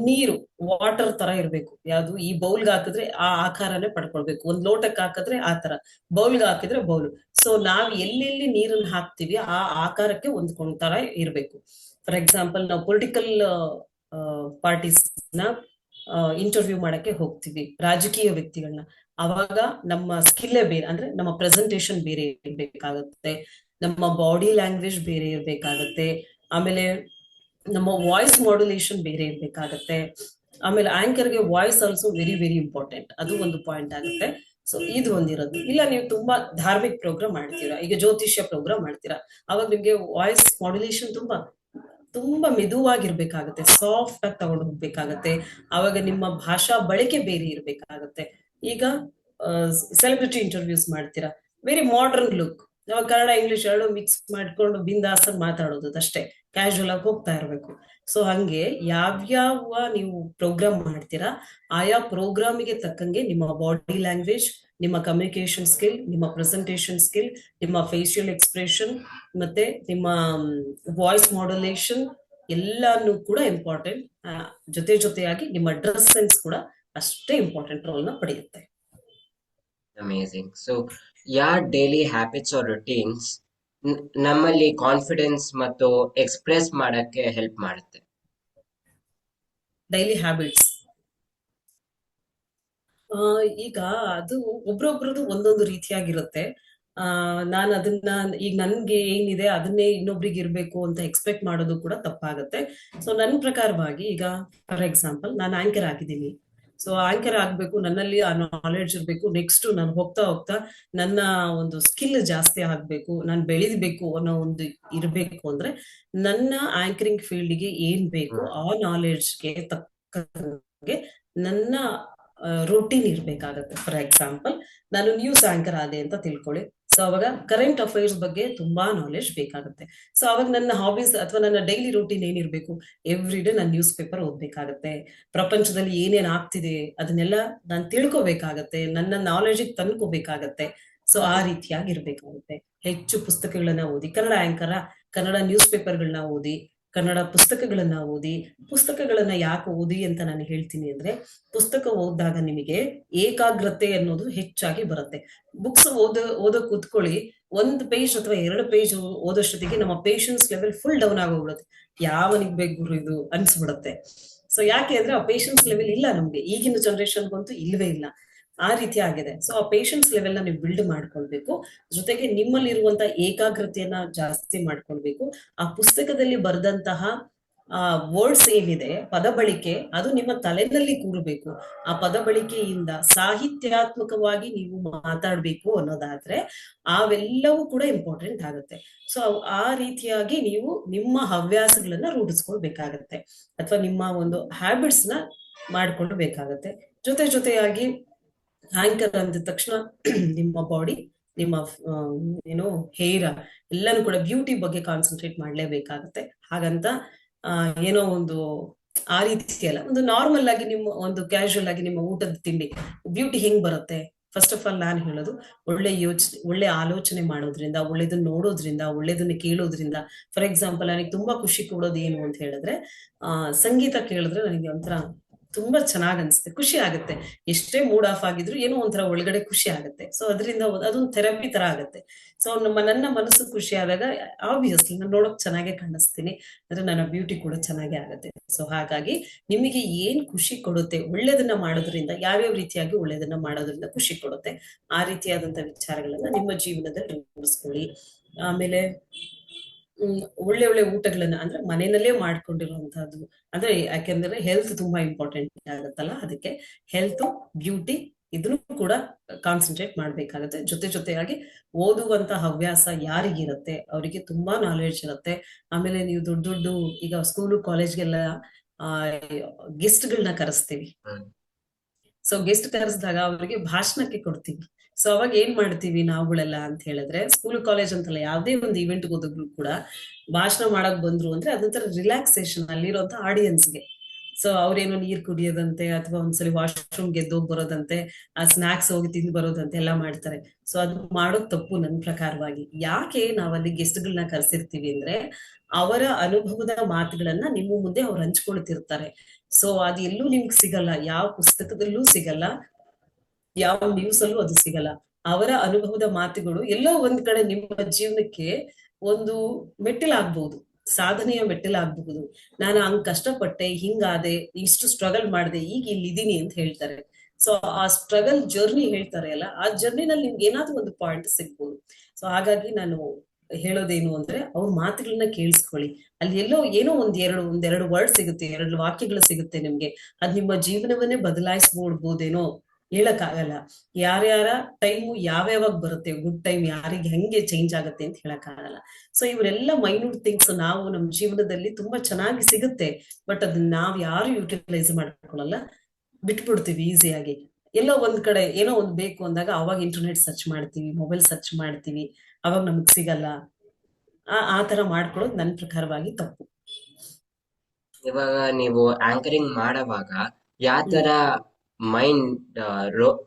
ನೀರು, ವಾಟರ್ ತರ ಇರ್ಬೇಕು. ಯಾವ್ದು, ಈ ಬೌಲ್ಗೆ ಹಾಕಿದ್ರೆ ಆ ಆಕಾರನೇ ಪಡ್ಕೊಳ್ಬೇಕು, ಒಂದ್ ಲೋಟಕ್ಕೆ ಹಾಕಿದ್ರೆ ಆ ತರ, ಬೌಲ್ಗೆ ಹಾಕಿದ್ರೆ ಬೌಲ್. ಸೊ ನಾವ್ ಎಲ್ಲೆಲ್ಲಿ ನೀರನ್ನ ಹಾಕ್ತಿವಿ ಆ ಆಕಾರಕ್ಕೆ ಹೊಂದ್ಕೊಂಡ್ ತರ ಇರ್ಬೇಕು. ಫಾರ್ ಎಕ್ಸಾಂಪಲ್, ನಾವು ಪೊಲಿಟಿಕಲ್ ಪಾರ್ಟೀಸ್ ನ ಇಂಟರ್ವ್ಯೂ ಮಾಡಕ್ಕೆ ಹೋಗ್ತೀವಿ, ರಾಜಕೀಯ ವ್ಯಕ್ತಿಗಳನ್ನ. ಅವಾಗ ನಮ್ಮ ಸ್ಕಿಲ್ಲೇ ಬೇರೆ, ಅಂದ್ರೆ ನಮ್ಮ ಪ್ರೆಸೆಂಟೇಶನ್ ಬೇರೆ ಇರ್ಬೇಕಾಗತ್ತೆ, ನಮ್ಮ ಬಾಡಿ ಲ್ಯಾಂಗ್ವೇಜ್ ಬೇರೆ ಇರ್ಬೇಕಾಗತ್ತೆ, ಆಮೇಲೆ ನಮ್ಮ ವಾಯ್ಸ್ ಮಾಡ್ಯುಲೇಷನ್ ಬೇರೆ ಇರ್ಬೇಕಾಗತ್ತೆ. ಆಮೇಲೆ ಆಂಕರ್ಗೆ voice also very very important, ಅದು ಒಂದು ಪಾಯಿಂಟ್ ಆಗುತ್ತೆ. ಸೊ ಇದು ಒಂದಿರೋದು. ಇಲ್ಲ ನೀವು ತುಂಬಾ ಧಾರ್ಮಿಕ ಪ್ರೋಗ್ರಾಮ್ ಮಾಡ್ತೀರಾ, ಈಗ ಜ್ಯೋತಿಷ್ಯ ಪ್ರೋಗ್ರಾಮ್ ಮಾಡ್ತೀರಾ, ಅವಾಗ ನಿಮ್ಗೆ ವಾಯ್ಸ್ ಮಾಡ್ಯುಲೇಷನ್ ತುಂಬಾ ತುಂಬಾ ಮೆದುವಾಗಿರ್ಬೇಕಾಗತ್ತೆ, ಸಾಫ್ಟ್ ಆಗಿ ತಗೊಂಡು ಹೋಗ್ಬೇಕಾಗತ್ತೆ. ಅವಾಗ ನಿಮ್ಮ ಭಾಷಾ ಬಳಕೆ ಬೇರೆ ಇರ್ಬೇಕಾಗತ್ತೆ. ಈಗ ಸೆಲೆಬ್ರಿಟಿ ಇಂಟರ್ವ್ಯೂಸ್ ಮಾಡ್ತೀರಾ, ವೆರಿ ಮಾಡರ್ನ್ ಲುಕ್, ನಾವು ಕನ್ನಡ ಇಂಗ್ಲಿಷ್ ಎರಡು ಮಿಕ್ಸ್ ಮಾಡ್ಕೊಂಡು ಬಿಂದಾಸ್ ಮಾತಾಡೋದು ಅಷ್ಟೇ, ಕ್ಯಾಶುವಲ್ ಆಗಿ ಹೋಗ್ತಾ ಇರ್ಬೇಕು. ಸೊ ಹಂಗೆ ಯಾವ್ಯಾವ ನೀವು ಪ್ರೋಗ್ರಾಮ್ ಮಾಡ್ತೀರಾ, ಆಯಾ ಪ್ರೋಗ್ರಾಮಿಗೆ ತಕ್ಕಂಗೆ ನಿಮ್ಮ ಬಾಡಿ ಲ್ಯಾಂಗ್ವೇಜ್, ನಿಮ್ಮ ಕಮ್ಯುನಿಕೇಶನ್ ಸ್ಕಿಲ್, ನಿಮ್ಮ ಪ್ರೆಸೆಂಟೇಶನ್ ಸ್ಕಿಲ್, ನಿಮ್ಮ ಫೇಶಿಯಲ್ ಎಕ್ಸ್ಪ್ರೆಷನ್, ಮತ್ತೆ ನಿಮ್ಮ ವಾಯ್ಸ್ ಮಾಡ್ಯುಲೇಷನ್ ಎಲ್ಲಾನು ಕೂಡ ಇಂಪಾರ್ಟೆಂಟ್. ಜೊತೆಯಾಗಿ ನಿಮ್ಮ ಡ್ರೆಸ್ ಸೆನ್ಸ್ ಕೂಡ ಅಷ್ಟೇ ಇಂಪಾರ್ಟೆಂಟ್ ರೋಲ್ ನ ಪಡೆಯುತ್ತೆ. ಅಮೇಸಿಂಗ್. ಸೊ ಯಾರ್ ಡೈಲಿ ಹ್ಯಾಬಿಟ್ಸ್ ಆರ್ ರುಟೀನ್ಸ್ ನಮ್ಮಲ್ಲಿ ಕಾನ್ಫಿಡೆನ್ಸ್ ಮತ್ತು ಎಕ್ಸ್ಪ್ರೆಸ್ ಮಾಡಕ್ಕೆ ಹೆಲ್ಪ್ ಮಾಡುತ್ತೆ? ಡೈಲಿ ಹ್ಯಾಬಿಟ್ಸ್, ಈಗ ಅದು ಒಬ್ರೊಬ್ರದ್ದು ಒಂದೊಂದು ರೀತಿಯಾಗಿರುತ್ತೆ. ನಾನು ಅದನ್ನ, ಈಗ ನನ್ಗೆ ಏನಿದೆ ಅದನ್ನೇ ಇನ್ನೊಬ್ರಿಗೆ ಇರ್ಬೇಕು ಅಂತ ಎಕ್ಸ್ಪೆಕ್ಟ್ ಮಾಡೋದು ಕೂಡ ತಪ್ಪಾಗತ್ತೆ. ಸೊ ನನ್ನ ಪ್ರಕಾರವಾಗಿ, ಈಗ ಫಾರ್ ಎಕ್ಸಾಂಪಲ್ ನಾನು ಆಂಕರ್ ಆಗಿದ್ದೀನಿ. ಸೊ ಆಂಕರ್ ಆಗ್ಬೇಕು, ನನ್ನಲ್ಲಿ ಆ ನಾಲೆಡ್ಜ್ ಇರ್ಬೇಕು. ನೆಕ್ಸ್ಟ್ ನಾನು ಹೋಗ್ತಾ ಹೋಗ್ತಾ ನನ್ನ ಒಂದು ಸ್ಕಿಲ್ ಜಾಸ್ತಿ ಆಗ್ಬೇಕು, ನಾನು ಬೆಳಿಬೇಕು ಅನ್ನೋ ಒಂದು ಇರ್ಬೇಕು ಅಂದ್ರೆ, ನನ್ನ ಆಂಕರಿಂಗ್ ಫೀಲ್ಡ್ಗೆ ಏನ್ ಬೇಕು ಆ ನಾಲೆಡ್ಜ್ಗೆ ತಕ್ಕಂಗೆ ನನ್ನ ರೂಟೀನ್ ಇರ್ಬೇಕಾಗತ್ತೆ. ಫಾರ್ ಎಕ್ಸಾಂಪಲ್, ನಾನು ನ್ಯೂಸ್ ಆಂಕರ್ ಆದೆ ಅಂತ ತಿಳ್ಕೊಳ್ಳಿ. ಸೊ ಅವಾಗ ಕರೆಂಟ್ ಅಫೈರ್ಸ್ ಬಗ್ಗೆ ತುಂಬಾ ನಾಲೆಡ್ಜ್ ಬೇಕಾಗುತ್ತೆ. ಸೊ ಅವಾಗ ನನ್ನ ಹಾಬೀಸ್ ಅಥವಾ ನನ್ನ ಡೈಲಿ ರೂಟೀನ್ ಏನಿರ್ಬೇಕು, ಎವ್ರಿ ಡೇ ನಾನು ನ್ಯೂಸ್ ಪೇಪರ್ ಓದ್ಬೇಕಾಗತ್ತೆ, ಪ್ರಪಂಚದಲ್ಲಿ ಏನೇನ್ ಆಗ್ತಿದೆ ಅದನ್ನೆಲ್ಲ ನಾನು ತಿಳ್ಕೊಬೇಕಾಗತ್ತೆ, ನನ್ನ ನಾಲೆಡ್ಜಿಗೆ ತಂದ್ಕೋಬೇಕಾಗತ್ತೆ. ಸೊ ಆ ರೀತಿಯಾಗಿ ಇರ್ಬೇಕಾಗುತ್ತೆ. ಹೆಚ್ಚು ಪುಸ್ತಕಗಳನ್ನ ಓದಿ, ಕನ್ನಡ ಆಂಕರ, ಕನ್ನಡ ನ್ಯೂಸ್ ಪೇಪರ್ಗಳನ್ನ ಓದಿ, ಕನ್ನಡ ಪುಸ್ತಕಗಳನ್ನ ಓದಿ. ಪುಸ್ತಕಗಳನ್ನ ಯಾಕೆ ಓದಿ ಅಂತ ನಾನು ಹೇಳ್ತೀನಿ ಅಂದ್ರೆ, ಪುಸ್ತಕ ಓದಿದಾಗ ನಿಮಗೆ ಏಕಾಗ್ರತೆ ಅನ್ನೋದು ಹೆಚ್ಚಾಗಿ ಬರುತ್ತೆ. ಬುಕ್ಸ್ ಓದೋ ಕೂತ್ಕೊಳ್ಳಿ, 1 ಪೇಜ್ ಅಥವಾ 2 ಪೇಜ್ ಓದೋಷ್ಟೊತ್ತಿಗೆ ನಮ್ಮ ಪೇಷನ್ಸ್ ಲೆವೆಲ್ ಫುಲ್ ಡೌನ್ ಆಗೋಗ್ಬಿಡುತ್ತೆ. ಯಾವನಿಗೆ ಬೇಕು ಗುರು ಇದು ಅನ್ಸ್ಬಿಡುತ್ತೆ. ಸೊ ಯಾಕೆ ಅಂದ್ರೆ ಆ ಪೇಷನ್ಸ್ ಲೆವೆಲ್ ಇಲ್ಲ ನಮ್ಗೆ, ಈಗಿನ ಜನರೇಷನ್ಗಂತೂ ಇಲ್ವೇ ಇಲ್ಲ. ಆ ರೀತಿ ಆಗಿದೆ. ಸೊ ಆ ಪೇಷನ್ಸ್ ಲೆವೆಲ್ ನ ನೀವು ಬಿಲ್ಡ್ ಮಾಡ್ಕೊಳ್ಬೇಕು. ಜೊತೆಗೆ ನಿಮ್ಮಲ್ಲಿರುವಂತ ಏಕಾಗ್ರತೆಯನ್ನ ಜಾಸ್ತಿ ಮಾಡ್ಕೊಳ್ಬೇಕು. ಆ ಪುಸ್ತಕದಲ್ಲಿ ಬರೆದಂತಹ ಆ ವರ್ಡ್ಸ್ ಏನಿದೆ, ಪದ ಬಳಕೆ, ಅದು ನಿಮ್ಮ ತಲೆನಲ್ಲಿ ಕೂರಬೇಕು. ಆ ಪದ ಬಳಕೆಯಿಂದ ಸಾಹಿತ್ಯಾತ್ಮಕವಾಗಿ ನೀವು ಮಾತಾಡ್ಬೇಕು ಅನ್ನೋದಾದ್ರೆ ಅವೆಲ್ಲವೂ ಕೂಡ ಇಂಪಾರ್ಟೆಂಟ್ ಆಗುತ್ತೆ. ಸೊ ಆ ರೀತಿಯಾಗಿ ನೀವು ನಿಮ್ಮ ಹವ್ಯಾಸಗಳನ್ನ ರೂಢಿಸ್ಕೊಳ್ಬೇಕಾಗತ್ತೆ, ಅಥವಾ ನಿಮ್ಮ ಒಂದು ಹ್ಯಾಬಿಟ್ಸ್ ನ ಮಾಡ್ಕೊಳ್ಬೇಕಾಗತ್ತೆ. ಜೊತೆಯಾಗಿ ಆಂಕರ್ ಅಂದ ತಕ್ಷಣ ನಿಮ್ಮ ಬಾಡಿ, ನಿಮ್ಮ ಏನೋ ಹೇರ್, ಎಲ್ಲಾನು ಕೂಡ ಬ್ಯೂಟಿ ಬಗ್ಗೆ ಕಾನ್ಸಂಟ್ರೇಟ್ ಮಾಡ್ಲೇಬೇಕಾಗತ್ತೆ. ಹಾಗಂತ ಏನೋ ಒಂದು ಆ ರೀತಿ ಅಲ್ಲ, ಒಂದು ನಾರ್ಮಲ್ ಆಗಿ ನಿಮ್ಮ ಒಂದು ಕ್ಯಾಶುವಲ್ ಆಗಿ ನಿಮ್ಮ ಊಟದ ತಿಂಡಿ ಬ್ಯೂಟಿ ಹೆಂಗ್ ಬರುತ್ತೆ? ಫಸ್ಟ್ ಆಫ್ ಆಲ್ ನಾನು ಹೇಳೋದು, ಒಳ್ಳೆ ಆಲೋಚನೆ ಮಾಡೋದ್ರಿಂದ, ಒಳ್ಳೇದನ್ನ ನೋಡೋದ್ರಿಂದ, ಒಳ್ಳೇದನ್ನ ಕೇಳೋದ್ರಿಂದ. ಫಾರ್ ಎಕ್ಸಾಂಪಲ್, ನನಗೆ ತುಂಬಾ ಖುಷಿ ಕೊಡೋದು ಏನು ಅಂತ ಹೇಳಿದ್ರೆ, ಸಂಗೀತ ಕೇಳಿದ್ರೆ ನನಗೆ ಒಂಥರ ತುಂಬಾ ಚೆನ್ನಾಗ್ ಅನ್ಸುತ್ತೆ, ಖುಷಿ ಆಗುತ್ತೆ. ಎಷ್ಟೇ ಮೂಡ್ ಆಫ್ ಆಗಿದ್ರು ಏನೋ ಒಂಥರ ಒಳಗಡೆ ಖುಷಿ ಆಗುತ್ತೆ. ಸೊ ಅದರಿಂದ ಅದೊಂದು ಥೆರಪಿ ತರ ಆಗುತ್ತೆ. ಸೊ ನನ್ನ ಮನಸ್ಸು ಖುಷಿ ಆದಾಗ ಆಬ್ವಿಯಸ್ಲಿ ನಾನು ನೋಡಕ್ ಚೆನ್ನಾಗೇ ಕಾಣಿಸ್ತೀನಿ, ಅಂದ್ರೆ ನನ್ನ ಬ್ಯೂಟಿ ಕೂಡ ಚೆನ್ನಾಗೇ ಆಗುತ್ತೆ. ಸೊ ಹಾಗಾಗಿ ನಿಮಗೆ ಏನ್ ಖುಷಿ ಕೊಡುತ್ತೆ, ಒಳ್ಳೇದನ್ನ ಮಾಡೋದ್ರಿಂದ, ಯಾವ್ಯಾವ ರೀತಿಯಾಗಿ ಒಳ್ಳೇದನ್ನ ಮಾಡೋದ್ರಿಂದ ಖುಷಿ ಕೊಡುತ್ತೆ, ಆ ರೀತಿಯಾದಂತ ವಿಚಾರಗಳನ್ನ ನಿಮ್ಮ ಜೀವನದಲ್ಲಿ ರೂಢಿಸ್ಕೊಳ್ಳಿ. ಆಮೇಲೆ ಒಳ್ಳೆ ಊಟಗಳನ್ನ, ಅಂದ್ರೆ ಮನೆಯಲ್ಲೇ ಮಾಡ್ಕೊಂಡಿರುವಂತಹದ್ದು, ಅಂದ್ರೆ ಯಾಕೆಂದ್ರೆ ಹೆಲ್ತ್ ತುಂಬಾ ಇಂಪಾರ್ಟೆಂಟ್ ಆಗುತ್ತಲ್ಲ, ಅದಕ್ಕೆ ಹೆಲ್ತ್, ಬ್ಯೂಟಿ ಇದನ್ನು ಕೂಡ ಕಾನ್ಸಂಟ್ರೇಟ್ ಮಾಡ್ಬೇಕಾಗತ್ತೆ. ಜೊತೆಯಾಗಿ ಓದುವಂತ ಹವ್ಯಾಸ ಯಾರಿಗಿರುತ್ತೆ ಅವರಿಗೆ ತುಂಬಾ ನಾಲೆಡ್ಜ್ ಇರುತ್ತೆ. ಆಮೇಲೆ ನೀವು ದೊಡ್ಡ ಈಗ ಸ್ಕೂಲು ಕಾಲೇಜ್ಗೆಲ್ಲ ಗೆಸ್ಟ್ಗಳನ್ನ ಕರೆಸ್ತೀವಿ. ಸೊ ಗೆಸ್ಟ್ ಕರೆಸಿದಾಗ ಅವರಿಗೆ ಭಾಷಣಕ್ಕೆ ಕೊಡ್ತೀವಿ. ಸೊ ಅವಾಗ ಏನ್ ಮಾಡ್ತೀವಿ ನಾವುಗಳೆಲ್ಲ ಅಂತ ಹೇಳಿದ್ರೆ, ಸ್ಕೂಲ್ ಕಾಲೇಜ್ ಅಂತಲ್ಲ, ಯಾವ್ದೇ ಒಂದು ಇವೆಂಟ್ ಹೋದ್ರು ಕೂಡ ಭಾಷಣ ಮಾಡಕ್ ಬಂದ್ರು ಅಂದ್ರೆ ಅದೊಂಥರ ರಿಲ್ಯಾಕ್ಸೇಷನ್ ಅಲ್ಲಿರುವಂತ ಆಡಿಯನ್ಸ್ಗೆ. ಸೊ ಅವ್ರೇನೋ ನೀರ್ ಕುಡಿಯೋದಂತೆ, ಅಥವಾ ಒಂದ್ಸಲಿ ವಾಶ್ರೂಮ್ ಗೆದ್ದೋಗ್ ಬರೋದಂತೆ, ಆ ಸ್ನಾಕ್ಸ್ ಹೋಗಿ ತಿಂದು ಬರೋದಂತೆ ಎಲ್ಲ ಮಾಡ್ತಾರೆ. ಸೊ ಅದು ಮಾಡೋದ್ ತಪ್ಪು ನನ್ನ ಪ್ರಕಾರವಾಗಿ. ಯಾಕೆ ನಾವಲ್ಲಿ ಗೆಸ್ಟ್ಗಳನ್ನ ಕರೆಸಿರ್ತೀವಿ ಅಂದ್ರೆ, ಅವರ ಅನುಭವದ ಮಾತುಗಳನ್ನ ನಿಮ್ಮ ಮುಂದೆ ಅವ್ರು ಹಂಚ್ಕೊಳ್ತಿರ್ತಾರೆ. ಸೊ ಅದು ಎಲ್ಲೂ ನಿಮ್ಗೆ ಸಿಗಲ್ಲ, ಯಾವ ಪುಸ್ತಕದಲ್ಲೂ ಸಿಗಲ್ಲ, ಯಾವ ನ್ಯೂಸ್ ಅಲ್ಲೂ ಅದು ಸಿಗಲ್ಲ. ಅವರ ಅನುಭವದ ಮಾತುಗಳು ಎಲ್ಲೋ ಒಂದ್ ಕಡೆ ನಿಮ್ಮ ಜೀವನಕ್ಕೆ ಒಂದು ಮೆಟ್ಟಿಲಾಗ್ಬಹುದು, ಸಾಧನೆಯ ಮೆಟ್ಟಿಲಾಗಬಹುದು. ನಾನು ಹಂಗ್ ಕಷ್ಟಪಟ್ಟೆ, ಹಿಂಗಾದೆ, ಇಷ್ಟು ಸ್ಟ್ರಗಲ್ ಮಾಡಿದೆ, ಈಗ ಇಲ್ಲಿದ್ದೀನಿ ಅಂತ ಹೇಳ್ತಾರೆ. ಸೊ ಆ ಸ್ಟ್ರಗಲ್ ಜರ್ನಿ ಹೇಳ್ತಾರೆ ಅಲ್ಲ, ಆ ಜರ್ನಿನಲ್ಲಿ ನಿಮ್ಗೆ ಏನಾದ್ರೂ ಒಂದು ಪಾಯಿಂಟ್ ಸಿಗ್ಬೋದು. ಸೊ ಹಾಗಾಗಿ ನಾನು ಹೇಳೋದೇನು ಅಂದ್ರೆ, ಅವ್ರ ಮಾತುಗಳನ್ನ ಕೇಳಿಸ್ಕೊಳ್ಳಿ. ಅಲ್ಲಿ ಎಲ್ಲೋ ಏನೋ ಒಂದೆರಡು ವರ್ಡ್ ಸಿಗುತ್ತೆ, ಎರಡು ವಾಕ್ಯಗಳು ಸಿಗುತ್ತೆ ನಿಮ್ಗೆ, ಅದ್ ನಿಮ್ಮ ಜೀವನವನ್ನೇ ಬದಲಾಯಿಸ್ಬೋದೇನೋ, ಹೇಳಕ್ಕಾಗಲ್ಲ. ಯಾರ್ಯಾರ ಟೈಮು ಯಾವ್ಯಾವಾಗ ಬರುತ್ತೆ, ಗುಡ್ ಟೈಮ್ ಯಾರಿಗೆ ಹೆಂಗೆ ಚೇಂಜ್ ಆಗುತ್ತೆ ಅಂತ ಹೇಳಕ್ಕಾಗಲ್ಲ. ಸೊ ಇವರೆಲ್ಲ ಮೈನ್ಯೂಟ್ ಥಿಂಗ್ಸ್ ನಾವು ನಮ್ಮ ಜೀವನದಲ್ಲಿ ತುಂಬಾ ಚೆನ್ನಾಗಿ ಸಿಗುತ್ತೆ, ಬಟ್ ಅದನ್ನ ನಾವ್ ಯಾರು ಯೂಟಿಲೈಸ್ ಮಾಡ್ಕೊಳ್ಳಲ್ಲ, ಬಿಟ್ಬಿಡ್ತೀವಿ ಈಸಿಯಾಗಿ. ಎಲ್ಲೋ ಒಂದ್ ಕಡೆ ಏನೋ ಒಂದ್ ಬೇಕು ಅಂದಾಗ ಅವಾಗ ಇಂಟರ್ನೆಟ್ ಸರ್ಚ್ ಮಾಡ್ತೀವಿ, ಮೊಬೈಲ್ ಸರ್ಚ್ ಮಾಡ್ತೀವಿ, ಅವಾಗ ನಮಗ್ ಸಿಗಲ್ಲ. ಆ ತರ ಮಾಡ್ಕೊಳ್ಳೋದು ನನ್ನ ಪ್ರಕಾರವಾಗಿ ತಪ್ಪು. ಇವಾಗ ನೀವು ಆಂಕರಿಂಗ್ ಮಾಡುವಾಗ ಯಾವ ತರ ಮೈಂಡ್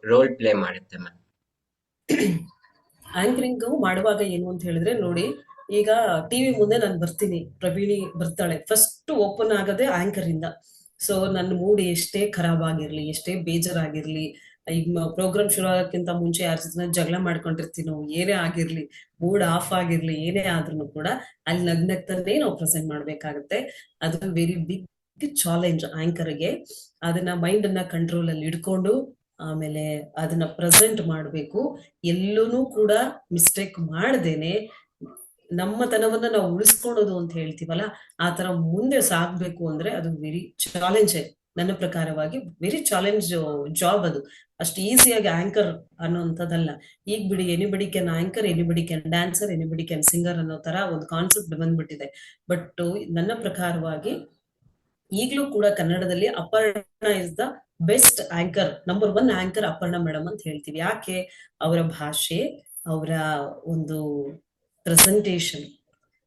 ರೋಲ್ ಪ್ಲೇ ಮಾಡುತ್ತೆ ಮ್ಯಾಮ್? ಆಂಕರಿಂಗ್ ಮಾಡುವಾಗ ಏನು ಅಂತ ಹೇಳಿದ್ರೆ, ನೋಡಿ, ಈಗ ಟಿವಿ ಮುಂದೆ ನಾನು ಬರ್ತೀನಿ, ಪ್ರವೀಣಿ ಬರ್ತಾಳೆ, ಫಸ್ಟ್ ಓಪನ್ ಆಗದೆ ಆಂಕರ್ ಇಂದ. ಸೊ ನನ್ನ ಮೂಡ್ ಎಷ್ಟೇ ಖರಾಬ್ ಆಗಿರ್ಲಿ, ಎಷ್ಟೇ ಬೇಜಾರಾಗಿರ್ಲಿ, ಈಗ ಪ್ರೋಗ್ರಾಮ್ ಶುರು ಆಗಕ್ಕಿಂತ ಮುಂಚೆ ಯಾರ ಜೊತೆ ಜಗಳ ಮಾಡ್ಕೊಂಡಿರ್ತೀನೋ, ಏನೇ ಆಗಿರ್ಲಿ, ಮೂಡ್ ಆಫ್ ಆಗಿರ್ಲಿ, ಏನೇ ಆದ್ರೂ ಕೂಡ ಅಲ್ಲಿ ನಗ್ನಗ್ತಾನೆ ನಾವು ಪ್ರೆಸೆಂಟ್ ಮಾಡ್ಬೇಕಾಗತ್ತೆ. ಅದು ವೆರಿ ಬಿಗ್ ಚಾಲೆಂಜ್ ಆಂಕರ್ಗೆ. ಅದನ್ನ ಮೈಂಡ್ ಅನ್ನ ಕಂಟ್ರೋಲ್ ಅಲ್ಲಿ ಇಡ್ಕೊಂಡು ಆಮೇಲೆ ಅದನ್ನ ಪ್ರೆಸೆಂಟ್ ಮಾಡ್ಬೇಕು. ಎಲ್ಲೂ ಕೂಡ ಮಿಸ್ಟೇಕ್ ಮಾಡ್ದೇನೆ ನಮ್ಮ ತನವನ್ನ ನಾವು ಉಳಿಸ್ಕೊಳ್ಳೋದು ಅಂತ ಹೇಳ್ತೀವಲ್ಲ, ಆ ತರ ಮುಂದೆ ಸಾಗ್ಬೇಕು ಅಂದ್ರೆ ಅದು ವೆರಿ ಚಾಲೆಂಜ್. ನನ್ನ ಪ್ರಕಾರವಾಗಿ ವೆರಿ ಚಾಲೆಂಜ್ ಜಾಬ್ ಅದು. ಅಷ್ಟು ಈಸಿಯಾಗಿ ಆಂಕರ್ ಅನ್ನೋಂಥದ್ದಲ್ಲ. ಈಗ ಬಿಡಿ, anybody can anchor, anybody can dancer, anybody can singer ಅನ್ನೋ ತರ ಒಂದು ಕಾನ್ಸೆಪ್ಟ್ ಬಂದ್ಬಿಟ್ಟಿದೆ. ಬಟ್ ನನ್ನ ಪ್ರಕಾರವಾಗಿ ಈಗಲೂ ಕೂಡ ಕನ್ನಡದಲ್ಲಿ Aparna is the best anchor, number 1 anchor Aparna madam ಅಂತ ಹೇಳ್ತೀವಿ. ಯಾಕೆ? ಅವರ ಭಾಷೆ, ಅವರ ಒಂದು ಪ್ರೆಸೆಂಟೇಶನ್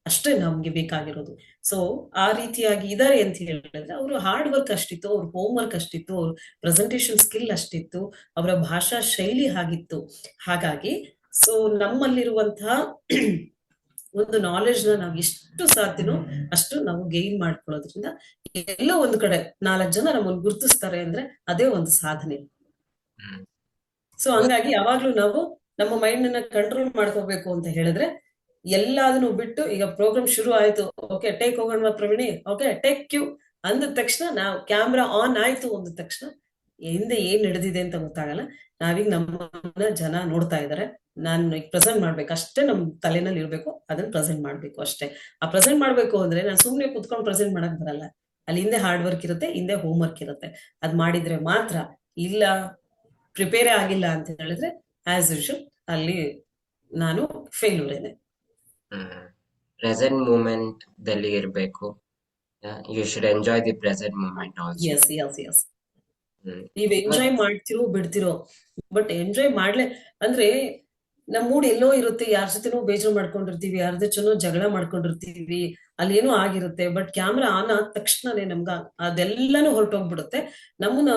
ಅಷ್ಟೇ ನಮ್ಗೆ ಬೇಕಾಗಿರೋದು. ಸೊ ಆ ರೀತಿಯಾಗಿ ಇದಾರೆ ಅಂತ ಹೇಳಿದ್ರೆ, ಅವರು ಹಾರ್ಡ್ ವರ್ಕ್ ಅಷ್ಟಿತ್ತು, ಅವ್ರ ಹೋಮ್ ವರ್ಕ್ ಅಷ್ಟಿತ್ತು, ಅವ್ರ ಪ್ರೆಸೆಂಟೇಶನ್ ಸ್ಕಿಲ್ ಅಷ್ಟಿತ್ತು, ಅವರ ಭಾಷಾ ಶೈಲಿ ಹಾಗಿತ್ತು. ಹಾಗಾಗಿ ಸೊ ನಮ್ಮಲ್ಲಿರುವಂತಹ ಒಂದು ನಾಲೆಡ್ಜ್ ನ ನಾವು ಎಷ್ಟು ಸಾಧ್ಯನೋ ಅಷ್ಟು ನಾವು ಗೈನ್ ಮಾಡ್ಕೊಳ್ಳೋದ್ರಿಂದ, ಎಲ್ಲ ಒಂದು ಕಡೆ 4 ಜನ ನಮ್ಮನ್ನು ಗುರುತಿಸ್ತಾರೆ ಅಂದ್ರೆ ಅದೇ ಒಂದು ಸಾಧನೆ. ಸೊ ಹಂಗಾಗಿ ಯಾವಾಗ್ಲೂ ನಾವು ನಮ್ಮ ಮೈಂಡ್ ಅನ್ನ ಕಂಟ್ರೋಲ್ ಮಾಡ್ಕೋಬೇಕು ಅಂತ ಹೇಳಿದ್ರೆ, ಎಲ್ಲಾದನ್ನು ಬಿಟ್ಟು, ಈಗ ಪ್ರೋಗ್ರಾಮ್ ಶುರು ಆಯ್ತು, ಓಕೆ ಟೇಕ್ ಹೋಗೋಣ ಪ್ರವೀಣಿ, ಓಕೆ ಟೇಕ್ ಯು ಅಂದ ತಕ್ಷಣ, ನಾವು ಕ್ಯಾಮ್ರಾ ಆನ್ ಆಯ್ತು ಅಂದ ತಕ್ಷಣ ಹಿಂದೆ ಏನ್ ನಡೆದಿದೆ ಅಂತ ಗೊತ್ತಾಗಲ್ಲ. ನಾವೀಗ ನಮ್ಮನ್ನ ಜನ ನೋಡ್ತಾ ಇದಾರೆ, ನಾನು ಈಗ ಪ್ರೆಸೆಂಟ್ ಮಾಡ್ಬೇಕು ಅಷ್ಟೇ, ನಮ್ ತಲೆನಲ್ಲಿ ಇರ್ಬೇಕು, ಅದನ್ನ ಪ್ರೆಸೆಂಟ್ ಮಾಡ್ಬೇಕು ಅಷ್ಟೇ. ಆ ಪ್ರೆಸೆಂಟ್ ಮಾಡ್ಬೇಕು ಅಂದ್ರೆ ನಾನು ಸುಮ್ನೆ ಕುತ್ಕೊಂಡು ಪ್ರೆಸೆಂಟ್ ಮಾಡಕ್ ಬರಲ್ಲ. ಅಲ್ಲಿ ಹಿಂದೆ ಹಾರ್ಡ್ ವರ್ಕ್ ಇರುತ್ತೆ, ಹಿಂದೆ ಹೋಮ್ ವರ್ಕ್ ಇರುತ್ತೆ. ಅದ್ ಮಾಡಿದ್ರೆ ಮಾತ್ರ. ಇಲ್ಲ, ಪ್ರಿಪೇರೇ ಆಗಿಲ್ಲ ಅಂತ ಹೇಳಿದ್ರೆ ಆಸ್ ಯೂಶುವಲ್ ಅಲ್ಲಿ ನಾನು ಫೇಲ್ಯೂರೇನೆ. ಪ್ರೆಸೆಂಟ್ ಮೂಮೆಂಟ್ ದಲ್ಲಿ ಇರಬೇಕು. You should enjoy the present moment also. Yes yes yes. ನೀವ್ ಎಂಜಾಯ್ ಮಾಡ್ತಿರೋ ಬಿಡ್ತಿರೋ, ಬಟ್ ಎಂಜಾಯ್ ಮಾಡ್ಲೆ ಅಂದ್ರೆ ನಮ್ ಮೂಡ್ ಎಲ್ಲೋ ಇರುತ್ತೆ, ಯಾರ ಜೊತೆನೋ ಬೇಜಾರು ಮಾಡ್ಕೊಂಡಿರ್ತೀವಿ, ಯಾರ ಜೊತೆನೋ ಜಗಳ ಮಾಡ್ಕೊಂಡಿರ್ತೀವಿ, ಅಲ್ಲಿ ಏನೋ ಆಗಿರುತ್ತೆ. ಬಟ್ ಕ್ಯಾಮ್ರಾ ಆನ್ ಆದ ತಕ್ಷಣನೇ ನಮ್ಗ ಅದೆಲ್ಲಾನು ಹೊರಟೋಗ್ಬಿಡುತ್ತೆ. ನಮ್ಮನ್ನ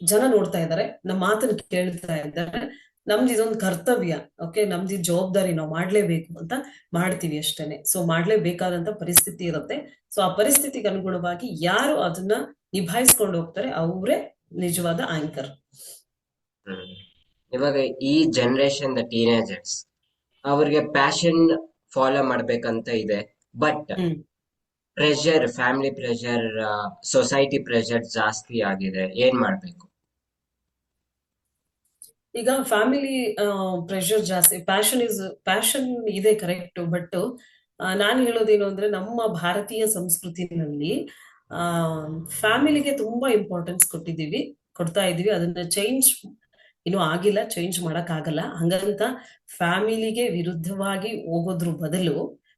ಜನ ನೋಡ್ತಾ ಇದ್ದಾರೆ, ನಮ್ಮ ಮಾತನ್ನ ಕೇಳ್ತಾ ಇದ್ದಾರೆ. ನಮ್ದು ಇದೊಂದು ಕರ್ತವ್ಯ, ಓಕೆ, ನಮ್ದು ಇದು ಜವಾಬ್ದಾರಿ, ನಾವು ಮಾಡ್ಲೇಬೇಕು ಅಂತ ಮಾಡ್ತೀವಿ ಅಷ್ಟೇನೆ. ಸೊ ಮಾಡ್ಲೇಬೇಕಾದಂತ ಪರಿಸ್ಥಿತಿ ಇರುತ್ತೆ. ಸೊ ಆ ಪರಿಸ್ಥಿತಿಗೆ ಅನುಗುಣವಾಗಿ ಯಾರು ಅದನ್ನ ನಿಭಾಯಿಸ್ಕೊಂಡು ಹೋಗ್ತಾರೆ ಅವರೇ ನಿಜವಾದ ಆಂಕರ್. ಇವಾಗ ಈ ಜನರೇಷನ್ ದ ಟೀನೇಜರ್ಸ್ ಅವ್ರಿಗೆ ಪ್ಯಾಷನ್ ಫಾಲೋ ಮಾಡ್ಬೇಕಂತ ಇದೆ, but pressure, family pressure, society pressure ಜಾಸ್ತಿ ಆಗಿದೆ. ಏನ್ ಮಾಡ್ಬೇಕು? ಈಗ ಫ್ಯಾಮಿಲಿ ಪ್ರೆಷರ್ ಜಾಸ್ತಿ, ಪ್ಯಾಷನ್ ಇದೆ ಕರೆಕ್ಟ್. ಬಟ್ ನಾನು ಹೇಳೋದೇನು ಅಂದ್ರೆ, ನಮ್ಮ ಭಾರತೀಯ ಸಂಸ್ಕೃತಿನಲ್ಲಿ ಫ್ಯಾಮಿಲಿಗೆ ತುಂಬಾ ಇಂಪಾರ್ಟೆನ್ಸ್ ಕೊಡ್ತಾ ಇದೀವಿ. ಅದನ್ನ ಚೇಂಜ್ ಇನ್ನೂ ಆಗಿಲ್ಲ, ಚೇಂಜ್ ಮಾಡಕ್ ಆಗಲ್ಲ. ಹಂಗಂತ ಫ್ಯಾಮಿಲಿಗೆ ವಿರುದ್ಧವಾಗಿ ಹೋಗೋದ್ರ ಬದಲು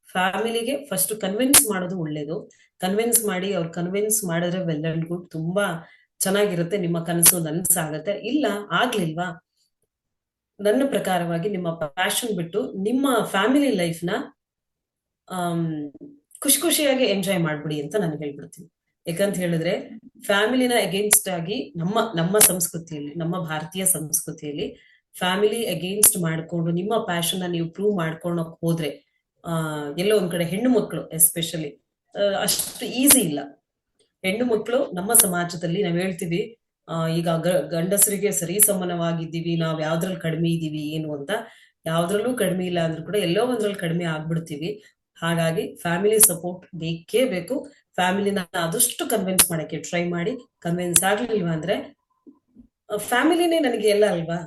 ಫ್ಯಾಮಿಲಿಗೆ ಫಸ್ಟ್ ಕನ್ವಿನ್ಸ್ ಮಾಡೋದು ಒಳ್ಳೇದು. ಕನ್ವಿನ್ಸ್ ಮಾಡಿ, ಅವ್ರು ಕನ್ವಿನ್ಸ್ ಮಾಡಿದ್ರೆ ವೆಲ್ ಅಂಡ್ ಗುಡ್, ತುಂಬಾ ಚೆನ್ನಾಗಿರುತ್ತೆ, ನಿಮ್ಮ ಕನಸು ನನ್ಸಾಗತ್ತೆ. ಇಲ್ಲ ಆಗ್ಲಿಲ್ವಾ, ನನ್ನ ಪ್ರಕಾರವಾಗಿ ನಿಮ್ಮ ಪ್ಯಾಷನ್ ಬಿಟ್ಟು ನಿಮ್ಮ ಫ್ಯಾಮಿಲಿ ಲೈಫ್ ನ ಖುಷಿ ಖುಷಿಯಾಗಿ ಎಂಜಾಯ್ ಮಾಡ್ಬಿಡಿ ಅಂತ ನಾನು ಹೇಳ್ಬಿಡ್ತೀನಿ. ಯಾಕಂತ ಹೇಳಿದ್ರೆ ಫ್ಯಾಮಿಲಿನ ಅಗೇನ್ಸ್ಟ್ ಆಗಿ ನಮ್ಮ ಸಂಸ್ಕೃತಿಯಲ್ಲಿ, ನಮ್ಮ ಭಾರತೀಯ ಸಂಸ್ಕೃತಿಯಲ್ಲಿ ಫ್ಯಾಮಿಲಿ ಅಗೇನ್ಸ್ಟ್ ಮಾಡ್ಕೊಂಡು ನಿಮ್ಮ ಪ್ಯಾಷನ್ ನ ನೀವು ಪ್ರೂವ್ ಮಾಡ್ಕೊಂಡೋಗ್ ಹೋದ್ರೆ, ಎಲ್ಲೋ ಒಂದ್ ಕಡೆ ಹೆಣ್ಣು ಮಕ್ಕಳು ಎಸ್ಪೆಷಲಿ ಅಷ್ಟು ಈಸಿ ಇಲ್ಲ. ಹೆಣ್ಣು ಮಕ್ಕಳು ನಮ್ಮ ಸಮಾಜದಲ್ಲಿ ನಾವ್ ಹೇಳ್ತೀವಿ, ಈಗ ಗಂಡಸರಿಗೆ ಸರಿ ಸಮಾನವಾಗಿದ್ದೀವಿ, ನಾವ್ ಯಾವ್ದ್ರಲ್ಲಿ ಕಡಿಮೆ ಇದೀವಿ ಏನು ಅಂತ. ಯಾವ್ದ್ರಲ್ಲೂ ಕಡಿಮೆ ಇಲ್ಲ ಅಂದ್ರೂ ಕೂಡ ಎಲ್ಲೋ ಒಂದ್ರಲ್ಲಿ ಕಡಿಮೆ ಆಗ್ಬಿಡ್ತೀವಿ. ಹಾಗಾಗಿ ಫ್ಯಾಮಿಲಿ ಸಪೋರ್ಟ್ ಬೇಕೇ ಬೇಕು. ಫ್ಯಾಮಿಲಿನ ಆದಷ್ಟು ಕನ್ವಿನ್ಸ್ ಮಾಡಕ್ಕೆ ಟ್ರೈ ಮಾಡಿ. ಕನ್ವಿನ್ಸ್ ಆಗ್ಲಿಲ್ವಾ ಅಂದ್ರೆ ಫ್ಯಾಮಿಲಿನೇ ನನಗೆ ಎಲ್ಲ ಅಲ್ವಾ,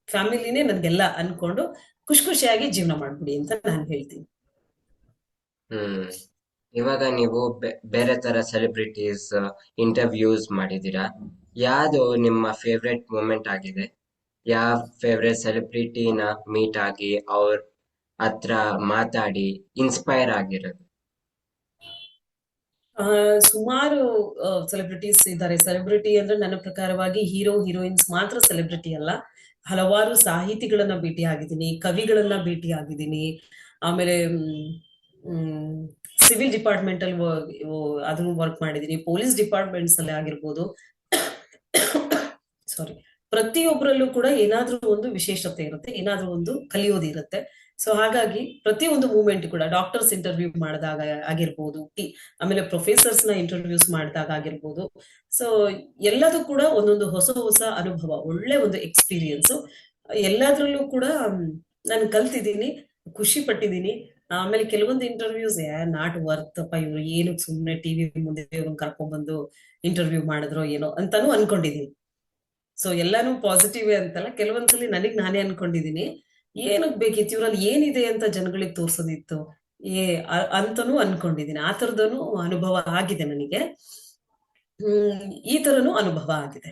ಫ್ಯಾಮಿಲಿನೇ ನನ್ಗೆಲ್ಲ ಅನ್ಕೊಂಡು ಖುಷಿ ಖುಷಿಯಾಗಿ ಜೀವನ ಮಾಡ್ಬಿಡಿ ಅಂತ ನಾನು ಹೇಳ್ತೀನಿ. ಇವಾಗ ನೀವು ಬೇರೆ ತರ ಸೆಲೆಬ್ರಿಟೀಸ್ ಇಂಟರ್ವ್ಯೂಸ್ ಮಾಡಿದೀರಾ, ಯಾವ್ದು ನಿಮ್ಮ ಫೇವ್ರೆಟ್ ಮೂಮೆಂಟ್ ಆಗಿದೆ? ಯಾವ ಫೇವ್ರೆಟ್ ಸೆಲೆಬ್ರಿಟಿನ ಮೀಟ್ ಆಗಿ ಅವ್ರ ಹತ್ರ ಮಾತಾಡಿ ಇನ್ಸ್ಪೈರ್ ಆಗಿರೋದು? ಸುಮಾರು ಸೆಲೆಬ್ರಿಟೀಸ್ ಇದ್ದಾರೆ. ಸೆಲೆಬ್ರಿಟಿ ಅಂದ್ರೆ ನನ್ನ ಪ್ರಕಾರವಾಗಿ ಹೀರೋ ಹೀರೋಯಿನ್ಸ್ ಮಾತ್ರ ಸೆಲೆಬ್ರಿಟಿ ಅಲ್ಲ. ಹಲವಾರು ಸಾಹಿತಿಗಳನ್ನ ಭೇಟಿ ಆಗಿದ್ದೀನಿ, ಕವಿಗಳನ್ನ ಭೇಟಿ ಆಗಿದ್ದೀನಿ. ಆಮೇಲೆ ಸಿವಿಲ್ ಡಿಪಾರ್ಟ್ಮೆಂಟ್ ಅಲ್ಲಿ ಅದನ್ನು ವರ್ಕ್ ಮಾಡಿದೀನಿ, ಪೊಲೀಸ್ ಡಿಪಾರ್ಟ್ಮೆಂಟ್ಸ್ ಅಲ್ಲಿ ಆಗಿರ್ಬೋದು. ಸಾರಿ, ಪ್ರತಿಯೊಬ್ಬರಲ್ಲೂ ಕೂಡ ಏನಾದ್ರೂ ಒಂದು ವಿಶೇಷತೆ ಇರುತ್ತೆ, ಏನಾದ್ರೂ ಒಂದು ಕಲಿಯೋದಿರುತ್ತೆ. ಸೊ ಹಾಗಾಗಿ ಪ್ರತಿಯೊಂದು ಮೂಮೆಂಟ್ ಕೂಡ, ಡಾಕ್ಟರ್ಸ್ ಇಂಟರ್ವ್ಯೂ ಮಾಡಿದಾಗ ಆಗಿರ್ಬೋದು, ಆಮೇಲೆ ಪ್ರೊಫೆಸರ್ಸ್ ನ ಇಂಟರ್ವ್ಯೂಸ್ ಮಾಡಿದಾಗ ಆಗಿರ್ಬೋದು. ಸೊ ಎಲ್ಲದೂ ಕೂಡ ಒಂದೊಂದು ಹೊಸ ಹೊಸ ಅನುಭವ, ಒಳ್ಳೆ ಒಂದು ಎಕ್ಸ್ಪೀರಿಯನ್ಸ್. ಎಲ್ಲದ್ರಲ್ಲೂ ಕೂಡ ನಾನು ಕಲ್ತಿದ್ದೀನಿ, ಖುಷಿ ಪಟ್ಟಿದ್ದೀನಿ. ಆಮೇಲೆ ಕೆಲವೊಂದು ಇಂಟರ್ವ್ಯೂಸ್ ನಾಟ್ ವರ್ತ್ ಅಪ್ಪ, ಇವ್ರು ಏನಕ್ಕೆ ಸುಮ್ನೆ ಟಿವಿ ಮುಂದೆ ಇವ್ರನ್ನ ಕರ್ಕೊಂಡ್ ಬಂದು ಇಂಟರ್ವ್ಯೂ ಮಾಡಿದ್ರೋ ಏನೋ ಅಂತಾನು ಅನ್ಕೊಂಡಿದೀನಿ. ಸೊ ಎಲ್ಲಾನು ಪಾಸಿಟಿವ್ ಅಂತಲ್ಲ, ಕೆಲವೊಂದ್ಸಲಿ ನನಗ್ ನಾನೇ ಅನ್ಕೊಂಡಿದೀನಿ, ಏನಕ್ ಬೇಕಿತ್ತು ಇವ್ರಲ್ಲಿ, ಏನಿದೆ ಅಂತ ಜನಗಳಿಗೆ ತೋರ್ಸೋದಿತ್ತು ಅಂತಾನು ಅನ್ಕೊಂಡಿದೀನಿ. ಆ ತರದನು ಅನುಭವ ಆಗಿದೆ ನನಗೆ. ಈ ತರನು ಅನುಭವ ಆಗಿದೆ.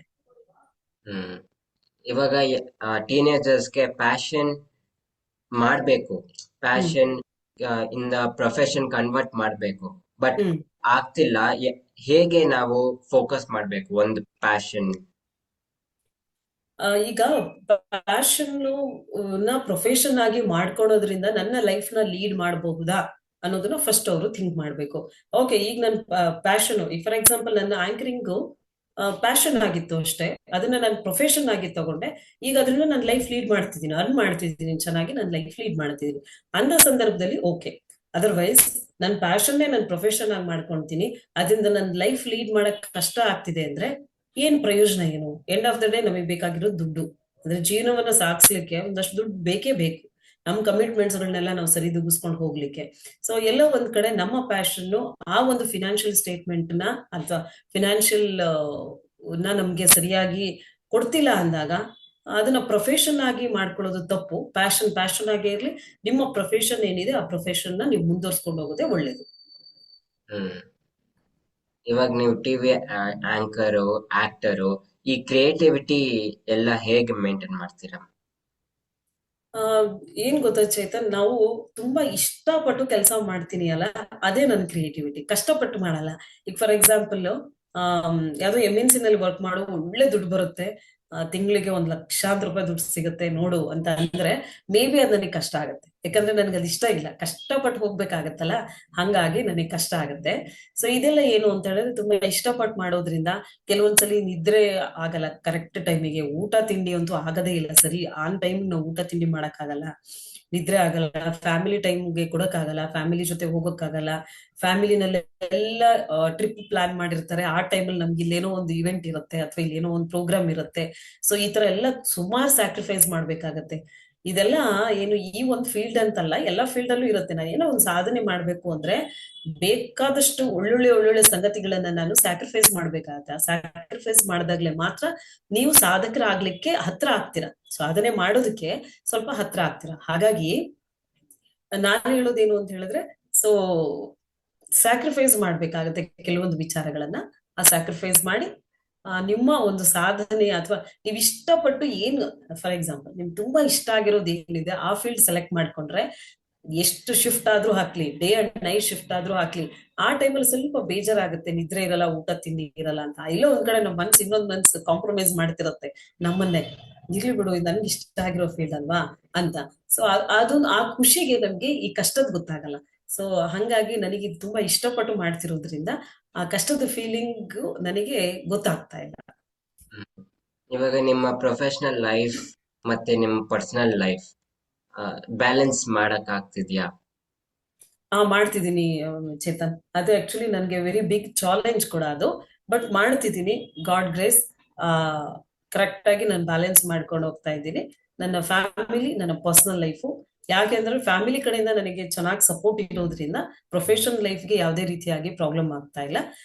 ಇವಾಗ ಟೀನೇಜರ್ಸ್ಗೆ ಪ್ಯಾಷನ್ ಮಾಡ್ಬೇಕು, ಪ್ಯಾಷನ್ ಇಂದ ಪ್ರೊಫೆಷನ್ ಕನ್ವರ್ಟ್ ಮಾಡ್ಬೇಕು, ಬಟ್ ಆಗ್ತಿಲ್ಲ. ಹೇಗೆ ನಾವು ಫೋಕಸ್ ಮಾಡ್ಬೇಕು ಒಂದು ಪ್ಯಾಷನ್? ಈಗ ಪ್ಯಾಷನ್ ನ ಪ್ರೊಫೆಷನ್ ಆಗಿ ಮಾಡ್ಕೊಳೋದ್ರಿಂದ ನನ್ನ ಲೈಫ್ ನ ಲೀಡ್ ಮಾಡಬಹುದಾ ಅನ್ನೋದನ್ನ ಫಸ್ಟ್ ಅವರು ಥಿಂಕ್ ಮಾಡ್ಬೇಕು. ಓಕೆ, ಈಗ ನನ್ನ ಪ್ಯಾಷನ್, ಈಗ ಫಾರ್ ಎಕ್ಸಾಂಪಲ್ ನನ್ನ ಆಂಕರಿಂಗ್ ಪ್ಯಾಷನ್ ಆಗಿತ್ತು ಅಷ್ಟೇ, ಅದನ್ನ ನಾನು ಪ್ರೊಫೆಷನ್ ಆಗಿ ತಗೊಂಡೆ. ಈಗ ಅದನ್ನ ನನ್ನ ಲೈಫ್ ಲೀಡ್ ಮಾಡ್ತಿದ್ದೀನಿ, ಅರ್ನ್ ಮಾಡ್ತಿದ್ದೀನಿ, ಚೆನ್ನಾಗಿ ನನ್ನ ಲೈಫ್ ಲೀಡ್ ಮಾಡ್ತಿದ್ದೀನಿ ಅನ್ನೋ ಸಂದರ್ಭದಲ್ಲಿ ಓಕೆ. ಅದರ್ವೈಸ್ ನನ್ನ ಪ್ಯಾಷನ್ನೇ ನನ್ನ ಪ್ರೊಫೆಷನ್ ಆಗಿ ಮಾಡ್ಕೊಂತೀನಿ, ಅದರಿಂದ ನನ್ನ ಲೈಫ್ ಲೀಡ್ ಮಾಡಕ್ ಕಷ್ಟ ಆಗ್ತಿದೆ ಅಂದ್ರೆ ಏನ್ ಪ್ರಯೋಜನ ಏನು? ಎಂಡ್ ಆಫ್ ದ ಡೇ ನಮಗೆ ಬೇಕಾಗಿರೋದು ದುಡ್ಡು. ಅಂದ್ರೆ ಜೀವನವನ್ನ ಸಾಗಿಸ್ಲಿಕ್ಕೆ ಒಂದಷ್ಟು ದುಡ್ಡು ಬೇಕೇ ಬೇಕು, ನಮ್ಮ ಕಮಿಟ್ಮೆಂಟ್ಸ್ ಗಳನ್ನೆಲ್ಲ ನಾವು ಸರಿದೂಗಿಸ್ಕೊಂಡು ಹೋಗ್ಲಿಕ್ಕೆ. ಸೊ ಎಲ್ಲೋ ಒಂದ್ ಕಡೆ ನಮ್ಮ ಪ್ಯಾಷನ್ ಆ ಒಂದು ಫಿನಾನ್ಷಿಯಲ್ ಸ್ಟೇಟ್ಮೆಂಟ್ ನ ಅಥವಾ ಫಿನಾನ್ಷಿಯಲ್ ನಮ್ಗೆ ಸರಿಯಾಗಿ ಕೊಡ್ತಿಲ್ಲ ಅಂದಾಗ ಅದನ್ನ ಪ್ರೊಫೆಷನ್ ಆಗಿ ಮಾಡ್ಕೊಳ್ಳೋದು ತಪ್ಪು. ಪ್ಯಾಷನ್ ಆಗೇ ಇರ್ಲಿ, ನಿಮ್ಮ ಪ್ರೊಫೆಷನ್ ಏನಿದೆ ಆ ಪ್ರೊಫೆಷನ್ ನ ನೀವು ಮುಂದುವರ್ಸ್ಕೊಂಡು ಹೋಗೋದೇ ಒಳ್ಳೇದು. ಹ್ಮ್. ಇವಾಗ ನೀವು ಟಿವಿ ಆಂಕರು, ಆಕ್ಟರು, ಈ ಕ್ರಿಯೇಟಿವಿಟಿ ಎಲ್ಲ ಹೇಗೆ ಮೇಂಟೈನ್ ಮಾಡ್ತೀರಾ? ಆ ಏನ್ ಗೊತ್ತಾ ಚೇತನ್, ನಾವು ತುಂಬಾ ಇಷ್ಟಪಟ್ಟು ಕೆಲಸ ಮಾಡ್ತೀನಿ ಅಲ್ಲ, ಅದೇ ನನ್ನ ಕ್ರಿಯೇಟಿವಿಟಿ. ಕಷ್ಟಪಟ್ಟು ಮಾಡಲ್ಲ. ಈಗ ಫಾರ್ ಎಕ್ಸಾಂಪಲ್ ಯಾವ್ದೋ MNC ನಲ್ಲಿ ವರ್ಕ್ ಮಾಡೋ ಒಳ್ಳೆ ದುಡ್ಡು ಬರುತ್ತೆ, ತಿಂಗಳಿಗೆ 1,00,000 ರೂಪಾಯಿ ದುಡ್ಡು ಸಿಗುತ್ತೆ ನೋಡು ಅಂತ ಅಂದ್ರೆ ಮೇ ಬಿ ಅದು ನನಗೆ ಕಷ್ಟ ಆಗುತ್ತೆ. ಯಾಕಂದ್ರೆ ನನ್ಗೆ ಅದು ಇಷ್ಟ ಇಲ್ಲ, ಕಷ್ಟಪಟ್ಟು ಹೋಗ್ಬೇಕಾಗತ್ತಲ್ಲ, ಹಂಗಾಗಿ ನನಗೆ ಕಷ್ಟ ಆಗುತ್ತೆ. ಸೊ ಇದೆಲ್ಲ ಏನು ಅಂತ ಹೇಳಿದ್ರೆ, ತುಂಬಾ ಇಷ್ಟಪಟ್ಟು ಮಾಡೋದ್ರಿಂದ ಕೆಲವೊಂದ್ಸಲಿ ನಿದ್ರೆ ಆಗಲ್ಲ ಕರೆಕ್ಟ್ ಟೈಮಿಗೆ, ಊಟ ತಿಂಡಿ ಅಂತೂ ಆಗದೇ ಇಲ್ಲ ಸರಿ ಆನ್ ಟೈಮ್. ನಾವು ಊಟ ತಿಂಡಿ ಮಾಡಕ್ ಆಗಲ್ಲ, ನಿದ್ರೆ ಆಗಲ್ಲ, ಫ್ಯಾಮಿಲಿ ಟೈಮ್ಗೆ ಕೊಡಕ್ಕಾಗಲ್ಲ, ಫ್ಯಾಮಿಲಿ ಜೊತೆ ಹೋಗಕ್ಕಾಗಲ್ಲ. ಫ್ಯಾಮಿಲಿನಲ್ಲಿ ಎಲ್ಲ ಟ್ರಿಪ್ ಪ್ಲಾನ್ ಮಾಡಿರ್ತಾರೆ, ಆ ಟೈಮಲ್ಲಿ ನಮ್ಗೆ ಇಲ್ಲೇನೋ ಒಂದು ಇವೆಂಟ್ ಇರುತ್ತೆ ಅಥವಾ ಇಲ್ಲೇನೋ ಒಂದು ಪ್ರೋಗ್ರಾಮ್ ಇರುತ್ತೆ. ಸೊ ಈ ತರ ಎಲ್ಲ ಸುಮಾರು ಸ್ಯಾಕ್ರಿಫೈಸ್ ಮಾಡ್ಬೇಕಾಗತ್ತೆ. ಇದೆಲ್ಲ ಏನು ಈ ಒಂದು ಫೀಲ್ಡ್ ಅಂತಲ್ಲ, ಎಲ್ಲಾ ಫೀಲ್ಡ್ ಅಲ್ಲೂ ಇರುತ್ತೆ. ನಾನು ಏನೋ ಒಂದು ಸಾಧನೆ ಮಾಡ್ಬೇಕು ಅಂದ್ರೆ ಬೇಕಾದಷ್ಟು ಒಳ್ಳೊಳ್ಳೆ ಸಂಗತಿಗಳನ್ನ ನಾನು ಸ್ಯಾಕ್ರಿಫೈಸ್ ಮಾಡ್ಬೇಕಾಗತ್ತೆ. ಸ್ಯಾಕ್ರಿಫೈಸ್ ಮಾಡಿದಾಗ್ಲೆ ಮಾತ್ರ ನೀವು ಸಾಧಕರಾಗ್ಲಿಕ್ಕೆ ಹತ್ರ ಆಗ್ತೀರಾ, ಸಾಧನೆ ಮಾಡೋದಕ್ಕೆ ಸ್ವಲ್ಪ ಹತ್ರ ಆಗ್ತೀರಾ. ಹಾಗಾಗಿ ನಾನು ಹೇಳೋದೇನು ಅಂತ ಹೇಳಿದ್ರೆ, ಸೊ ಸ್ಯಾಕ್ರಿಫೈಸ್ ಮಾಡ್ಬೇಕಾಗತ್ತೆ ಕೆಲವೊಂದು ವಿಚಾರಗಳನ್ನ. ಆ ಸ್ಯಾಕ್ರಿಫೈಸ್ ಮಾಡಿ ನಿಮ್ಮ ಒಂದು ಸಾಧನೆ ಅಥವಾ ನೀವ್ ಇಷ್ಟಪಟ್ಟು ಏನು, ಫಾರ್ ಎಕ್ಸಾಂಪಲ್ ನಿಮ್ಗೆ ತುಂಬಾ ಇಷ್ಟ ಆಗಿರೋದು ಏನಿದೆ ಆ ಫೀಲ್ಡ್ ಸೆಲೆಕ್ಟ್ ಮಾಡ್ಕೊಂಡ್ರೆ, ಎಷ್ಟು ಶಿಫ್ಟ್ ಆದ್ರೂ ಹಾಕ್ಲಿ, ಡೇ ಅಂಡ್ ನೈಟ್ ಶಿಫ್ಟ್ ಆದ್ರೂ ಹಾಕ್ಲಿ, ಆ ಟೈಮಲ್ಲಿ ಸ್ವಲ್ಪ ಬೇಜಾರಾಗುತ್ತೆ, ನಿದ್ರೆ ಇರಲ್ಲ, ಊಟ ತಿಂಡಿ ಇರಲ್ಲ ಅಂತ. ಇಲ್ಲ ಒಂದ್ ಕಡೆ ನಮ್ಮ ಮನ್ಸು ಇನ್ನೊಂದ್ ಮನ್ಸು ಕಾಂಪ್ರಮೈಸ್ ಮಾಡ್ತಿರತ್ತೆ ನಮ್ಮನ್ನೇ, ಇರ್ಲಿ ಬಿಡು ಇದು ನನ್ಗೆ ಇಷ್ಟ ಆಗಿರೋ ಫೀಲ್ಡ್ ಅಲ್ವಾ ಅಂತ. ಸೊ ಅದೊಂದು ಆ ಖುಷಿಗೆ ನಮ್ಗೆ ಈ ಕಷ್ಟದ ಗೊತ್ತಾಗಲ್ಲ. ಸೊ ಹಂಗಾಗಿ ನನಗೆ ಇದು ತುಂಬಾ ಇಷ್ಟಪಟ್ಟು ಮಾಡ್ತಿರೋದ್ರಿಂದ ಆ ಕಷ್ಟದ ಫೀಲಿಂಗ್ ನನಗೆ ಗೊತ್ತಾಗ್ತಾ ಇಲ್ಲ. ಹ್ಮ್. ಇವಾಗ ನಿಮ್ಮ ಪ್ರೊಫೆಷನಲ್ ಲೈಫ್ ಮತ್ತೆ ನಿಮ್ಮ ಪರ್ಸನಲ್ ಲೈಫ್ ಬ್ಯಾಲೆನ್ಸ್ ಮಾಡಕ್ ಆಗ್ತಿದ್ಯಾ? ಮಾಡ್ತಿದ್ದೀನಿ ಚೇತನ್. ಅದು ಆಕ್ಚುಲಿ ನನ್ಗೆ ವೆರಿ ಬಿಗ್ ಚಾಲೆಂಜ್ ಕೂಡ ಅದು, ಬಟ್ ಮಾಡ್ತಿದ್ದೀನಿ. ಗಾಡ್ ಗ್ರೇಸ್ ಆ ಕರೆಕ್ಟ್ ಆಗಿ ನಾನು ಬ್ಯಾಲೆನ್ಸ್ ಮಾಡ್ಕೊಂಡು ಹೋಗ್ತಾ ಇದ್ದೀನಿ ನನ್ನ ಫ್ಯಾಮಿಲಿ, ನನ್ನ ಪರ್ಸನಲ್ ಲೈಫು. ಯಾಕೆಂದ್ರೆ ಫ್ಯಾಮಿಲಿ ಕಡೆಯಿಂದ ನನಗೆ ಚೆನ್ನಾಗಿ ಸಪೋರ್ಟ್ ಇರೋದ್ರಿಂದ ಪ್ರೊಫೆಷನಲ್ ಲೈಫ್ಗೆ ಯಾವುದೇ ರೀತಿಯಾಗಿ ಪ್ರಾಬ್ಲಮ್ ಆಗ್ತಾ ಇಲ್ಲ.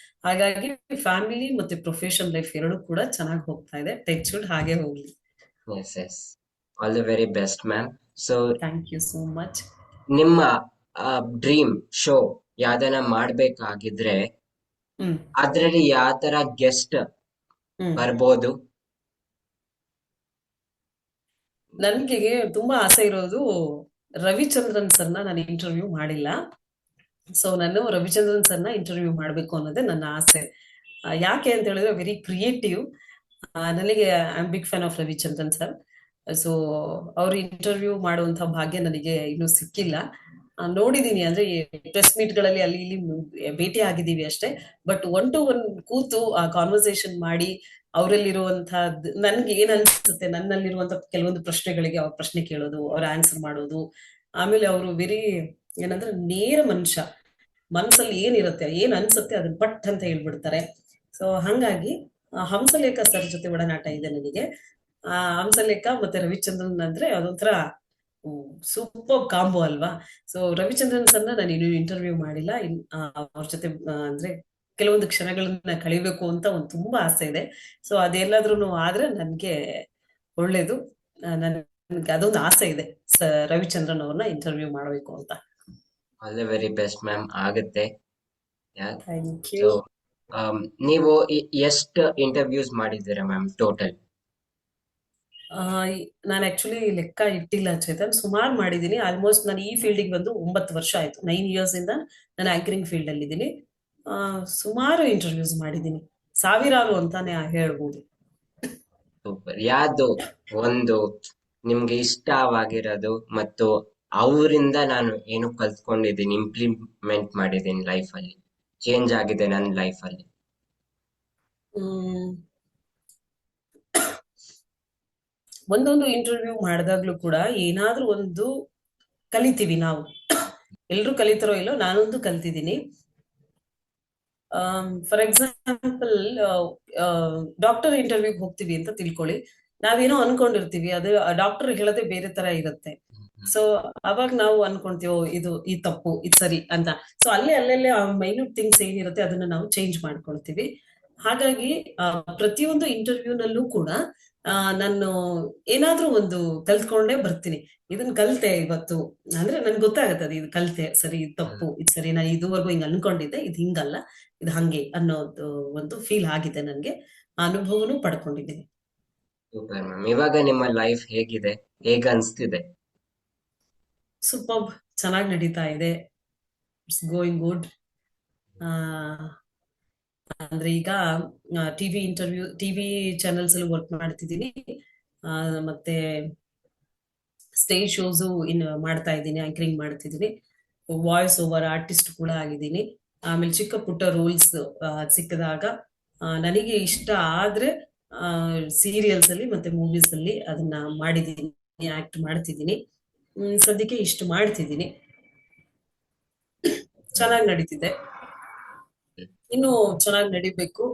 ಹಾಗಾಗಿ ಫ್ಯಾಮಿಲಿ ಮತ್ತೆ ಪ್ರೊಫೆಷನಲ್ ಲೈಫ್ ಎರಡು ಕೂಡ ಚೆನ್ನಾಗಿ ಹೋಗ್ತಾ ಇದೆ. ಟಚ್ ವುಡ್ ಹಾಗೆ ಹೋಗ್ಲಿ. Yes yes, all the very best ma'am. So thank you so much. ನಿಮ್ಮ ಡ್ರೀಮ್ ಶೋ ಯಾವ್ದನ ಮಾಡ್ಬೇಕಾಗಿದ್ರೆ ಹ್ಮ್ ಅದ್ರಲ್ಲಿ ಯಾವ ತರ ಗೆಸ್ಟ್ ಹ್ಮ್ ಬರ್ಬೋದು? ನನ್ಗೆ ತುಂಬಾ ಆಸೆ ಇರೋದು, ರವಿಚಂದ್ರನ್ ಸರ್ನ ನಾನು ಇಂಟರ್ವ್ಯೂ ಮಾಡಿಲ್ಲ. ಸೊ ನಾನು ರವಿಚಂದ್ರನ್ ಸರ್ನ ಇಂಟರ್ವ್ಯೂ ಮಾಡ್ಬೇಕು ಅನ್ನೋದೇ ನನ್ನ ಆಸೆ. ಯಾಕೆ ಅಂತ ಹೇಳಿದ್ರೆ ವೆರಿ ಕ್ರಿಯೇಟಿವ್. ನನಗೆ I am big fan of Ravichandran sir. So ಅವ್ರ ಇಂಟರ್ವ್ಯೂ ಮಾಡುವಂತ ಭಾಗ್ಯ ನನಗೆ ಇನ್ನೂ ಸಿಕ್ಕಿಲ್ಲ. ನೋಡಿದೀನಿ ಅಂದ್ರೆ ಪ್ರೆಸ್ ಮೀಟ್ ಗಳಲ್ಲಿ ಅಲ್ಲಿ ಇಲ್ಲಿ ಭೇಟಿ ಆಗಿದ್ದೀವಿ ಅಷ್ಟೇ. ಬಟ್ ಒನ್ ಟು ಒನ್ ಕೂತು ಆ ಕಾನ್ವರ್ಸೇಷನ್ ಮಾಡಿ ಅವರಲ್ಲಿರುವಂತಹ ನನ್ಗೆ ಏನ್ ಅನ್ಸುತ್ತೆ, ನನ್ನಲ್ಲಿರುವಂತ ಕೆಲವೊಂದು ಪ್ರಶ್ನೆಗಳಿಗೆ ಅವ್ರ ಪ್ರಶ್ನೆ ಕೇಳೋದು, ಅವ್ರ ಆನ್ಸರ್ ಮಾಡೋದು. ಆಮೇಲೆ ಅವರು ವೆರಿ ಏನಂದ್ರೆ ನೇರ ಮನುಷ್ಯ, ಮನ್ಸಲ್ಲಿ ಏನಿರುತ್ತೆ ಏನ್ ಅನ್ಸುತ್ತೆ ಅದನ್ನ ಪಟ್ ಅಂತ ಹೇಳ್ಬಿಡ್ತಾರೆ. ಸೊ ಹಂಗಾಗಿ ಹಂಸಲೇಖ ಸರ್ ಜೊತೆ ಒಡನಾಟ ಇದೆ ನನಗೆ. ಹಂಸಲೇಖ ಮತ್ತೆ ರವಿಚಂದ್ರನ್ ಅಂದ್ರೆ ಅದೊಂಥರ ಸೂಪರ್ ಕಾಂಬೋ ಅಲ್ವಾ. ಸೊ ರವಿಚಂದ್ರನ್ ಸರ್ನ ನಾನು ಇನ್ನು ಇಂಟರ್ವ್ಯೂ ಮಾಡಿಲ್ಲ. ಅವ್ರ ಜೊತೆ ಅಂದ್ರೆ ಕೆಲವೊಂದು ಕ್ಷಣಗಳನ್ನ ಕಳಿಬೇಕು ಅಂತ ಒಂದು ತುಂಬಾ ಆಸೆ ಇದೆ. ಸೊ ಅದೆಲ್ಲಾದ್ರೂ ಆದ್ರೆ ನನ್ಗೆ ಒಳ್ಳೇದು. ನನ್ಗೆ ಅದೊಂದು ಆಸೆ ಇದೆ, ರವಿಚಂದ್ರನ್ ಅವ್ರನ್ನ ಇಂಟರ್ವ್ಯೂ ಮಾಡಬೇಕು ಅಂತ. All the very best ma'am, ಆಗುತ್ತೆ. Thank so you. ನೀವು ಎಷ್ಟು ಇಂಟರ್ವ್ಯೂಸ್ ಮಾಡಿದ್ದೀರಾ ಮ್ಯಾಮ್ ಟೋಟಲ್? ನಾನು ಆಕ್ಚುಲಿ ಲೆಕ್ಕ ಇಟ್ಟಿಲ್ಲ ಚೇತನ್, ಸುಮಾರು ಮಾಡಿದ್ದೀನಿ. ಆಲ್ಮೋಸ್ಟ್ ನಾನು ಈ ಫೀಲ್ಡಿಗೆ ಬಂದು 9 ವರ್ಷ ಆಯ್ತು. 9 ಇಯರ್ಸ್ ಇಂದ ನಾನು ಆಂಕರಿಂಗ್ ಫೀಲ್ಡ್ ಅಲ್ಲಿ ಇದ್ದೀನಿ. ಸುಮಾರು ಇಂಟರ್ವ್ಯೂಸ್ ಮಾಡಿದ್ದೀನಿ, ಸಾವಿರಾರು ಅಂತಾನೆ ಹೇಳ್ಬೋದು. ಸೂಪರ್. ಯಾವ್ದು ಒಂದು ನಿಮ್ಗೆ ಇಷ್ಟವಾಗಿರೋದು ಮತ್ತು ಅವರಿಂದ ನಾನು ಏನು ಕಲ್ತ್ಕೊಂಡಿದ್ದೀನಿ, ಇಂಪ್ಲಿಮೆಂಟ್ ಮಾಡಿದ್ದೀನಿ ಲೈಫ್ ಅಲ್ಲಿ, ಚೇಂಜ್ ಆಗಿದೆ ನನ್ನ ಲೈಫ್ ಅಲ್ಲಿ? ಹ್ಮ್ ಒಂದೊಂದು ಇಂಟರ್ವ್ಯೂ ಮಾಡಿದಾಗ್ಲೂ ಕೂಡ ಏನಾದ್ರೂ ಒಂದು ಕಲಿತೀವಿ ನಾವು. ಎಲ್ರು ಕಲಿತಾರೋ ಇಲ್ಲೋ, ನಾನೊಂದು ಕಲ್ತಿದ್ದೀನಿ. ಫಾರ್ ಎಕ್ಸಾಂಪಲ್, ಡಾಕ್ಟರ್ ಇಂಟರ್ವ್ಯೂಗೆ ಹೋಗ್ತೀವಿ ಅಂತ ತಿಳ್ಕೊಳ್ಳಿ. ನಾವೇನೋ ಅನ್ಕೊಂಡಿರ್ತೀವಿ, ಅದು ಡಾಕ್ಟರ್ ಹೇಳೋದೇ ಬೇರೆ ತರ ಇರುತ್ತೆ. ಸೊ ಅವಾಗ ನಾವು ಅನ್ಕೊಂತೀವೋ ಇದು ಈ ತಪ್ಪು ಇದು ಸರಿ ಅಂತ. ಸೊ ಅಲ್ಲೇ ಆ ಮೈನ್ಯೂಟ್ ಥಿಂಗ್ಸ್ ಏನಿರುತ್ತೆ ಅದನ್ನ ನಾವು ಚೇಂಜ್ ಮಾಡ್ಕೊಳ್ತೀವಿ. ಹಾಗಾಗಿ ಪ್ರತಿಯೊಂದು ಇಂಟರ್ವ್ಯೂನಲ್ಲೂ ಕೂಡ ನಾನು ಏನಾದ್ರೂ ಒಂದು ಕಲ್ತ್ಕೊಂಡೇ ಬರ್ತೀನಿ. ಇದನ್ನ ಕಲ್ತೆ ಇವತ್ತು ಅಂದ್ರೆ ನನ್ಗೆ ಗೊತ್ತಾಗತ್ತೆ ಅದು ಇದು ಕಲ್ತೆ ಸರಿ ಇದು ತಪ್ಪು ಇದು ಸರಿ, ನಾನು ಇದುವರೆಗೂ ಹಿಂಗ್ ಅನ್ಕೊಂಡಿದ್ದೆ ಇದು ಹಿಂಗಲ್ಲ ಇದು ಹಂಗೆ ಅನ್ನೋದು ಒಂದು ಫೀಲ್ ಆಗಿದೆ ನನ್ಗೆ. ಆ ಅನುಭವನೂ ಪಡ್ಕೊಂಡಿದ್ದೀನಿ. Super ma'am. ಇವಾಗ ನಿಮ್ಮ ಲೈಫ್ ಹೇಗಿದೆ? ಹೇಗ ಅನ್ಸ್ತಿದೆ? ಸೂಪರ್, ಚೆನ್ನಾಗಿ ನಡೀತಾ ಇದೆ. It's going good. ಆ ಅಂದ್ರೆ ಈಗ ಟಿವಿ ಚಾನೆಲ್ಸ್ ಅಲ್ಲಿ ವರ್ಕ್ ಮಾಡ್ತಿದ್ದೀನಿ. ಆ, ಮತ್ತೆ ಸ್ಟೇಜ್ ಶೋಸು ಮಾಡ್ತಾ ಇದ್ದೀನಿ, ಆಂಕರಿಂಗ್ ಮಾಡ್ತಿದ್ದೀನಿ, ವಾಯ್ಸ್ ಓವರ್ ಆರ್ಟಿಸ್ಟ್ ಕೂಡ ಆಗಿದ್ದೀನಿ. ಆಮೇಲೆ ಚಿಕ್ಕ ಪುಟ್ಟ ರೋಲ್ಸ್ ಸಿಕ್ಕಿದಾಗ ನನಗೆ ಇಷ್ಟ ಆದ್ರೆ ಸೀರಿಯಲ್ಸ್ ಅಲ್ಲಿ ಮತ್ತೆ ಮೂವೀಸ್ ಅಲ್ಲಿ ಅದನ್ನ ಮಾಡಿದ್ದೀನಿ, ಆಕ್ಟ್ ಮಾಡ್ತಿದ್ದೀನಿ. ಸದ್ಯಕ್ಕೆ ಇಷ್ಟು ಮಾಡ್ತಿದ್ದೀನಿ, ಚೆನ್ನಾಗಿ ನಡೀತಿದೆ. ಇನ್ನು ಚೆನ್ನಾಗಿ ನಡಿಬೇಕು.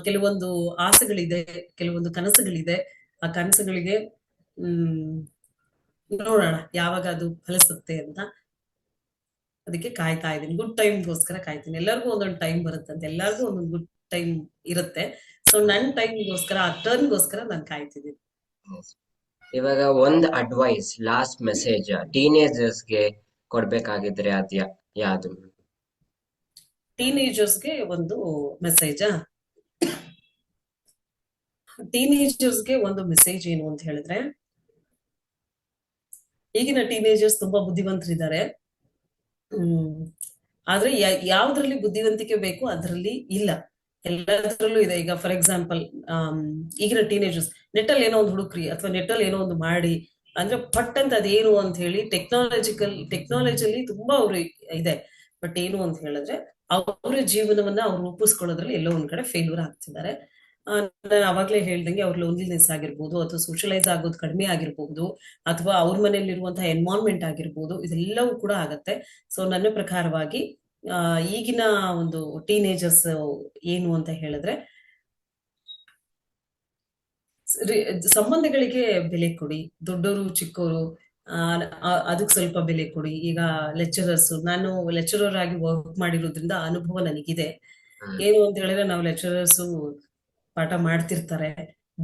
ಕೆಲವೊಂದು ಆಸೆಗಳಿದೆ, ಕೆಲವೊಂದು ಕನಸುಗಳಿದೆ. ಆ ಕನಸುಗಳಿಗೆ ಹ್ಮ್ ನೋಡೋಣ ಯಾವಾಗ ಅದು ಫಲಿಸುತ್ತೆ ಅಂತ. ಅದಕ್ಕೆ ಕಾಯ್ತಾ ಇದ್ದೀನಿ, ಗುಡ್ ಟೈಮ್ಗೋಸ್ಕರ ಕಾಯ್ತೀನಿ. ಎಲ್ಲರಿಗೂ ಒಂದೊಂದು ಟೈಮ್ ಬರುತ್ತಂತೆ, ಎಲ್ಲರಿಗೂ ಒಂದೊಂದು ಗುಡ್ ಟೈಮ್ ಇರುತ್ತೆ. ಸೊ ನನ್ನ ಟೈಮ್ಗೋಸ್ಕರ, ಆ ಟರ್ನ್ಗೋಸ್ಕರ ನಾನು ಕಾಯ್ತಿದ್ದೀನಿ. Yes. ಇವಾಗ ಒಂದ್ ಅಡ್ವೈಸ್, ಲಾಸ್ಟ್ ಮೆಸೇಜ್ ಟೀನೇಜರ್ಸ್ಗೆ ಕೊಡ್ಬೇಕಾಗಿದ್ರೆ ಯಾವ್ದು? ಟೀನೇಜರ್ಸ್ಗೆ ಒಂದು ಮೆಸೇಜಾ? ಟೀನೇಜರ್ಸ್ಗೆ ಒಂದು ಮೆಸೇಜ್ ಏನು ಅಂತ ಹೇಳಿದ್ರೆ, ಈಗಿನ ಟೀನೇಜರ್ಸ್ ತುಂಬಾ ಬುದ್ಧಿವಂತರಿದ್ದಾರೆ. ಹ್ಮ್ ಆದ್ರೆ ಯಾವ್ದ್ರಲ್ಲಿ ಬುದ್ಧಿವಂತಿಕೆ ಬೇಕು ಅದರಲ್ಲಿ ಇಲ್ಲ, ಎಲ್ಲದರಲ್ಲೂ ಇದೆ. ಈಗ ಫಾರ್ ಎಕ್ಸಾಂಪಲ್, ಈಗಿನ ಟೀನೇಜರ್ಸ್ ನೆಟ್ಟಲ್ಲಿ ಏನೋ ಒಂದು ಹುಡುಕ್ರಿ ಅಥವಾ ನೆಟ್ಟಲ್ಲಿ ಏನೋ ಒಂದು ಮಾಡಿ ಅಂದ್ರೆ ಪಟ್ ಅಂತ ಅದೇನು ಅಂತ ಹೇಳಿ ಟೆಕ್ನಾಲಜಿಲಿ ತುಂಬಾ ಅವ್ರು ಇದೆ. ಬಟ್ ಏನು ಅಂತ ಹೇಳಿದ್ರೆ ಅವ್ರ ಜೀವನವನ್ನ ಅವ್ರು ರೂಪಿಸ್ಕೊಳ್ಳೋದ್ರಲ್ಲಿ ಎಲ್ಲೋ ಒಂದ್ ಕಡೆ ಫೇಲ್ಯೂರ್ ಆಗ್ತಿದ್ದಾರೆ. ನಾನು ಅವಾಗ್ಲೇ ಹೇಳ್ದಂಗೆ ಅವ್ರ ಲೋನ್ಲಿನೆಸ್ ಆಗಿರ್ಬೋದು, ಅಥವಾ ಸೋಷಲೈಸ್ ಆಗೋದು ಕಡಿಮೆ ಆಗಿರ್ಬಹುದು, ಅಥವಾ ಅವ್ರ ಮನೆಯಲ್ಲಿರುವಂತಹ ಎನ್ವೈರನ್ಮೆಂಟ್ ಆಗಿರ್ಬೋದು, ಇದೆಲ್ಲವೂ ಕೂಡ ಆಗತ್ತೆ. ಸೊ ನನ್ನ ಪ್ರಕಾರವಾಗಿ ಈಗಿನ ಒಂದು ಟೀನೇಜರ್ಸ್ ಏನು ಅಂತ ಹೇಳಿದ್ರೆ, ಸಂಬಂಧಗಳಿಗೆ ಬೆಲೆ ಕೊಡಿ. ದೊಡ್ಡವರು ಚಿಕ್ಕವರು ಅದಕ್ಕೆ ಸ್ವಲ್ಪ ಬೆಲೆ ಕೊಡಿ. ಈಗ ಲೆಕ್ಚರರ್ಸ್, ನಾನು ಲೆಕ್ಚರರ್ ಆಗಿ ವರ್ಕ್ ಮಾಡಿರೋದ್ರಿಂದ ಅನುಭವ ನನಗಿದೆ. ಏನು ಅಂತ ಹೇಳಿದ್ರೆ, ನಾವು ಲೆಕ್ಚರರ್ಸ್ ಪಾಠ ಮಾಡ್ತಿರ್ತಾರೆ,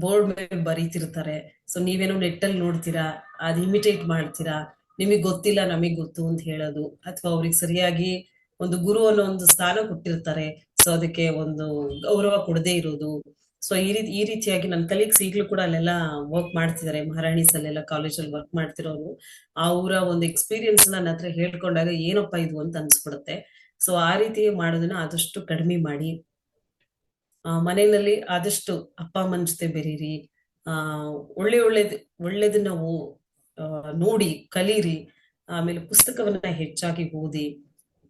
ಬೋರ್ಡ್ ಮೇಲೆ ಬರೀತಿರ್ತಾರೆ. ಸೊ ನೀವೇನೋ ನೆಟ್ಟಲ್ಲಿ ನೋಡ್ತೀರಾ, ಅದ್ ಇಮಿಟೇಟ್ ಮಾಡ್ತೀರಾ, ನಿಮಗ್ ಗೊತ್ತಿಲ್ಲ ನಮಗ್ ಗೊತ್ತು ಅಂತ ಹೇಳೋದು, ಅಥವಾ ಅವ್ರಿಗೆ ಸರಿಯಾಗಿ ಒಂದು ಗುರು ಅನ್ನೋ ಒಂದು ಸ್ಥಾನ ಕೊಟ್ಟಿರ್ತಾರೆ, ಸೊ ಅದಕ್ಕೆ ಒಂದು ಗೌರವ ಕೊಡದೇ ಇರೋದು. ಸೊ ಈ ರೀತಿಯಾಗಿ ನನ್ನ ಕಲೀಗ್ಸ್ ಈಗಲೂ ಕೂಡ ಅಲ್ಲೆಲ್ಲ ವರ್ಕ್ ಮಾಡ್ತಿದ್ದಾರೆ, ಮಹಾರಾಣೀಸ್ ಅಲ್ಲೆಲ್ಲ ಕಾಲೇಜಲ್ಲಿ ವರ್ಕ್ ಮಾಡ್ತಿರೋರು. ಅವರ ಒಂದು ಎಕ್ಸ್ಪೀರಿಯನ್ಸ್ ನನ್ನ ಹತ್ರ ಹೇಳ್ಕೊಂಡಾಗ ಏನಪ್ಪಾ ಇದು ಅಂತ ಅನ್ಸ್ಬಿಡುತ್ತೆ. ಸೊ ಆ ರೀತಿ ಮಾಡೋದನ್ನ ಆದಷ್ಟು ಕಡಿಮೆ ಮಾಡಿ. ಮನೆಯಲ್ಲಿ ಆದಷ್ಟು ಅಪ್ಪ ಅಮ್ಮನ ಜೊತೆ ಬೆರೀರಿ. ಆ ಒಳ್ಳೇದನ್ನ ನೋಡಿ ಕಲೀರಿ. ಆಮೇಲೆ ಪುಸ್ತಕವನ್ನ ಹೆಚ್ಚಾಗಿ ಓದಿ.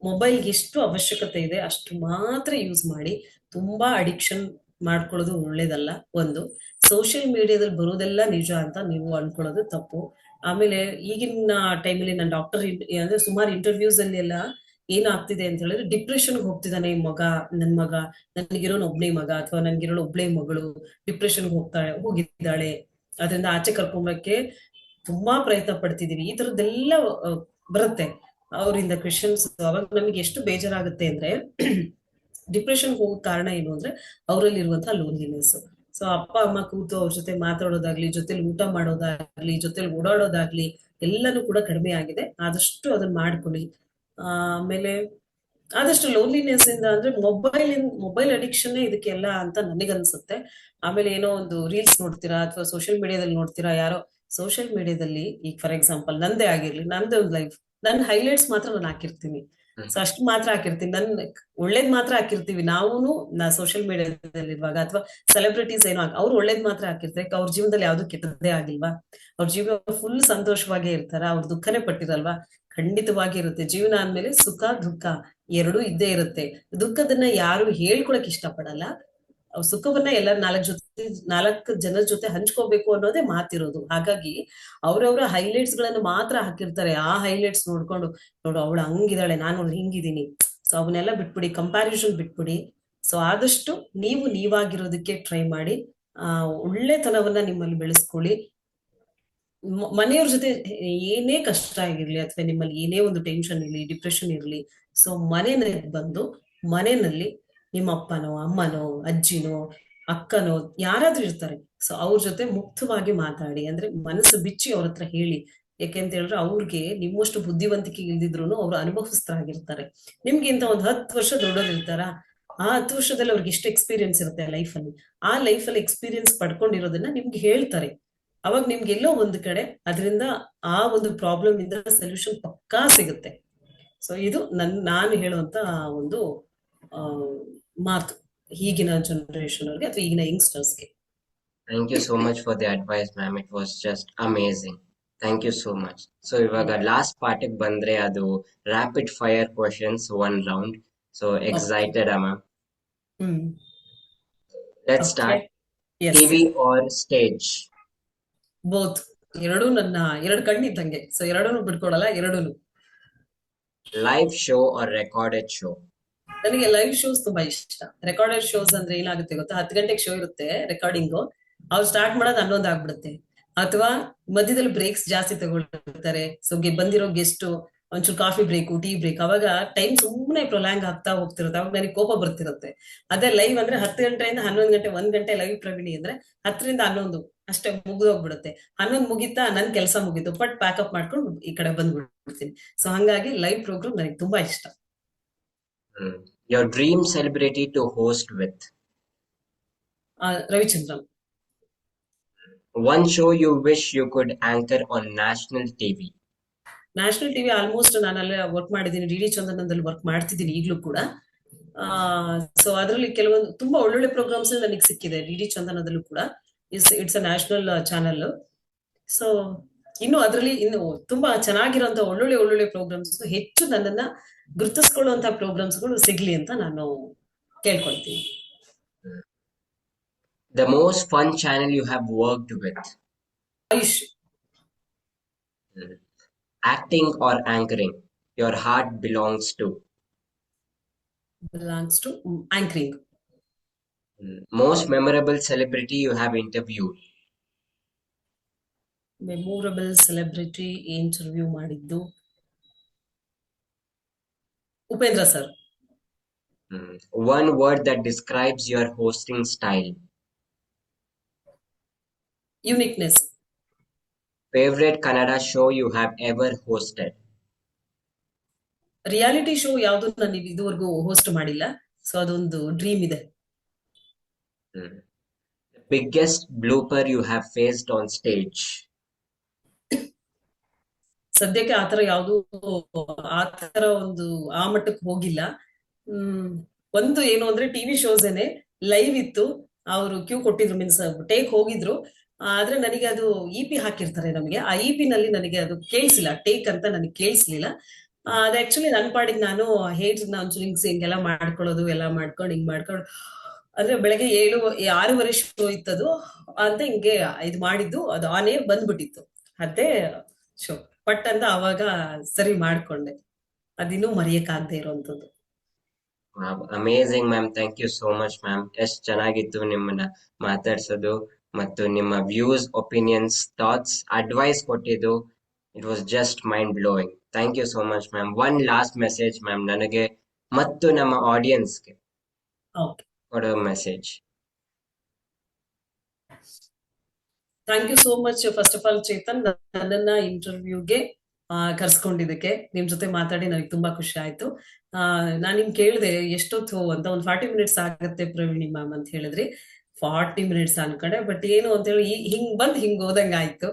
ಮೊಬೈಲ್ಗೆ ಎಷ್ಟು ಅವಶ್ಯಕತೆ ಇದೆ ಅಷ್ಟು ಮಾತ್ರ ಯೂಸ್ ಮಾಡಿ. ತುಂಬಾ ಅಡಿಕ್ಷನ್ ಮಾಡ್ಕೊಳ್ಳೋದು ಒಳ್ಳೇದಲ್ಲ. ಒಂದು, ಸೋಷಿಯಲ್ ಮೀಡಿಯಾದಲ್ಲಿ ಬರೋದೆಲ್ಲ ನಿಜ ಅಂತ ನೀವು ಅನ್ಕೊಳ್ಳೋದು ತಪ್ಪು. ಆಮೇಲೆ ಈಗಿನ ಟೈಮಲ್ಲಿ ನಾನು ಅಂದ್ರೆ ಸುಮಾರು ಇಂಟರ್ವ್ಯೂಸ್ ಅಲ್ಲಿ ಎಲ್ಲ ಏನಾಗ್ತಿದೆ ಅಂತ ಹೇಳಿದ್ರೆ, ಡಿಪ್ರೆಷನ್ಗೆ ಹೋಗ್ತಿದ್ದಾನೆ ನನ್ ಮಗ, ನನ್ಗಿರೋನ್ ಒಬ್ನೇ ಮಗ ಅಥವಾ ನನ್ಗಿರೋಳು ಒಬ್ಳೇ ಮಗಳು ಡಿಪ್ರೆಷನ್ಗೆ ಹೋಗಿದ್ದಾಳೆ, ಅದರಿಂದ ಆಚೆ ಕರ್ಕೊಂಬಕ್ಕೆ ತುಂಬಾ ಪ್ರಯತ್ನ ಪಡ್ತಿದೀವಿ, ಈ ತರದ್ದೆಲ್ಲ ಬರುತ್ತೆ ಅವರಿಂದ ಕ್ವೆಶನ್ಸ್. ಅವಾಗ ನಮಗೆ ಎಷ್ಟು ಬೇಜಾರಾಗುತ್ತೆ ಅಂದ್ರೆ, ಡಿಪ್ರೆಷನ್ ಹೋಗೋಕ್ ಕಾರಣ ಏನು ಅಂದ್ರೆ ಅವರಲ್ಲಿ ಇರುವಂತಹ ಲೋನ್ಲಿನೆಸ್. ಸೊ ಅಪ್ಪ ಅಮ್ಮ ಕೂತು ಅವ್ರ ಜೊತೆ ಮಾತಾಡೋದಾಗ್ಲಿ, ಜೊತೆಲಿ ಊಟ ಮಾಡೋದಾಗ್ಲಿ, ಜೊತೆಲಿ ಓಡಾಡೋದಾಗ್ಲಿ ಎಲ್ಲನೂ ಕೂಡ ಕಡಿಮೆ ಆಗಿದೆ. ಆದಷ್ಟು ಅದನ್ನ ಮಾಡ್ಕೊಳ್ಳಿ. ಆಮೇಲೆ ಆದಷ್ಟು ಲೋನ್ಲಿನೆಸ್ ಇಂದ ಅಂದ್ರೆ ಮೊಬೈಲ್ ಅಡಿಕ್ಷನ್ ಇದಕ್ಕೆಲ್ಲ ಅಂತ ನನಗನ್ಸುತ್ತೆ. ಆಮೇಲೆ ಏನೋ ಒಂದು ರೀಲ್ಸ್ ನೋಡ್ತೀರಾ ಅಥವಾ ಸೋಷಿಯಲ್ ಮೀಡಿಯಾದಲ್ಲಿ ನೋಡ್ತೀರಾ, ಯಾರೋ ಸೋಷಿಯಲ್ ಮೀಡಿಯಾದಲ್ಲಿ ಈಗ ಫಾರ್ ಎಕ್ಸಾಂಪಲ್ ನಂದೇ ಆಗಿರ್ಲಿ, ನಂದೇ ಒಂದು ಲೈಫ್, ನನ್ನ ಹೈಲೈಟ್ಸ್ ಮಾತ್ರ ನಾನು ಹಾಕಿರ್ತೀನಿ. ಸೊ ಅಷ್ಟು ಮಾತ್ರ ಹಾಕಿರ್ತೀನಿ, ಒಳ್ಳೇದ್ ಮಾತ್ರ ಹಾಕಿರ್ತೀವಿ ನಾ ಸೋಷಿಯಲ್ ಮೀಡಿಯಾದಲ್ಲಿ ಇರುವಾಗ. ಅಥವಾ ಸೆಲೆಬ್ರಿಟೀಸ್ ಏನೋ ಅವ್ರು ಒಳ್ಳೇದ್ ಮಾತ್ರ ಹಾಕಿರ್ತಾರೆ, ಅವ್ರ ಜೀವನದಲ್ಲಿ ಯಾವ್ದು ಕೆಟ್ಟದ್ದೇ ಆಗಿಲ್ವಾ? ಅವ್ರ ಜೀವನ ಫುಲ್ ಸಂತೋಷವಾಗೇ ಇರ್ತಾರ? ಅವ್ರ ದುಃಖನೇ ಪಟ್ಟಿರಲ್ವಾ? ಖಂಡಿತವಾಗಿ ಇರುತ್ತೆ. ಜೀವನ ಅಂದ್ಮೇಲೆ ಸುಖ ದುಃಖ ಎರಡೂ ಇದ್ದೇ ಇರುತ್ತೆ. ದುಃಖದನ್ನ ಯಾರು ಹೇಳ್ಕೊಳಕ್ ಇಷ್ಟಪಡಲ್ಲ, ಸುಖವನ್ನ ಎಲ್ಲ ನಾಲ್ಕು ಜನರ ಜೊತೆ ಹಂಚ್ಕೋಬೇಕು ಅನ್ನೋದೇ ಮಾತಿರೋದು. ಹಾಗಾಗಿ ಅವ್ರವ್ರ ಹೈಲೈಟ್ಸ್ ಗಳನ್ನ ಮಾತ್ರ ಹಾಕಿರ್ತಾರೆ. ಆ ಹೈಲೈಟ್ಸ್ ನೋಡ್ಕೊಂಡು, ನೋಡು ಅವಳು ಹಂಗಿದಾಳೆ, ನಾನು ಹಿಂಗಿದ್ದೀನಿ, ಸೊ ಅವನ್ನೆಲ್ಲ ಬಿಟ್ಬಿಡಿ, ಕಂಪ್ಯಾರಿಸನ್ ಬಿಟ್ಬಿಡಿ. ಸೊ ಆದಷ್ಟು ನೀವು ನೀವಾಗಿರೋದಕ್ಕೆ ಟ್ರೈ ಮಾಡಿ. ಒಳ್ಳೆತನವನ್ನ ನಿಮ್ಮಲ್ಲಿ ಬೆಳೆಸ್ಕೊಳ್ಳಿ. ಮನೆಯವ್ರ ಜೊತೆ ಏನೇ ಕಷ್ಟ ಆಗಿರ್ಲಿ, ಅಥವಾ ನಿಮ್ಮಲ್ಲಿ ಏನೇ ಒಂದು ಟೆನ್ಷನ್ ಇರ್ಲಿ, ಡಿಪ್ರೆಷನ್ ಇರ್ಲಿ, ಸೊ ಮನೆಯಲ್ಲಿ ಬಂದು ಮನೆಯಲ್ಲಿ ನಿಮ್ಮ ಅಪ್ಪನೋ ಅಮ್ಮನೋ ಅಜ್ಜಿನೋ ಅಕ್ಕನೋ ಯಾರಾದ್ರೂ ಇರ್ತಾರೆ. ಸೊ ಅವ್ರ ಜೊತೆ ಮುಕ್ತವಾಗಿ ಮಾತಾಡಿ, ಅಂದ್ರೆ ಮನಸ್ಸು ಬಿಚ್ಚಿ ಅವ್ರ ಹತ್ರ ಹೇಳಿ. ಯಾಕೆಂತ ಹೇಳಿದ್ರೆ ಅವ್ರಿಗೆ ನಿಮ್ಮಷ್ಟು ಬುದ್ಧಿವಂತಿಕೆ ಇಲ್ದಿದ್ರು ಅವ್ರು ಅನುಭವಸ್ಥರಾಗಿರ್ತಾರೆ. ನಿಮ್ಗಿಂತ ಒಂದ್ 10 ವರ್ಷ ದೊಡ್ಡೋರು ಇರ್ತಾರ. ಆ 10 ವರ್ಷದಲ್ಲಿ ಅವ್ರಿಗೆ ಎಷ್ಟು ಎಕ್ಸ್ಪೀರಿಯನ್ಸ್ ಇರುತ್ತೆ ಲೈಫಲ್ಲಿ. ಆ ಲೈಫಲ್ಲಿ ಎಕ್ಸ್ಪೀರಿಯನ್ಸ್ ಪಡ್ಕೊಂಡಿರೋದನ್ನ ನಿಮ್ಗೆ ಹೇಳ್ತಾರೆ. ಅವಾಗ ನಿಮ್ಗೆ ಎಲ್ಲೋ ಒಂದು ಕಡೆ ಅದರಿಂದ ಆ ಒಂದು ಪ್ರಾಬ್ಲಮ್ ಇಂದ ಸೊಲ್ಯೂಷನ್ ಪಕ್ಕಾ ಸಿಗುತ್ತೆ. ಸೊ ಇದು ನಾನು ಹೇಳುವಂತ ಒಂದು ಆ, ಮಾತು ಈಗಿನ ಜನರೇಷನ್ ಅವ್ರಿಗೆ ಅಥವಾ ಈಗಿನ ಯಂಗ್ಸ್ಟರ್ಸ್ಗೆ. Thank you so much for the advice, ma'am. It was just amazing. Thank you so much. So ಇವಾಗ ಲಾಸ್ಟ್ ಪಾರ್ಟಿಗೆ ಬಂದ್ರೆ ಅದು rapid fire questions one round. So okay. Excited ma'am. Hmm. Let's okay. Start. Yes. TV or stage? Both. ಎರಡೂ ನನ್ನ ಎರಡು ಕಣ್ಣಿದ್ದಂಗೆ, ಸೊ ಎರಡೂ ಬಿಟ್ಕೊಡಲ್ಲ, ಎರಡೂ. Live show or recorded show? ನನಗೆ ಲೈವ್ ಶೋಸ್ ತುಂಬಾ ಇಷ್ಟ. ರೆಕಾರ್ಡೆಡ್ ಶೋಸ್ ಅಂದ್ರೆ ಏನಾಗುತ್ತೆ ಗೊತ್ತಾ, 10 ಗಂಟೆಗೆ ಶೋ ಇರುತ್ತೆ ರೆಕಾರ್ಡಿಂಗು. ಅವ್ರು ಸ್ಟಾರ್ಟ್ ಮಾಡೋದು 11 ಆಗ್ಬಿಡುತ್ತೆ. ಅಥವಾ ಮಧ್ಯದಲ್ಲಿ ಬ್ರೇಕ್ಸ್ ಜಾಸ್ತಿ ತಗೊಳ್ತಾರೆ. ಸೊ ಬಂದಿರೋ ಗೆಸ್ಟ್ ಒಂಚೂರು ಕಾಫಿ ಬ್ರೇಕು, ಟೀ ಬ್ರೇಕ್, ಅವಾಗ ಟೈಮ್ ಸುಮ್ಮನೆ ಪ್ರೊಲ್ಯಾಂಗ್ ಆಗ್ತಾ ಹೋಗ್ತಿರುತ್ತೆ. ಅವಾಗ ನನಗೆ ಕೋಪ ಬರ್ತಿರುತ್ತೆ. ಅದೇ ಲೈವ್ ಅಂದ್ರೆ 10 ಗಂಟೆಯಿಂದ 11 ಗಂಟೆ, 1 ಗಂಟೆ ಲೈವ್ ಪ್ರವೀಣಿ ಅಂದ್ರೆ 10ರಿಂದ 11 ಅಷ್ಟೇ ಮುಗಿದೋಗ್ಬಿಡುತ್ತೆ. 11 ಮುಗೀತಾ ನನ್ ಕೆಲಸ ಮುಗೀತು, ಬಟ್ ಪ್ಯಾಕಪ್ ಮಾಡ್ಕೊಂಡು ಈ ಕಡೆ ಬಂದ್ಬಿಡ್ತೀನಿ. ಸೊ ಹಂಗಾಗಿ ಲೈವ್ ಪ್ರೋಗ್ರಾಮ್ ನನಗೆ ತುಂಬಾ ಇಷ್ಟ. Your dream celebrity to host with? Ravichandran. One show you wish you could anchor on national TV? National TV almost ನಾನು ಅಲ್ಲೇ ವರ್ಕ್ ಮಾಡಿದ್ದೀನಿ. ಡಿ ಡಿ ಚಂದನದಲ್ಲಿ ವರ್ಕ್ ಮಾಡ್ತಿದ್ದೀನಿ ಈಗಲೂ ಕೂಡ. ಸೊ ಅದರಲ್ಲಿ ಕೆಲವೊಂದು ತುಂಬಾ ಒಳ್ಳೊಳ್ಳೆ ಪ್ರೋಗ್ರಾಮ್ಸ್ ನನಗೆ ಸಿಕ್ಕಿದೆ ಡಿ ಡಿ ಚಂದನದಲ್ಲೂ ಕೂಡ. It's a national channel. So ಇನ್ನು ಅದರಲ್ಲಿ ಇನ್ನು ತುಂಬಾ ಚೆನ್ನಾಗಿರುವಂತ ಒಳ್ಳೊಳ್ಳೆ ಒಳ್ಳೊಳ್ಳೆ ಪ್ರೋಗ್ರಾಮ್ಸ್, ಹೆಚ್ಚು ನನ್ನನ್ನ ಗುರುತಿಸ್ಕೊಳ್ಳುವಂತ ಪ್ರೋಗ್ರಾಮ್ಸ್ಗಳು ಸಿಗ್ಲಿ ಅಂತ ನಾನು ಕೇಳ್ಕೊಳ್ತೀನಿ. The most fun channel you have worked with? Ayush. Acting or anchoring? Your heart belongs to? Belongs to anchoring. Most memorable celebrity you have interviewed? Memorable celebrity interview ಮಾಡಿದ್ದು Upendra sir. One word that describes your hosting style? Uniqueness. Favorite Kannada show you have ever hosted? Reality show ಯಾವ್ದು ನಾನು ಇದುವರೆಗೂ ಹೋಸ್ಟ್ ಮಾಡಿಲ್ಲ. ಸೊ ಅದೊಂದು ಡ್ರೀಮ್ ಇದೆ. The biggest blooper you have faced on stage? ಸದ್ಯಕ್ಕೆ ಆತರ ಯಾವ್ದು ಆತರ ಒಂದು ಆ ಮಟ್ಟಕ್ಕೆ ಹೋಗಿಲ್ಲ. ಒಂದು ಏನು ಅಂದ್ರೆ ಟಿವಿ ಶೋಸ್ ಏನೆ ಲೈವ್ ಇತ್ತು, ಅವರು ಕ್ಯೂ ಕೊಟ್ಟಿದ್ರು, ಮೀನ್ಸ್ ಟೇಕ್ ಹೋಗಿದ್ರು. ಆದ್ರೆ ನನಗೆ ಅದು ಇ.ಪಿ ಹಾಕಿರ್ತಾರೆ ನಮಗೆ. ಆ ಇ.ಪಿ ನಲ್ಲಿ ನನಗೆ ಅದು ಕೇಳಿಸಿಲ್ಲ, ಟೇಕ್ ಅಂತ ನನಗೆ ಕೇಳಿಸ್ಲಿಲ್ಲ. ಅದು ಆಕ್ಚುಲಿ ನನ್ನ ಪಾಡಿಗೆ ನಾನು ಹೇಟ್ ಒಂಚೂರು ಹಿಂಗೆಲ್ಲ ಮಾಡ್ಕೊಳ್ಳೋದು ಎಲ್ಲ ಮಾಡ್ಕೊಂಡು ಹಿಂಗ್ ಮಾಡ್ಕೊಂಡು, ಅಂದ್ರೆ ಬೆಳಗ್ಗೆ 6:30 ಶೋ ಇತ್ತದು ಅಂತ ಹಿಂಗೆ ಇದು ಮಾಡಿದ್ದು, ಅದು ಆನ್ ಏರ್ ಬಂದ್ಬಿಟ್ಟಿತ್ತು ಅದೇ ಶೋ. ಬಟ್ ಅಂತ ಅವಾಗ ಸರಿ ಮಾಡ್ಕೊಂಡೆ. ಅದಿನ್ನೂ ಮರೆಯಕ್ಕಾಗದೆ ಇರುವಂತದ್ದು. Amazing ma'am, thank you so much ma'am. ಎಷ್ಟು ಚೆನ್ನಾಗಿತ್ತು ನಿಮ್ಮನ್ನ ಮಾತಾಡ್ಸೋದು ಮತ್ತು ನಿಮ್ಮ ವ್ಯೂಸ್, ಒಪಿನಿಯನ್ಸ್, ಥಾಟ್ಸ್, ಅಡ್ವೈಸ್ ಕೊಟ್ಟಿದ್ದು. It was just mind blowing. Thank you so much ma'am. One last message ma'am ನನಗೆ ಮತ್ತು ನಮ್ಮ ಆಡಿಯನ್ಸ್ಗೆ ಓಕೆ. ಕೊಡೋ message. Thank you so much first of all Chetan, ನನ್ನನ್ನ ಇಂಟರ್ವ್ಯೂಗೆ ಕರ್ಸ್ಕೊಂಡಿದ್ದಕ್ಕೆ. ನಿಮ್ ಜೊತೆ ಮಾತಾಡಿ ನನಗೆ ತುಂಬಾ ಖುಷಿ ಆಯ್ತು. ನಾನ್ ನಿಮ್ ಕೇಳಿದೆ ಎಷ್ಟೊತ್ತು ಅಂತ, ಒಂದು 40 ಮಿನಿಟ್ಸ್ ಆಗತ್ತೆ ಪ್ರವೀಣಿ ಮ್ಯಾಮ್ ಅಂತ ಹೇಳಿದ್ರಿ. 40 ಮಿನಿಟ್ಸ್ ಅನ್ಕಡೆ, ಬಟ್ ಏನು ಅಂತ ಹೇಳಿ ಹಿಂಗ್ ಹೋದಂಗ ಆಯ್ತು.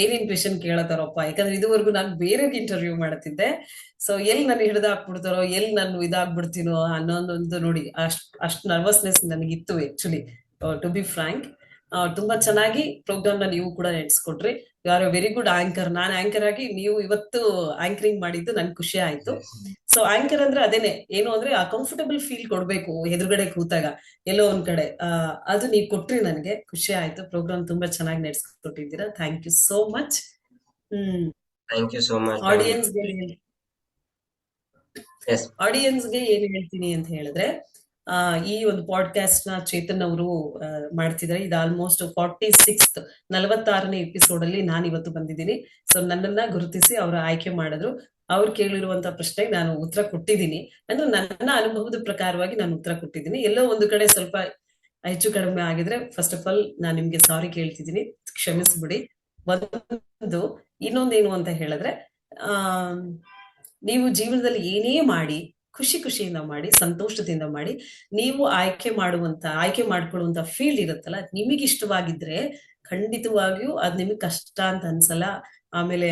ಏನೇನ್ ಕ್ವೆಶನ್ ಕೇಳತಾರಪ್ಪ, ಯಾಕಂದ್ರೆ ಇದುವರೆಗೂ ನಾನು ಬೇರೆ ಇಂಟರ್ವ್ಯೂ ಮಾಡ್ತಿದ್ದೆ. ಸೊ ಎಲ್ಲಿ ನಾನು ಹಿಡ್ದು ಹಾಕ್ಬಿಡ್ತಾರೋ, ಎಲ್ಲಿ ನಾನು ಇದಾಗ್ಬಿಡ್ತೀನೋ ಅನ್ನೋದೊಂದು ನೋಡಿ, ಅಷ್ಟ್ ನರ್ವಸ್ನೆಸ್ ನನಗಿತ್ತು ಆಕ್ಚುಲಿ, ಟು ಬಿ ಫ್ರಾಂಕ್. ತುಂಬಾ ಚೆನ್ನಾಗಿ ಪ್ರೋಗ್ರಾಮ್ ನ ನೀವು ಕೂಡ ನಡೆಸ್ಕೊಟ್ರಿ. You are a very good anchor. ನಾನ್ ಆಂಕರ್ ಆಗಿ, ನೀವು ಇವತ್ತು ಆಂಕರಿಂಗ್ ಮಾಡಿದ್ದು ನನ್ಗೆ ಖುಷಿ ಆಯ್ತು. ಸೊ ಆಂಕರ್ ಅಂದ್ರೆ ಅದೇನೆ, ಏನು ಅಂದ್ರೆ ಆ ಕಂಫರ್ಟಬಲ್ ಫೀಲ್ ಕೊಡ್ಬೇಕು ಎದುರುಗಡೆ ಕೂತಾಗ ಎಲ್ಲೋ ಒಂದ್ ಕಡೆ. ಅದು ನೀವು ಕೊಟ್ರಿ, ನನ್ಗೆ ಖುಷಿ ಆಯ್ತು. ಪ್ರೋಗ್ರಾಮ್ ತುಂಬಾ ಚೆನ್ನಾಗಿ ನಡೆಸ್ಕೊಟ್ಟಿದ್ದೀರಾ. Thank you so much. Thank you so much. ಆಡಿಯನ್ಸ್ಗೆ ಏನು ಹೇಳ್ತೀನಿ ಅಂತ ಹೇಳಿದ್ರೆ, ಈ ಒಂದು ಪಾಡ್ಕಾಸ್ಟ್ ನ ಚೇತನ್ ಅವರು ಮಾಡ್ತಿದ್ದಾರೆ. ಇದು ಆಲ್ಮೋಸ್ಟ್ 46th 46ನೇ ಎಪಿಸೋಡ್ ಅಲ್ಲಿ ನಾನು ಇವತ್ತು ಬಂದಿದ್ದೀನಿ. ಸೊ ನನ್ನನ್ನ ಗುರುತಿಸಿ ಅವರು ಆಯ್ಕೆ ಮಾಡಿದ್ರು. ಅವ್ರು ಕೇಳಿರುವಂತ ಪ್ರಶ್ನೆಗೆ ನಾನು ಉತ್ತರ ಕೊಟ್ಟಿದ್ದೀನಿ. ಅಂದ್ರೆ ನನ್ನ ಅನುಭವದ ಪ್ರಕಾರವಾಗಿ ನಾನು ಉತ್ತರ ಕೊಟ್ಟಿದ್ದೀನಿ. ಎಲ್ಲೋ ಒಂದು ಕಡೆ ಸ್ವಲ್ಪ ಹೆಚ್ಚು ಕಡಿಮೆ ಆಗಿದ್ರೆ ಫಸ್ಟ್ ಆಫ್ ಆಲ್ ನಾನು ನಿಮ್ಗೆ ಸಾರಿ ಕೇಳ್ತಿದ್ದೀನಿ, ಕ್ಷಮಿಸ್ಬಿಡಿ. ಒಂದು ಇನ್ನೊಂದೇನು ಅಂತ ಹೇಳಿದ್ರೆ, ಆ ನೀವು ಜೀವನದಲ್ಲಿ ಏನೇ ಮಾಡಿ ಖುಷಿಯಿಂದ ಮಾಡಿ, ಸಂತೋಷದಿಂದ ಮಾಡಿ. ನೀವು ಆಯ್ಕೆ ಮಾಡ್ಕೊಳ್ಳುವಂತ ಫೀಲ್ಡ್ ಇರುತ್ತಲ್ಲ, ನಿಮಗೆ ಇಷ್ಟವಾಗಿದ್ರೆ ಖಂಡಿತವಾಗಿಯೂ ಅದ್ ನಿಮಗೆ ಕಷ್ಟ ಅಂತ ಅನ್ಸಲ್ಲ. ಆಮೇಲೆ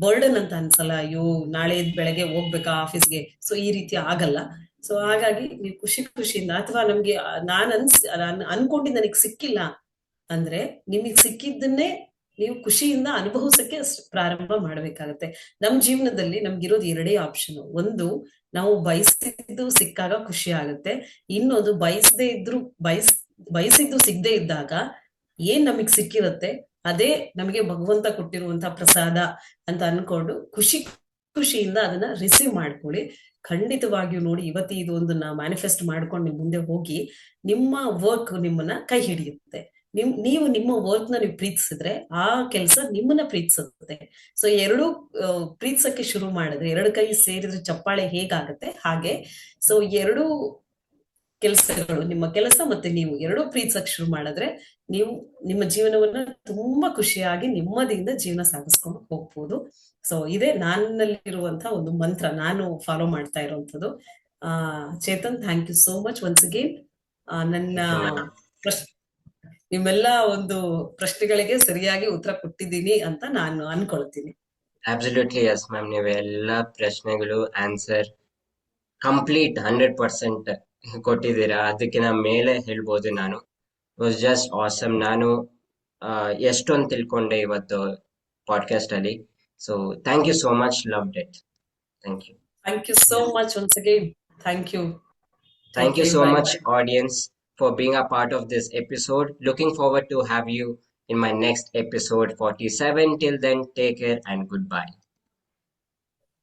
ಬರ್ಡನ್ ಅಂತ ಅನ್ಸಲ್ಲ, ಅಯ್ಯೋ ನಾಳೆ ಬೆಳಗ್ಗೆ ಹೋಗ್ಬೇಕಾ ಆಫೀಸ್ಗೆ, ಸೊ ಈ ರೀತಿ ಆಗಲ್ಲ. ಸೊ ಹಾಗಾಗಿ ನೀವು ಖುಷಿಯಿಂದ, ಅಥವಾ ನಮ್ಗೆ ನಾನ್ ಅನ್ಕೊಂಡಿದ್ದು ನನಗೆ ಸಿಕ್ಕಿಲ್ಲ ಅಂದ್ರೆ, ನಿಮಗೆ ಸಿಕ್ಕಿದ್ದನ್ನೇ ನೀವು ಖುಷಿಯಿಂದ ಅನುಭವಿಸಕ್ಕೆ ಪ್ರಾರಂಭ ಮಾಡ್ಬೇಕಾಗತ್ತೆ. ನಮ್ ಜೀವನದಲ್ಲಿ ನಮ್ಗಿರೋದು ಎರಡೇ ಆಪ್ಷನ್. ಒಂದು, ನಾವು ಬಯಸಿದ್ದು ಸಿಕ್ಕಾಗ ಖುಷಿ ಆಗುತ್ತೆ. ಇನ್ನೊಂದು, ಬಯಸಿದ್ದು ಸಿಗದೆ ಇದ್ದಾಗ ಏನ್ ನಮಗ್ ಸಿಕ್ಕಿರುತ್ತೆ ಅದೇ ನಮಗೆ ಭಗವಂತ ಕೊಟ್ಟಿರುವಂತ ಪ್ರಸಾದ ಅಂತ ಅನ್ಕೊಂಡು ಖುಷಿಯಿಂದ ಅದನ್ನ ರಿಸೀವ್ ಮಾಡ್ಕೊಳ್ಳಿ. ಖಂಡಿತವಾಗಿಯೂ ನೋಡಿ, ಇವತ್ತು ಇದು ಒಂದು ಮ್ಯಾನಿಫೆಸ್ಟ್ ಮಾಡ್ಕೊಂಡು ನಿಮ್ ಮುಂದೆ ಹೋಗಿ, ನಿಮ್ಮ ವರ್ಕ್ ನಿಮ್ಮನ್ನ ಕೈ ಹಿಡಿಯುತ್ತೆ. ನೀವು ನಿಮ್ಮ ವರ್ಕ್ ನ ನೀವು ಪ್ರೀತಿಸಿದ್ರೆ ಆ ಕೆಲಸ ನಿಮ್ಮನ್ನ ಪ್ರೀತಿಸುತ್ತೆ. ಸೊ ಎರಡು ಪ್ರೀತಿಸಕ್ಕೆ ಶುರು ಮಾಡಿದ್ರೆ, ಎರಡು ಕೈ ಸೇರಿದ್ರೆ ಚಪ್ಪಾಳೆ ಹೇಗಾಗತ್ತೆ ಹಾಗೆ. ಸೊ ಎರಡು ಕೆಲಸಗಳು, ನಿಮ್ಮ ಕೆಲಸ ಮತ್ತೆ ನೀವು ಎರಡೂ ಪ್ರೀತಿಸಕ್ ಶುರು ಮಾಡಿದ್ರೆ, ನೀವು ನಿಮ್ಮ ಜೀವನವನ್ನ ತುಂಬಾ ಖುಷಿಯಾಗಿ ನೆಮ್ಮದಿಯಿಂದ ಜೀವನ ಸಾಗಿಸ್ಕೊಂಡು ಹೋಗ್ಬೋದು. ಸೊ ಇದೇ ನನ್ನಲ್ಲಿರುವಂತಹ ಒಂದು ಮಂತ್ರ, ನಾನು ಫಾಲೋ ಮಾಡ್ತಾ ಇರುವಂತದ್ದು. Chetan, thank you so much once again. ನನ್ನ ನಿಮ್ಮೆಲ್ಲ ಒಂದು ಪ್ರಶ್ನೆಗಳಿಗೆ ಸರಿಯಾಗಿ ಉತ್ತರ ಕೊಟ್ಟಿದ್ದೀನಿ ಅಂತ ನಾನು ಅನ್ಕೊಳ್ತೀನಿ. ಅಬ್ಸಲ್ಯೂಟ್ಲಿ ಎಸ್ ಮ್ಯಾಮ್, ನೀವು ಎಲ್ಲ ಪ್ರಶ್ನೆಗಳು ಆನ್ಸರ್ ಕಂಪ್ಲೀಟ್ 100% ಕೊಟ್ಟಿದ್ದೀರಾ. ಅದಕ್ಕಿಂತ ಮೇಲೆ ಹೇಳ್ಬೋದು ನಾನು. Was just awesome. ನಾನು ಎಷ್ಟೊಂದು ತಿಳ್ಕೊಂಡೆ ಇವತ್ತು ಪಾಡ್ಕಾಸ್ಟ್ ಅಲ್ಲಿ. So thank you so much, loved it. Thank you. Thank you so much once again. Thank you. Thank you so much, audience, for being a part of this episode. Looking forward to have you in my next episode 47. Till then, take care and goodbye.